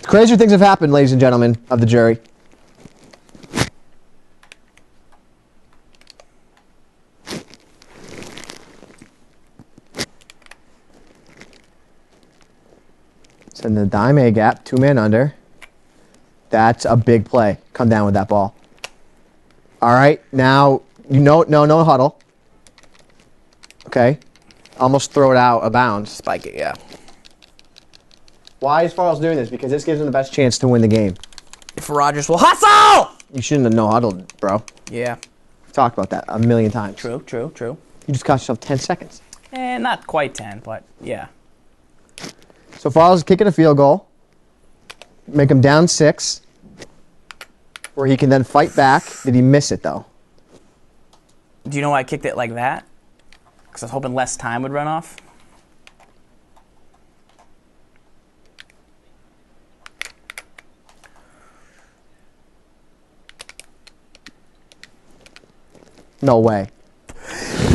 Crazier things have happened, ladies and gentlemen of the jury. Send the dime A gap, 2-man under. That's a big play. Come down with that ball. All right, now, no huddle. Okay. Almost throw it out of bounds. Spike it, yeah. Why is Farls doing this? Because this gives him the best chance to win the game. If Rodgers will hustle! You shouldn't have no huddled, bro. Yeah. We've talked about that a million times. True. You just cost yourself 10 seconds. Not quite 10, but yeah. So Farls is kicking a field goal. Make him down 6. Where he can then fight back. Did he miss it, though? Do you know why I kicked it like that? Because I was hoping less time would run off. No way.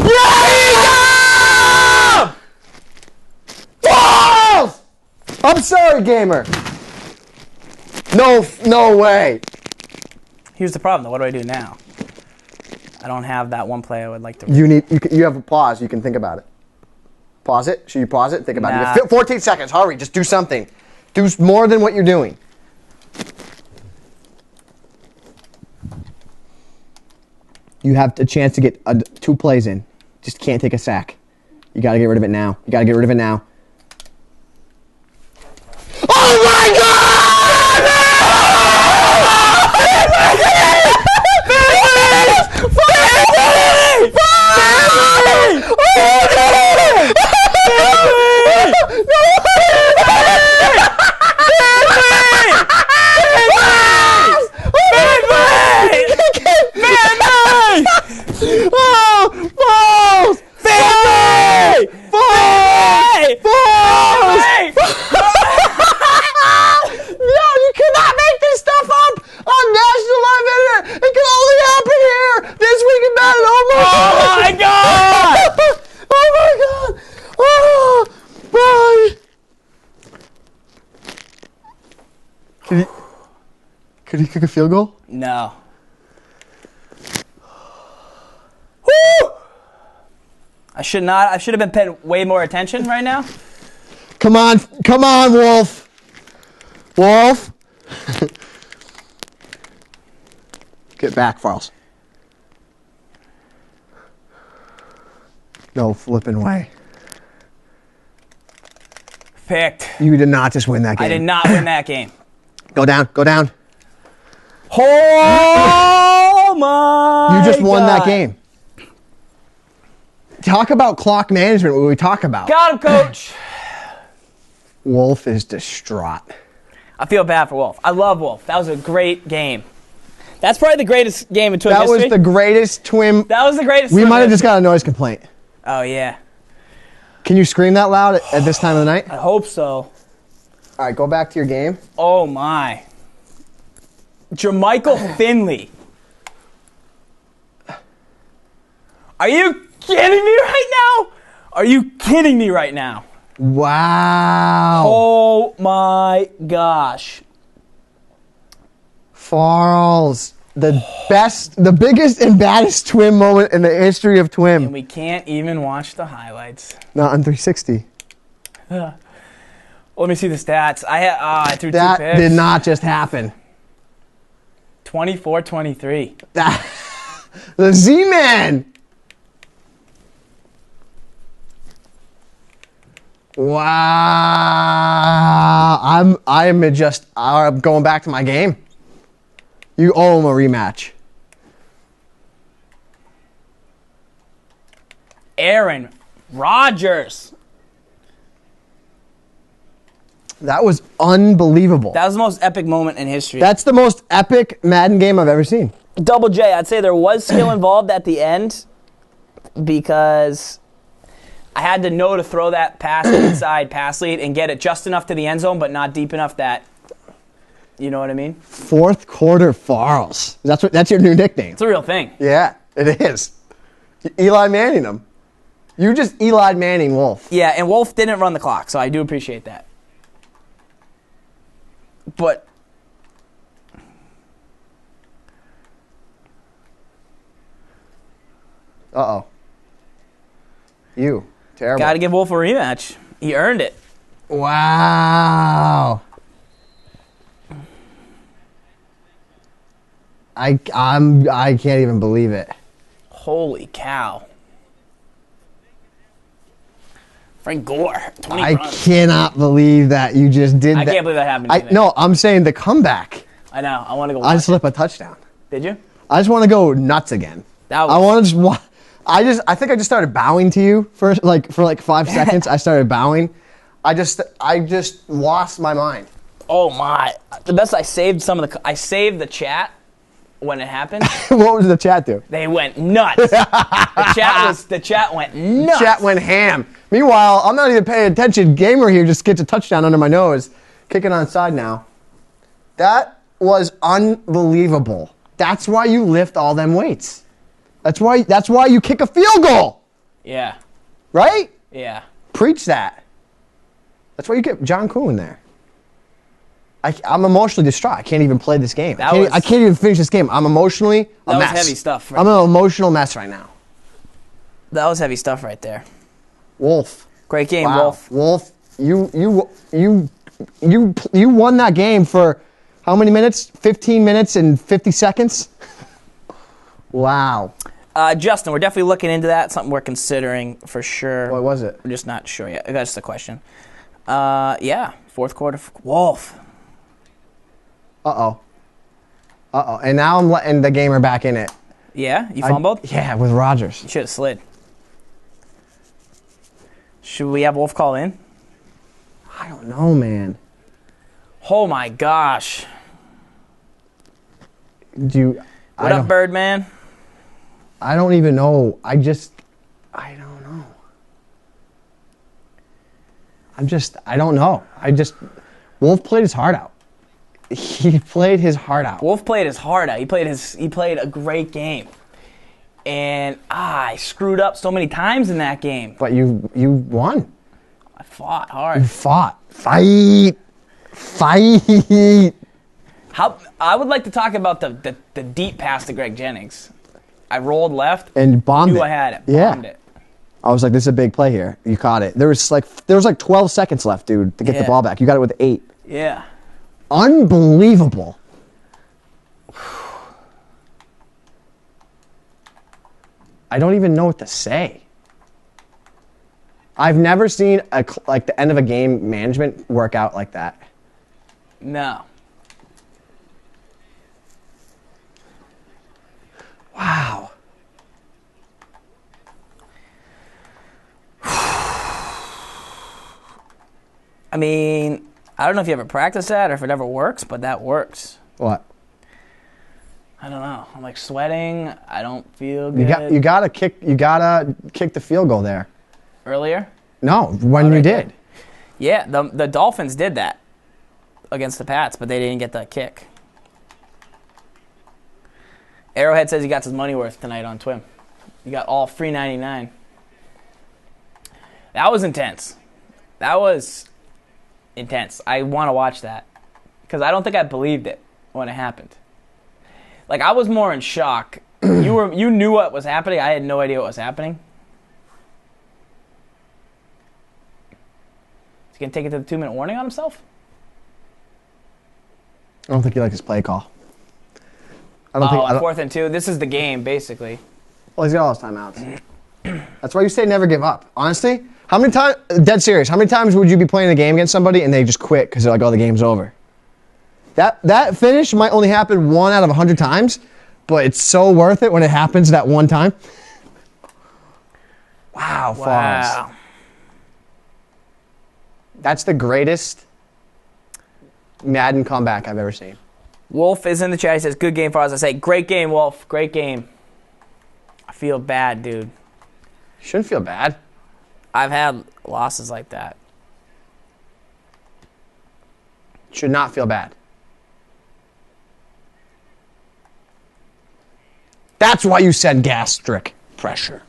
Yeah! Farls! I'm sorry, gamer. No way. Here's the problem, though. What do I do now? I don't have that one play I would like to. You have a pause. You can think about it. Pause it. Should you pause it? Think about it. You have 14 seconds. Hurry. Just do something. Do more than what you're doing. You have a chance to get 2 plays in. Just can't take a sack. You got to get rid of it now. Oh my God! Could he kick a field goal? No. Woo! I should have been paying way more attention right now. Come on, Wolf. Wolf. Get back, Farls. No flipping way. Picked. You did not just win that game. I did not win that game. Go down. Oh my! You just won that game. Talk about clock management. What we talk about? Got him, coach. Wolf is distraught. I feel bad for Wolf. I love Wolf. That was a great game. That's probably the greatest game in Twim history. That was the greatest Twim. That was the greatest. We might have just got a noise complaint. Oh yeah. Can you scream that loud at this time of the night? I hope so. All right, go back to your game. Oh my. Jermichael Finley. Are you kidding me right now? Wow. Oh my gosh. Farls, the biggest and baddest Twim moment in the history of Twim. And we can't even watch the highlights. Not on 360. Let me see the stats. I threw 2 picks. That did not just happen. 24-23. The Z-Man. Wow. I'm going back to my game. You owe him a rematch. Aaron Rodgers. That was unbelievable. That was the most epic moment in history. That's the most epic Madden game I've ever seen. Double J, I'd say there was skill involved at the end because I had to know to throw that pass inside pass lead and get it just enough to the end zone, but not deep enough that, you know what I mean? Fourth quarter Farls. That's your new nickname. It's a real thing. Yeah, it is. Eli Manning him. You just Eli Manning Wolf. Yeah, and Wolf didn't run the clock, so I do appreciate that. But uh-oh. You. Terrible. Got to give Wolf a rematch. He earned it. Wow. I can't even believe it. Holy cow. Frank Gore, 20 I runs. cannot believe that you just did that. I can't believe that happened to me. No, I'm saying the comeback. I know. I want to go I watch slip a touchdown. Did you? I just want to go nuts again. That was... I want to just I think I just started bowing to you for 5 seconds. I started bowing. I just lost my mind. Oh my. The best I saved I saved the chat when it happened. What did the chat do? They went nuts. the chat went nuts. Chat went ham. Meanwhile, I'm not even paying attention. Gamer here just gets a touchdown under my nose. Kicking onside now. That was unbelievable. That's why you lift all them weights. That's why you kick a field goal. Yeah. Right? Yeah. Preach that. That's why you get John Coon there. I'm emotionally distraught. I can't even play this game. That I can't even finish this game. I'm emotionally a mess. That was heavy stuff. Right I'm an emotional mess right now. That was heavy stuff right there. Wolf. Great game, Wow. Wolf. Wolf, you won that game for how many minutes? 15 minutes and 50 seconds? Wow. Justin, we're definitely looking into that. Something we're considering for sure. What was it? We're just not sure yet. That's the question. Yeah, fourth quarter. Wolf. Uh-oh. And now I'm letting the gamer back in it. Yeah? You fumbled? Yeah, with Rodgers. You should have slid. Should we have Wolf call in? I don't know, man. Oh, my gosh. What up, Birdman? I don't even know. I don't know. I don't know. Wolf played his heart out. He played his heart out. Wolf played his heart out. He played a great game. And I screwed up so many times in that game. But you won. I fought hard. You fought. Fight. I would like to talk about the deep pass to Greg Jennings. I rolled left and bombed knew it. I had it. Yeah. Bombed it. I was like, this is a big play here. You caught it. There was like 12 seconds left, dude, to get the ball back. You got it with 8. Yeah. Unbelievable. I don't even know what to say. I've never seen the end of a game management work out like that. No. Wow. I mean, I don't know if you ever practice that or if it ever works, but that works. What? I don't know. I'm like sweating. I don't feel good. You gotta kick the field goal there. Earlier? No, when you did. Yeah, the Dolphins did that against the Pats, but they didn't get the kick. Arrowhead says he got his money worth tonight on Twim. He got all free 99. That was intense. That was intense. I want to watch that because I don't think I believed it when it happened. Like, I was more in shock. You knew what was happening. I had no idea what was happening. Is he going to take it to the 2-minute warning on himself? I don't think he likes his play call. On 4th and 2. This is the game, basically. Well, he's got all his timeouts. That's why you say never give up. Honestly, how many times, dead serious, how many times would you be playing a game against somebody and they just quit because they're like, oh, the game's over? That finish might only happen 1 out of 100 times, but it's so worth it when it happens that one time. Wow, Farls. That's the greatest Madden comeback I've ever seen. Wolf is in the chat. He says, good game, Farls. I say, great game, Wolf. Great game. I feel bad, dude. You shouldn't feel bad. I've had losses like that. Should not feel bad. That's why you said gastric pressure.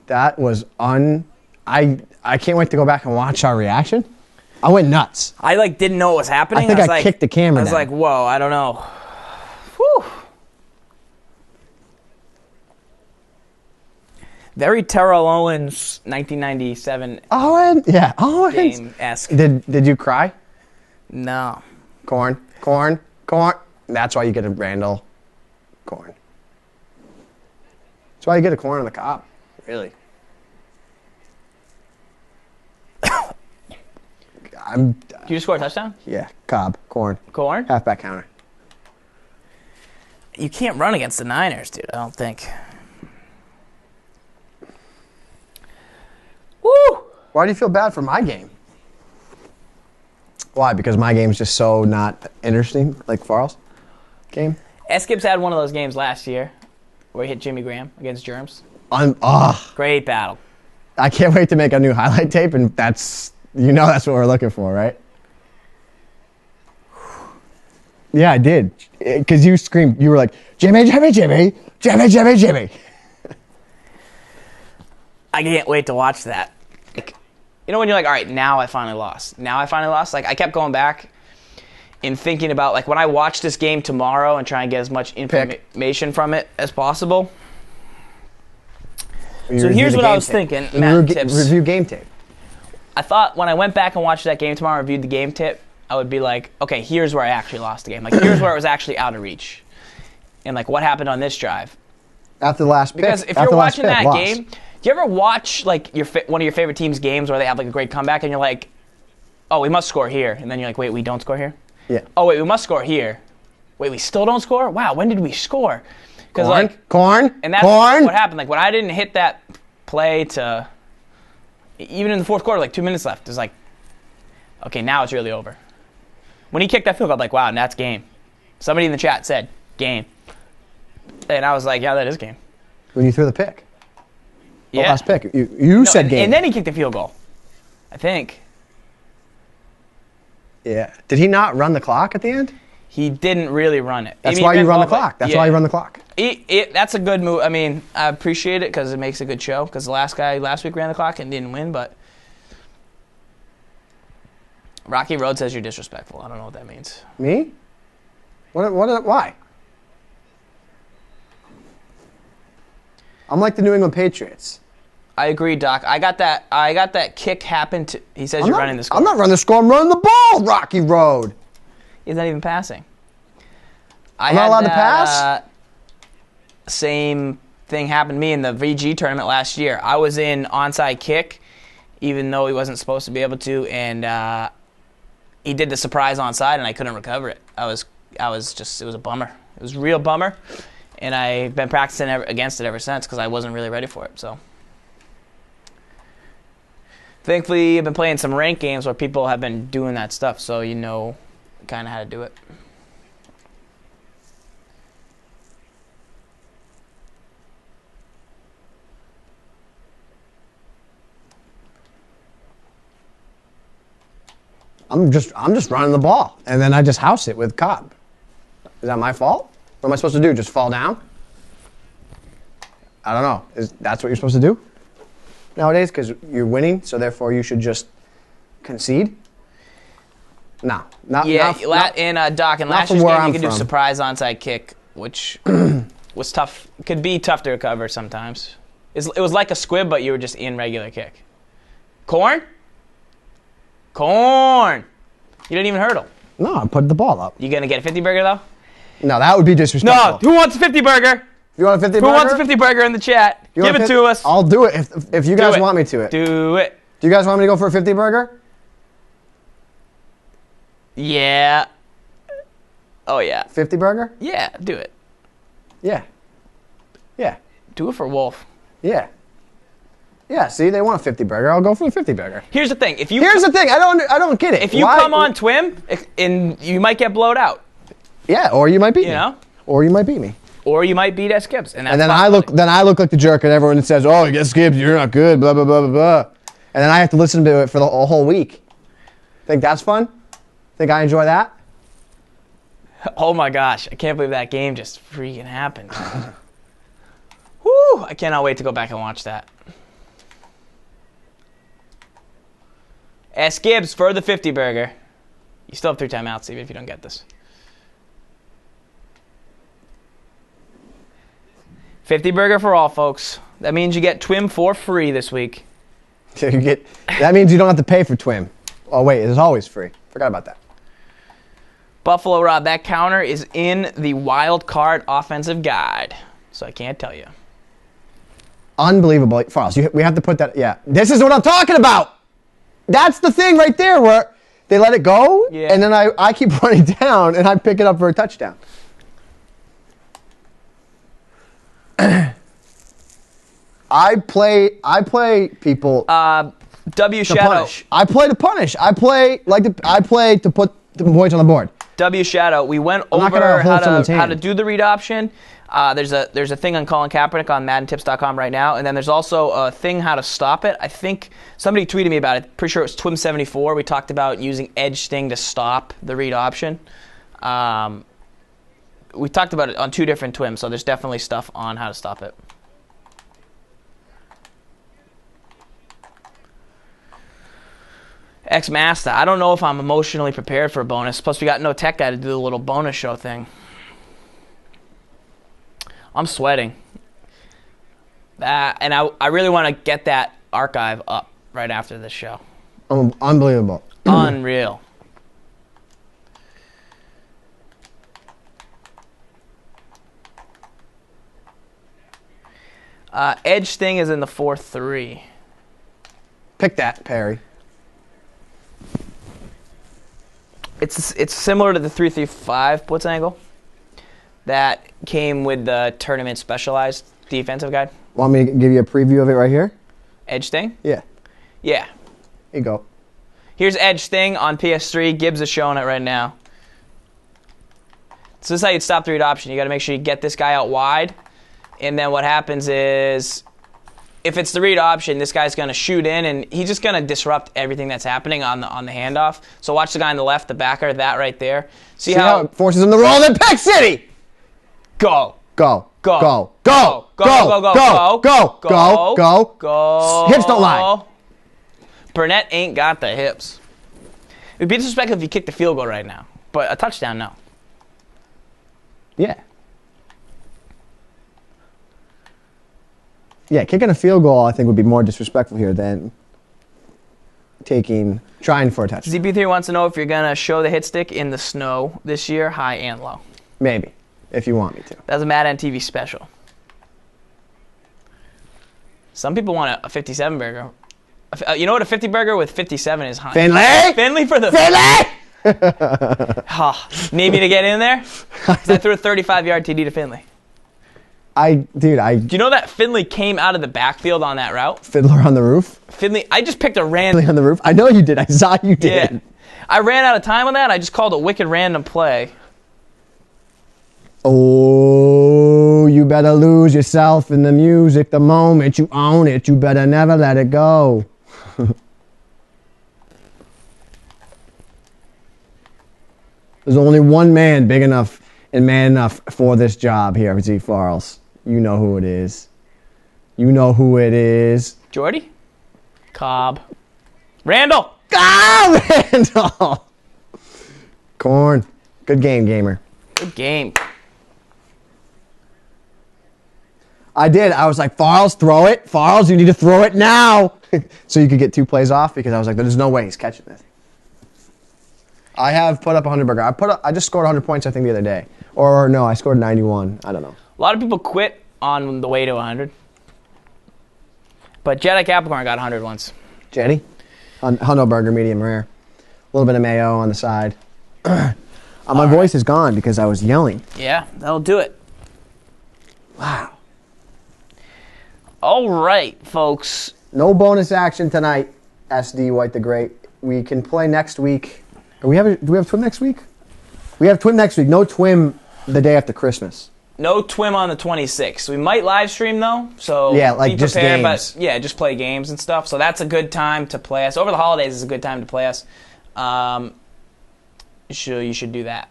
That was I can't wait to go back and watch our reaction. I went nuts. I didn't know what was happening. I think I kicked the camera I was down. like, whoa, I don't know. Whew. Very Terrell Owens 1997 Owens. game-esque. Did you cry? No. Corn. That's why you get a Randall corn. That's why you get a corn on the cob. Really. Did you just score a touchdown? Yeah, cob, corn. Corn? Halfback counter. You can't run against the Niners, dude, I don't think. Woo! Why do you feel bad for my game? Why? Because my game's just so not interesting, like Farls' game? SGibs had one of those games last year where he hit Jimmy Graham against Germs. Great battle. I can't wait to make a new highlight tape, and that's what we're looking for, right? Yeah, I did. Because you screamed. You were like, Jimmy, Jimmy, Jimmy, Jimmy, Jimmy, Jimmy. I can't wait to watch that. You know when you're like, all right, now I finally lost. Now I finally lost. Like, I kept going back and thinking about, like, when I watch this game tomorrow and try and get as much information from it as possible. So here's what I was thinking, Matt tips. Review game tape. I thought when I went back and watched that game tomorrow, reviewed the game tip, I would be like, okay, here's where I actually lost the game. Like, here's where it was actually out of reach. And, like, what happened on this drive. After the last pick. Because if you're watching that game, do you ever watch, like, one of your favorite team's games where they have, like, a great comeback and you're like, oh, we must score here. And then you're like, wait, we don't score here? Yeah. Oh, wait, we must score here. Wait, we still don't score? Wow, when did we score? Corn, like, and that's what happened. Like, when I didn't hit that play to, even in the fourth quarter, like 2 minutes left, it was like, okay, now it's really over. When he kicked that field goal, I'm like, wow, that's game. Somebody in the chat said, game. And I was like, yeah, that is game. When you threw the pick. Yeah. The last pick. You said game. And then he kicked the field goal, I think. Yeah. Did he not run the clock at the end? He didn't really run it. That's why you run the clock. That's why you run the clock. That's a good move. I mean, I appreciate it because it makes a good show. Because the last guy last week ran the clock and didn't win, but Rocky Road says you're disrespectful. I don't know what that means. Me? Why? I'm like the New England Patriots. I agree, Doc. I got that kick happen to. He says you're running the score. I'm not running the score. I'm running the ball, Rocky Road. He's not even passing. I'm not allowed to pass? Same thing happened to me in the VG tournament last year. I was in onside kick, even though he wasn't supposed to be able to, and he did the surprise onside, and I couldn't recover it. I was just, it was a bummer. It was a real bummer, and I've been practicing against it ever since because I wasn't really ready for it. So, thankfully, I've been playing some ranked games where people have been doing that stuff, so you know kind of how to do it. I'm just running the ball, and then I just house it with Cobb. Is that my fault? What am I supposed to do? Just fall down? I don't know. That's what you're supposed to do nowadays? Because you're winning, so therefore you should just concede? No. Doc, and last year's game you could do surprise onside kick, which was tough. Could be tough to recover sometimes. It was like a squib, but you were just in regular kick. Corn? You didn't even hurdle. No, I put the ball up. You gonna get a 50 burger though? No, that would be disrespectful. No, who wants a 50 burger? You want a 50 burger? Who wants a 50 burger in the chat? Give it to us. I'll do it if you guys want me to. Do it. Do you guys want me to go for a 50 burger? Yeah. Oh yeah. 50 burger? Yeah, do it. Yeah. Yeah. Do it for Wolf. Yeah. Yeah, see, they want a 50 burger. I'll go for a 50 burger. Here's the thing. Here's the thing. I don't get it. If you come on Twim, and you might get blowed out. Yeah, or you might beat me. Know? Or you might beat me. Or you might beat SGibs. And then I look like the jerk, and everyone says, "Oh, SGibs, you're not good." Blah blah blah blah blah. And then I have to listen to it for the whole week. Think that's fun? Think I enjoy that? Oh my gosh! I can't believe that game just freaking happened. Woo! I cannot wait to go back and watch that. SGibs for the 50 burger. You still have 3 timeouts, even if you don't get this. 50 burger for all, folks. That means you get Twim for free this week. That means you don't have to pay for Twim. Oh, wait, it's always free. Forgot about that. Buffalo Rob, that counter is in the wild card offensive guide. So I can't tell you. Unbelievable. Farls, we have to put that. Yeah. This is what I'm talking about. That's the thing right there where they let it go, and then I keep running down, and I pick it up for a touchdown. I play people. W Shadow. Punish. I play to punish. I play to put the points on the board. W Shadow. We went over how to do the read option. There's a thing on Colin Kaepernick on MaddenTips.com right now, and then there's also a thing how to stop it. I think somebody tweeted me about it. Pretty sure it was Twim74. We talked about using Edge Sting to stop the read option. We talked about it on 2 different Twims, so there's definitely stuff on how to stop it. X-Master. I don't know if I'm emotionally prepared for a bonus. Plus, we got no tech guy to do the little bonus show thing. I'm sweating. And I really want to get that archive up right after this show. Unbelievable. Unreal. Edge Sting is in the 4-3. Pick that, Perry. It's similar to the 3-3-5 blitz angle that came with the tournament specialized defensive guide. Want me to give you a preview of it right here? Edge Sting? Yeah. Yeah. Here you go. Here's Edge Sting on PS3. Gibbs is showing it right now. So this is how you'd stop the read option. You got to make sure you get this guy out wide. And then what happens is, if it's the read option, this guy's going to shoot in, and he's just going to disrupt everything that's happening on the handoff. So watch the guy on the left, the backer, that right there. See how it forces him to roll in Peck City? Go. Go. Go. Go. Go. Go. Go. Go. Go. Go. Go. Go. Go. Hips don't lie. Burnett ain't got the hips. It would be disrespectful if you kicked the field goal right now. But a touchdown, no. Yeah. Yeah, kicking a field goal, I think, would be more disrespectful here than trying for a touchdown. ZP3 wants to know if you're going to show the hit stick in the snow this year, high and low. Maybe, if you want me to. That's a Madden TV special. Some people want a 57 burger. You know what a 50 burger with 57 is high? Finley? Finley for the... Finley! Need me to get in there? I threw a 35-yard TD to Finley. Do you know that Finley came out of the backfield on that route? Fiddler on the roof? Finley, I just picked a random... Fiddler on the roof? I know you did. I saw you did. Yeah. I ran out of time on that. I just called a wicked random play. Oh, you better lose yourself in the music the moment you own it. You better never let it go. There's only one man big enough and man enough for this job here at ZFarls. You know who it is. You know who it is. Jordy? Cobb. Randall! Ah, Randall! Corn. Good game, gamer. Good game. I did. I was like, Farls, throw it. Farls, you need to throw it now. So you could get 2 plays off because I was like, there's no way he's catching this. I have put up 100 burger. I just scored 100 points, I think, the other day. Or no, I scored 91. I don't know. A lot of people quit on the way to 100. But Jedi Capricorn got 100 once. Jetty? Hundo burger, medium rare. A little bit of mayo on the side. My voice is gone because I was yelling. Yeah, that'll do it. Wow. All right, folks. No bonus action tonight, SD White the Great. We can play next week. Do we have Twim next week? We have Twim next week. No Twim the day after Christmas. No Twim on the 26th. We might live stream, though. So yeah, like be just prepared, games. But yeah, just play games and stuff. So that's a good time to play us. Over the holidays is a good time to play us. You should do that.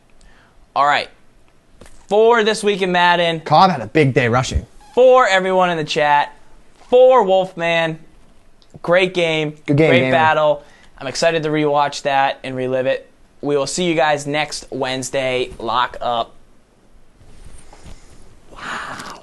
All right. For this week in Madden. Cobb had a big day rushing. For everyone in the chat. For Wolfman. Great game. Good game, Great gamer. battle. I'm excited to rewatch that and relive it. We will see you guys next Wednesday. Lock up. Wow.